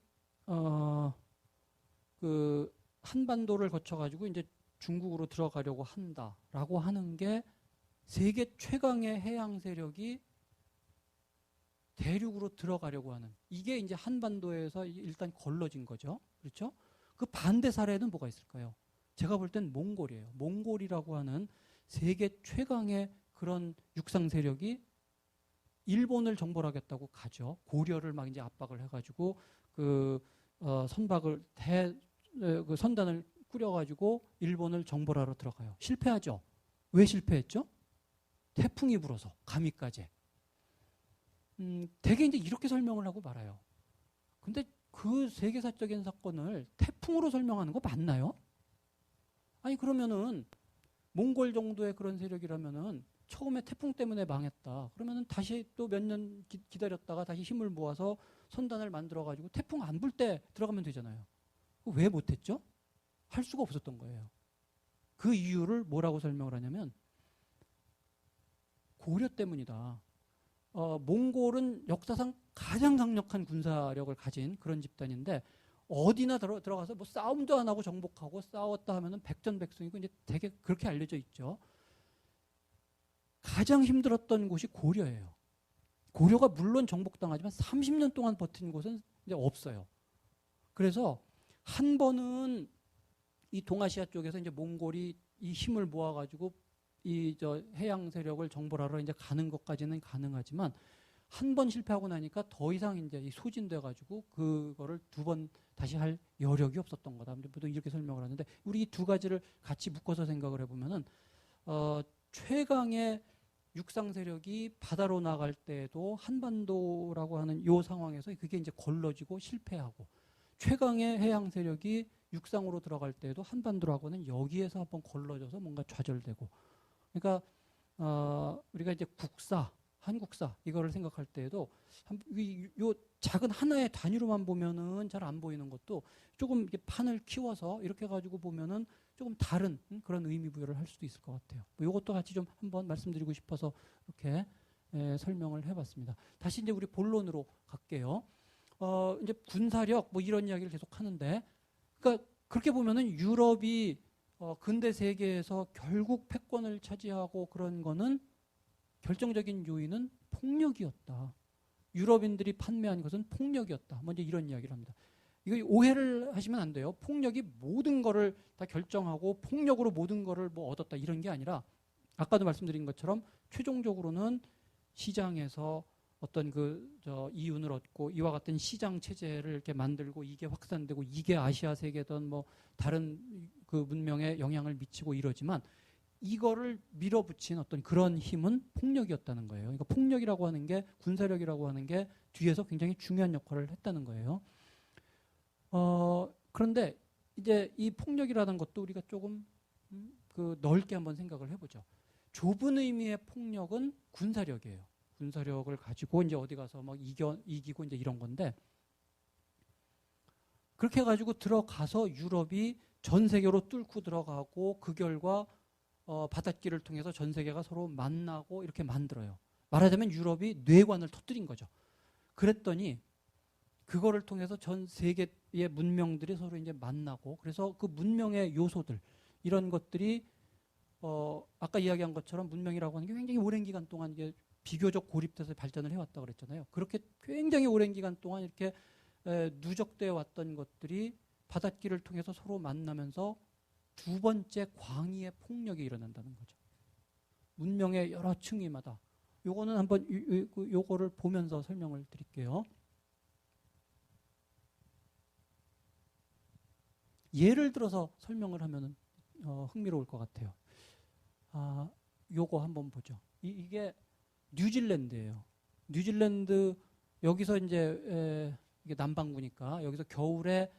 그 한반도를 거쳐가지고 이제 중국으로 들어가려고 한다라고 하는 게 세계 최강의 해양 세력이 대륙으로 들어가려고 하는 이게 이제 한반도에서 일단 걸러진 거죠. 그렇죠? 그 반대 사례는 뭐가 있을까요? 제가 볼 땐 몽골이에요. 몽골이라고 하는 세계 최강의 그런 육상 세력이 일본을 정벌하겠다고 가죠. 고려를 막 이제 압박을 해가지고 선박을 그 선단을 꾸려가지고 일본을 정벌하러 들어가요. 실패하죠. 왜 실패했죠? 태풍이 불어서 가미까지. 대개 이제 이렇게 설명을 하고 말아요. 근데 그 세계사적인 사건을 태풍으로 설명하는 거 맞나요? 아니 그러면은 몽골 정도의 그런 세력이라면은 처음에 태풍 때문에 망했다. 그러면은 다시 또 몇 년 기다렸다가 다시 힘을 모아서 선단을 만들어 가지고 태풍 안 불 때 들어가면 되잖아요. 왜 못했죠? 할 수가 없었던 거예요. 그 이유를 뭐라고 설명을 하냐면 고려 때문이다. 몽골은 역사상 가장 강력한 군사력을 가진 그런 집단인데 어디나 들어가서 뭐 싸움도 안 하고 정복하고 싸웠다 하면은 백전백승이고 이제 되게 그렇게 알려져 있죠. 가장 힘들었던 곳이 고려예요. 고려가 물론 정복당하지만 30년 동안 버틴 곳은 이제 없어요. 그래서 한 번은 이 동아시아 쪽에서 이제 몽골이 이 힘을 모아가지고 이 해양 세력을 정벌하러 이제 가는 것까지는 가능하지만 한 번 실패하고 나니까 더 이상 이제 소진돼가지고 그거를 두 번 다시 할 여력이 없었던 거다. 보통 이렇게 설명을 하는데 우리 이 두 가지를 같이 묶어서 생각을 해보면은 최강의 육상 세력이 바다로 나갈 때에도 한반도라고 하는 요 상황에서 그게 이제 걸러지고 실패하고 최강의 해양 세력이 육상으로 들어갈 때에도 한반도라고는 여기에서 한번 걸러져서 뭔가 좌절되고 그러니까 우리가 이제 국사, 한국사 이거를 생각할 때에도 요 작은 하나의 단위로만 보면은 잘 안 보이는 것도 조금 이렇게 판을 키워서 이렇게 가지고 보면은 조금 다른 그런 의미 부여를 할 수도 있을 것 같아요. 뭐 이것도 같이 좀 한번 말씀드리고 싶어서 이렇게 설명을 해봤습니다. 다시 이제 우리 본론으로 갈게요. 이제 군사력 뭐 이런 이야기를 계속 하는데, 그러니까 그렇게 보면은 유럽이 근대 세계에서 결국 패권을 차지하고 그런 거는 결정적인 요인은 폭력이었다. 유럽인들이 판매한 것은 폭력이었다. 먼저 이런 이야기를 합니다. 이거 오해를 하시면 안 돼요. 폭력이 모든 거를 다 결정하고 폭력으로 모든 거를 뭐 얻었다 이런 게 아니라 아까도 말씀드린 것처럼 최종적으로는 시장에서 어떤 이윤을 얻고 이와 같은 시장 체제를 이렇게 만들고 이게 확산되고 이게 아시아 세계든 뭐 다른 그 문명에 영향을 미치고 이러지만 이거를 밀어붙인 어떤 그런 힘은 폭력이었다는 거예요. 그러니까 폭력이라고 하는 게 군사력이라고 하는 게 뒤에서 굉장히 중요한 역할을 했다는 거예요. 그런데 이제 이 폭력이라는 것도 우리가 조금 넓게 한번 생각을 해보죠. 좁은 의미의 폭력은 군사력이에요. 군사력을 가지고 이제 어디 가서 막 이기고 이제 이런 건데 그렇게 해가지고 들어가서 유럽이 전 세계로 뚫고 들어가고 그 결과 바닷길을 통해서 전 세계가 서로 만나고 이렇게 만들어요. 말하자면 유럽이 뇌관을 터뜨린 거죠. 그랬더니 그거를 통해서 전 세계의 문명들이 서로 이제 만나고 그래서 그 문명의 요소들 이런 것들이 아까 이야기한 것처럼 문명이라고 하는 게 굉장히 오랜 기간 동안 이게 비교적 고립돼서 발전을 해왔다 그랬잖아요. 그렇게 굉장히 오랜 기간 동안 이렇게 누적되어 왔던 것들이 바닷길을 통해서 서로 만나면서 두 번째 광의의 폭력이 일어난다는 거죠. 문명의 여러 층위마다. 요거는 한번 요거를 보면서 설명을 드릴게요. 예를 들어서 설명을 하면 흥미로울 것 같아요. 요거 한번 보죠. 이게 뉴질랜드예요. 뉴질랜드 여기서 이제 이게 남반구니까 여기서 겨울에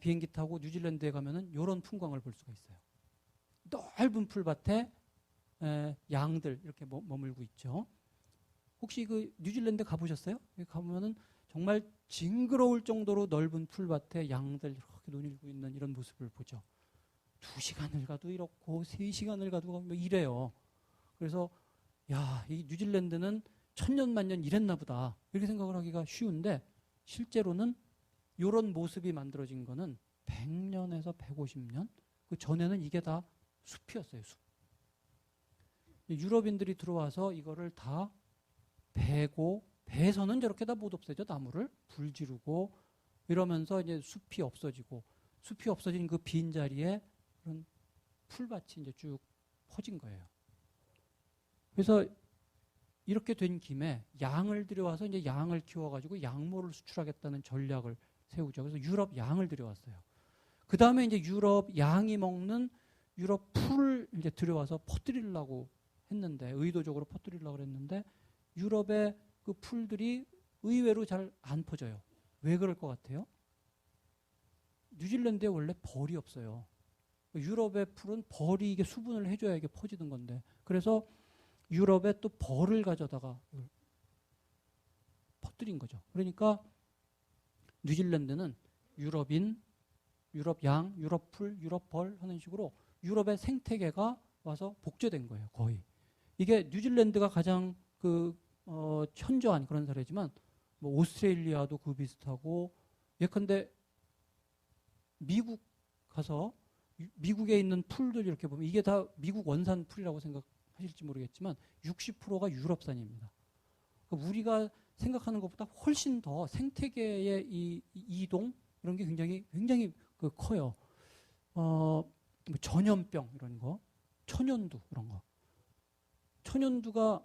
비행기 타고 뉴질랜드에 가면은 이런 풍광을 볼 수가 있어요. 넓은 풀밭에 양들 이렇게 머물고 있죠. 혹시 그 뉴질랜드 가보셨어요? 가보면은 정말 징그러울 정도로 넓은 풀밭에 양들 이렇게 논일고 있는 이런 모습을 보죠. 2시간을 가도 이렇고 3시간을 가도 뭐 이래요. 그래서 야, 이 뉴질랜드는 천년만년 이랬나 보다 이렇게 생각을 하기가 쉬운데 실제로는 이런 모습이 만들어진 거는 100년에서 150년 그 전에는 이게 다 숲이었어요. 숲. 유럽인들이 들어와서 이거를 다 베고 배에서는 저렇게 다 못 없애죠. 나무를 불 지르고 이러면서 이제 숲이 없어지고 숲이 없어진 그 빈자리에 그런 풀밭이 이제 쭉 퍼진 거예요. 그래서 이렇게 된 김에 양을 들여와서 이제 양을 키워가지고 양모를 수출하겠다는 전략을 세우죠. 그래서 유럽 양을 들여왔어요. 그 다음에 이제 유럽 양이 먹는 유럽 풀을 이제 들여와서 퍼뜨리려고 했는데 의도적으로 퍼뜨리려고 했는데 유럽의 그 풀들이 의외로 잘 안 퍼져요. 왜 그럴 것 같아요? 뉴질랜드에 원래 벌이 없어요. 유럽의 풀은 벌이 이게 수분을 해줘야 이게 퍼지는 건데 그래서 유럽에 또 벌을 가져다가 퍼뜨린 거죠. 그러니까 뉴질랜드는 유럽인, 유럽 양, 유럽 풀, 유럽 벌 하는 식으로 유럽의 생태계가 와서 복제된 거예요. 거의. 이게 뉴질랜드가 가장 현저한 그런 사례지만 뭐 오스트레일리아도 그 비슷하고 예컨대 미국 가서 미국에 있는 풀들 이렇게 보면 이게 다 미국 원산 풀이라고 생각하실지 모르겠지만 60%가 유럽산입니다. 그러니까 우리가 생각하는 것보다 훨씬 더 생태계의 이 이동 이런 게 굉장히 커요. 뭐 전염병 이런 거, 천연두 이런 거. 천연두가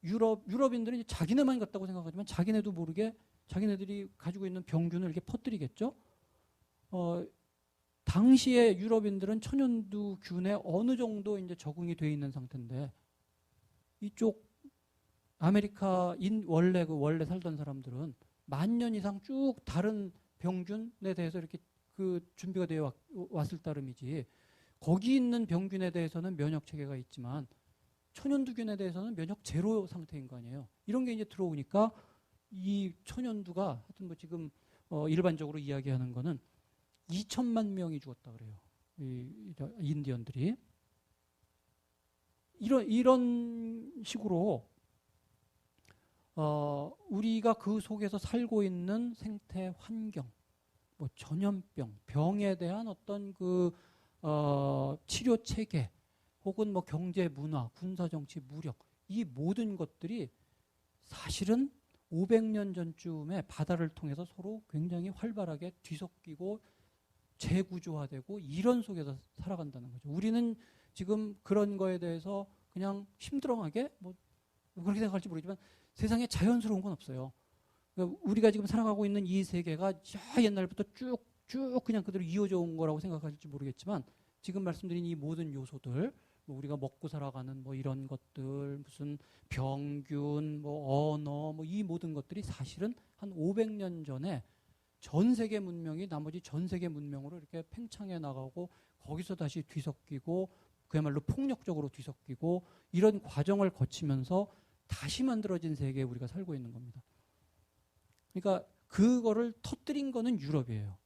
유럽인들은 자기네만 같다고 생각하지만 자기네도 모르게 자기네들이 가지고 있는 병균을 이렇게 퍼뜨리겠죠. 당시에 유럽인들은 천연두균에 어느 정도 이제 적응이 돼 있는 상태인데 이쪽 아메리카인 원래 살던 사람들은 10,000년 이상 쭉 다른 병균에 대해서 이렇게 준비가 되어 왔을 따름이지 거기 있는 병균에 대해서는 면역 체계가 있지만 천연두균에 대해서는 면역 제로 상태인 거 아니에요. 이런 게 이제 들어오니까 이 천연두가 하여튼 뭐 지금 일반적으로 이야기하는 거는 2천만 명이 죽었다 그래요. 이 인디언들이 이런 식으로 우리가 그 속에서 살고 있는 생태 환경, 뭐 전염병, 병에 대한 어떤 치료 체계, 혹은 뭐 경제, 문화, 군사 정치, 무력 이 모든 것들이 사실은 500년 전쯤에 바다를 통해서 서로 굉장히 활발하게 뒤섞이고 재구조화되고 이런 속에서 살아간다는 거죠. 우리는 지금 그런 거에 대해서 그냥 심드렁하게 뭐 그렇게 생각할지 모르지만 세상에 자연스러운 건 없어요. 그러니까 우리가 지금 살아가고 있는 이 세계가 옛날부터 쭉 그냥 그대로 이어져 온 거라고 생각하실지 모르겠지만 지금 말씀드린 이 모든 요소들 뭐 우리가 먹고 살아가는 뭐 이런 것들 무슨 병균 뭐 언어 뭐 이 모든 것들이 사실은 한 500년 전에 전 세계 문명이 나머지 전 세계 문명으로 이렇게 팽창해 나가고 거기서 다시 뒤섞이고 그야말로 폭력적으로 뒤섞이고 이런 과정을 거치면서 다시 만들어진 세계에 우리가 살고 있는 겁니다. 그러니까 그거를 터뜨린 거는 유럽이에요.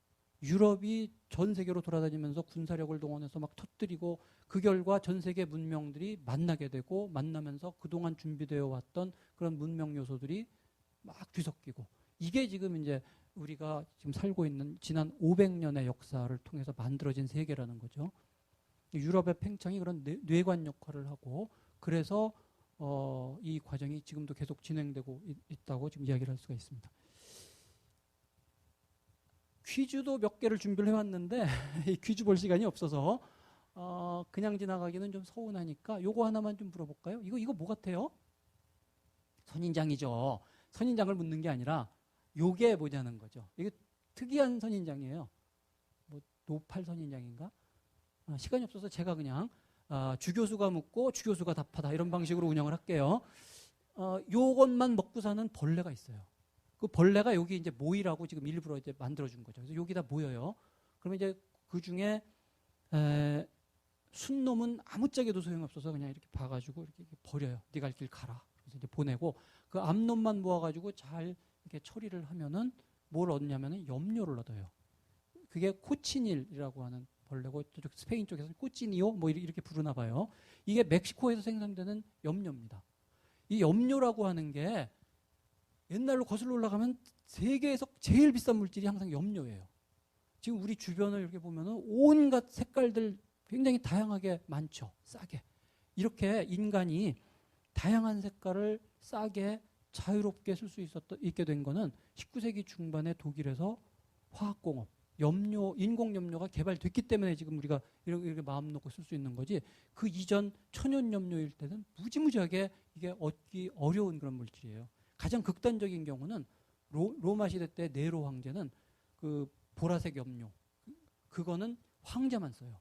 유럽이 전 세계로 돌아다니면서 군사력을 동원해서 막 터뜨리고 그 결과 전 세계 문명들이 만나게 되고 만나면서 그동안 준비되어 왔던 그런 문명 요소들이 막 뒤섞이고 이게 지금 이제 우리가 지금 살고 있는 지난 500년의 역사를 통해서 만들어진 세계라는 거죠. 유럽의 팽창이 그런 뇌관 역할을 하고 그래서 이 과정이 지금도 계속 진행되고 있다고 지금 이야기를 할 수가 있습니다. 퀴즈도 몇 개를 준비를 해왔는데 이 퀴즈 볼 시간이 없어서 그냥 지나가기는 좀 서운하니까 요거 하나만 좀 물어볼까요? 이거 뭐 같아요? 선인장이죠. 선인장을 묻는 게 아니라 요게 뭐냐는 거죠. 이게 특이한 선인장이에요. 뭐 노팔 선인장인가? 시간이 없어서 제가 그냥 주교수가 묻고 주교수가 답하다 이런 방식으로 운영을 할게요. 요것만 먹고 사는 벌레가 있어요. 그 벌레가 여기 이제 모이라고 지금 일부러 이제 만들어준 거죠. 그래서 여기다 모여요. 그러면 이제 그 중에 순놈은 아무짝에도 소용없어서 그냥 이렇게 봐가지고 이렇게 버려요. 네가 갈 길 가라. 그래서 이제 보내고 그 앞놈만 모아가지고 잘 이렇게 처리를 하면은 뭘 얻냐면은 염료를 얻어요. 그게 코치닐이라고 하는 벌레고 저쪽 스페인 쪽에서는 코치니오 뭐 이렇게 부르나 봐요. 이게 멕시코에서 생산되는 염료입니다. 이 염료라고 하는 게 옛날로 거슬러 올라가면 세계에서 제일 비싼 물질이 항상 염료예요. 지금 우리 주변을 이렇게 보면은 온갖 색깔들 굉장히 다양하게 많죠. 싸게. 이렇게 인간이 다양한 색깔을 싸게 자유롭게 쓸 수 있게 된 거는 19세기 중반에 독일에서 화학공업, 염료, 인공염료가 개발됐기 때문에 지금 우리가 이렇게 마음 놓고 쓸 수 있는 거지 그 이전 천연염료일 때는 무지무지하게 이게 얻기 어려운 그런 물질이에요. 가장 극단적인 경우는 로마 시대 때 네로 황제는 그 보라색 염료 그거는 황제만 써요.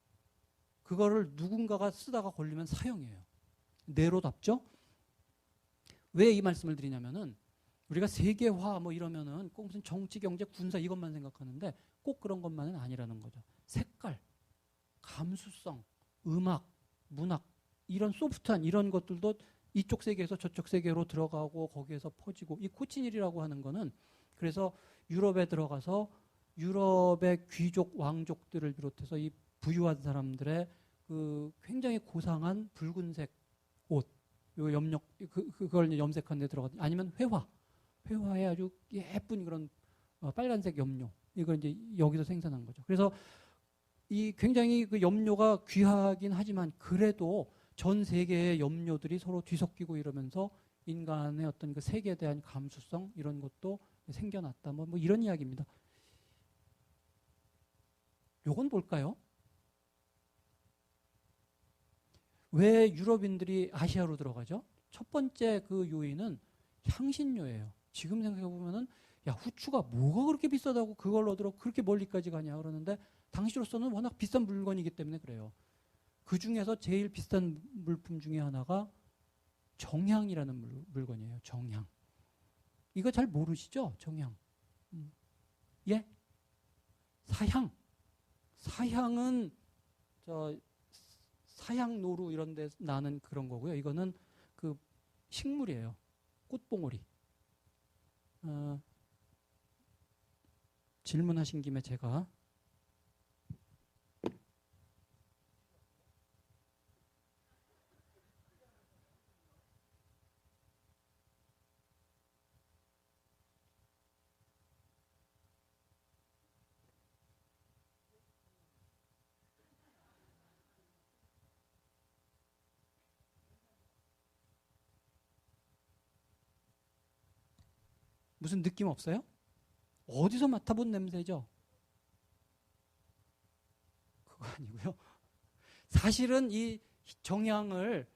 그거를 누군가가 쓰다가 걸리면 사형이에요. 네로답죠? 왜 이 말씀을 드리냐면은 우리가 세계화 뭐 이러면은 꼭 무슨 정치, 경제, 군사 이것만 생각하는데 꼭 그런 것만은 아니라는 거죠. 색깔, 감수성, 음악, 문학 이런 소프트한 이런 것들도 이쪽 세계에서 저쪽 세계로 들어가고 거기에서 퍼지고 이 코치닐이라고 하는 거는 그래서 유럽에 들어가서 유럽의 귀족 왕족들을 비롯해서 이 부유한 사람들의 그 굉장히 고상한 붉은색 옷 요 염력 그걸 이제 염색한 데 들어가든지 아니면 회화에 아주 예쁜 그런 빨간색 염료 이걸 이제 여기서 생산한 거죠. 그래서 이 굉장히 그 염료가 귀하긴 하지만 그래도 전 세계의 염료들이 서로 뒤섞이고 이러면서 인간의 어떤 그 색에 대한 감수성 이런 것도 생겨났다. 뭐 이런 이야기입니다. 요건 볼까요? 왜 유럽인들이 아시아로 들어가죠? 첫 번째 그 요인은 향신료예요. 지금 생각해 보면은 야 후추가 뭐가 그렇게 비싸다고 그걸 얻으러 그렇게 멀리까지 가냐 그러는데 당시로서는 워낙 비싼 물건이기 때문에 그래요. 그 중에서 제일 비싼 물품 중에 하나가 정향이라는 물건이에요. 정향. 이거 잘 모르시죠? 정향. 예? 사향. 사향은 사향노루 이런 데 나는 그런 거고요. 이거는 그 식물이에요. 꽃봉오리. 질문하신 김에 제가 무슨 느낌 없어요? 어디서 맡아본 냄새죠? 그거 아니고요. 사실은 이 정향을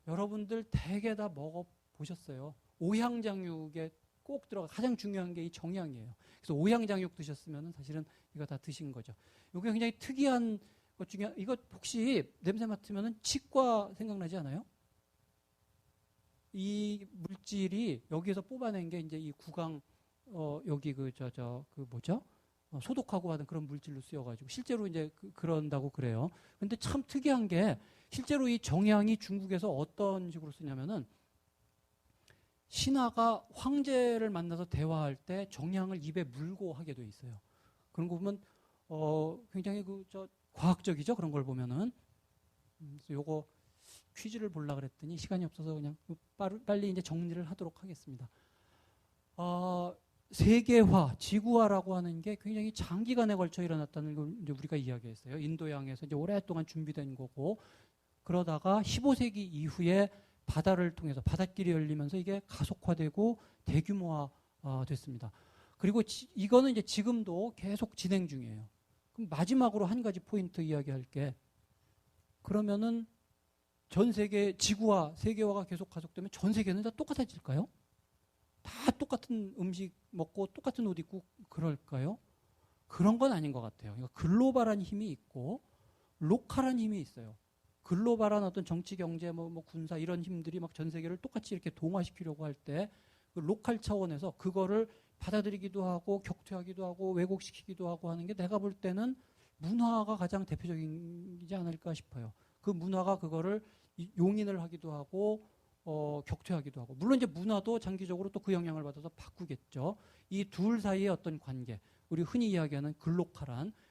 여러분들 대개 다 먹어보셨어요. 오향장육에 꼭 들어가 가장 중요한 게 이 정향이에요. 그래서 오향장육 드셨으면 사실은 이거 다 드신 거죠. 이게 굉장히 특이한 것 중에 이거 혹시 냄새 맡으면 치과 생각나지 않아요? 이 물질이 여기에서 뽑아낸 게 이제 이 구강 여기 그 뭐죠? 소독하고 하는 그런 물질로 쓰여가지고 실제로 이제 그런다고 그래요. 근데 참 특이한 게 실제로 이 정향이 중국에서 어떤 식으로 쓰냐면은 신하가 황제를 만나서 대화할 때 정향을 입에 물고 하게 돼 있어요. 그런 거 보면 굉장히 과학적이죠. 그런 걸 보면은 그래서 요거 퀴즈를 보려고 그랬더니 시간이 없어서 그냥 빨리 이제 정리를 하도록 하겠습니다. 세계화, 지구화라고 하는 게 굉장히 장기간에 걸쳐 일어났다는 걸 이제 우리가 이야기했어요. 인도양에서 이제 오랫동안 준비된 거고, 그러다가 15세기 이후에 바다를 통해서 바닷길이 열리면서 이게 가속화되고 대규모화 됐습니다. 그리고 이거는 이제 지금도 계속 진행 중이에요. 그럼 마지막으로 한 가지 포인트 이야기할게. 그러면은 전 세계 지구화, 세계화가 계속 가속되면 전 세계는 다 똑같아질까요? 다 똑같은 음식 먹고 똑같은 옷 입고 그럴까요? 그런 건 아닌 것 같아요. 그러니까 글로벌한 힘이 있고 로컬한 힘이 있어요. 글로벌한 어떤 정치, 경제, 뭐 군사 이런 힘들이 막 전 세계를 똑같이 이렇게 동화시키려고 할 때 그 로컬 차원에서 그거를 받아들이기도 하고 격퇴하기도 하고 왜곡시키기도 하고 하는 게 내가 볼 때는 문화가 가장 대표적이지 않을까 싶어요. 그 문화가 그거를 용인을 하기도 하고 격퇴하기도 하고 물론 이제 문화도 장기적으로 또 그 영향을 받아서 바꾸겠죠. 이 둘 사이의 어떤 관계, 우리 흔히 이야기하는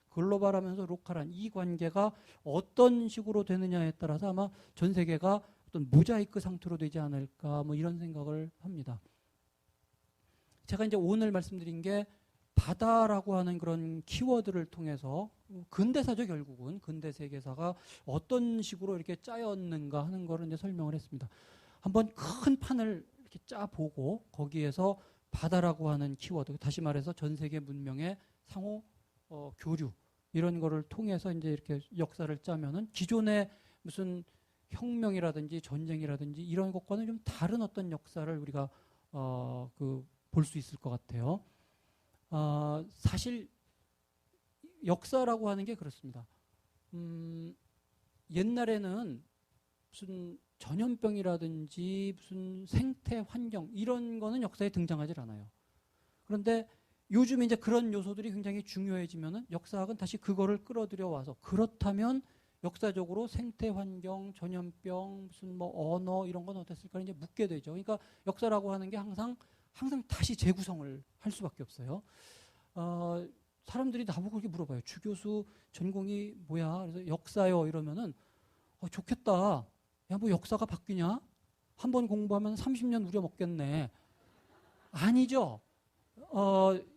글로벌하면서 로컬한 이 관계가 어떤 식으로 되느냐에 따라서 아마 전 세계가 어떤 모자이크 상태로 되지 않을까 뭐 이런 생각을 합니다. 제가 이제 오늘 말씀드린 게 바다라고 하는 그런 키워드를 통해서 근대사죠. 결국은 근대 세계사가 어떤 식으로 이렇게 짜였는가 하는 거를 이제 설명을 했습니다. 한번 큰 판을 이렇게 짜 보고 거기에서 바다라고 하는 키워드, 다시 말해서 전 세계 문명의 상호 교류 이런 거를 통해서 이제 이렇게 역사를 짜면은 기존의 무슨 혁명이라든지 전쟁이라든지 이런 것과는 좀 다른 어떤 역사를 우리가 볼 수 있을 것 같아요. 사실 역사라고 하는 게 그렇습니다. 옛날에는 무슨 전염병이라든지 무슨 생태 환경 이런 거는 역사에 등장하지 않아요. 그런데 요즘 이제 그런 요소들이 굉장히 중요해지면은 역사학은 다시 그거를 끌어들여 와서 그렇다면 역사적으로 생태 환경, 전염병, 무슨 뭐 언어 이런 건 어땠을까 이제 묻게 되죠. 그러니까 역사라고 하는 게 항상 다시 재구성을 할 수밖에 없어요. 사람들이 나보고 그렇게 물어봐요. 주 교수 전공이 뭐야? 그래서 역사요 이러면은 좋겠다. 야, 뭐 역사가 바뀌냐? 한 번 공부하면 30년 우려먹겠네. 아니죠.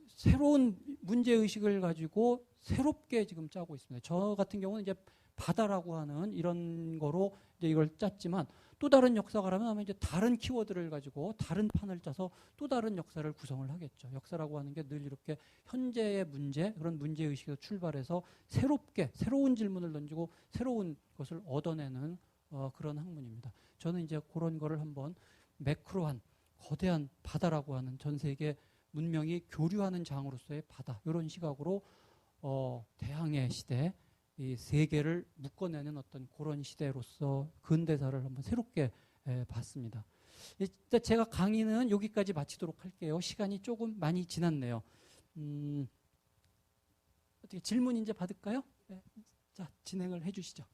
새로운 문제의식을 가지고 새롭게 지금 짜고 있습니다. 저 같은 경우는 이제 바다라고 하는 이런 거로 이제 이걸 짰지만 또 다른 역사가라면 아마 이제 다른 키워드를 가지고 다른 판을 짜서 또 다른 역사를 구성을 하겠죠. 역사라고 하는 게 늘 이렇게 현재의 문제, 그런 문제의식에서 출발해서 새롭게, 새로운 질문을 던지고 새로운 것을 얻어내는 그런 학문입니다. 저는 이제 그런 거를 한번 매크로한, 거대한 바다라고 하는 전 세계 문명이 교류하는 장으로서의 바다, 이런 시각으로 대항해 시대, 이 세계를 묶어내는 어떤 그런 시대로서 근대사를 한번 새롭게 봤습니다. 일단 제가 강의는 여기까지 마치도록 할게요. 시간이 조금 많이 지났네요. 어떻게 질문 이제 받을까요? 네. 자, 진행을 해주시죠.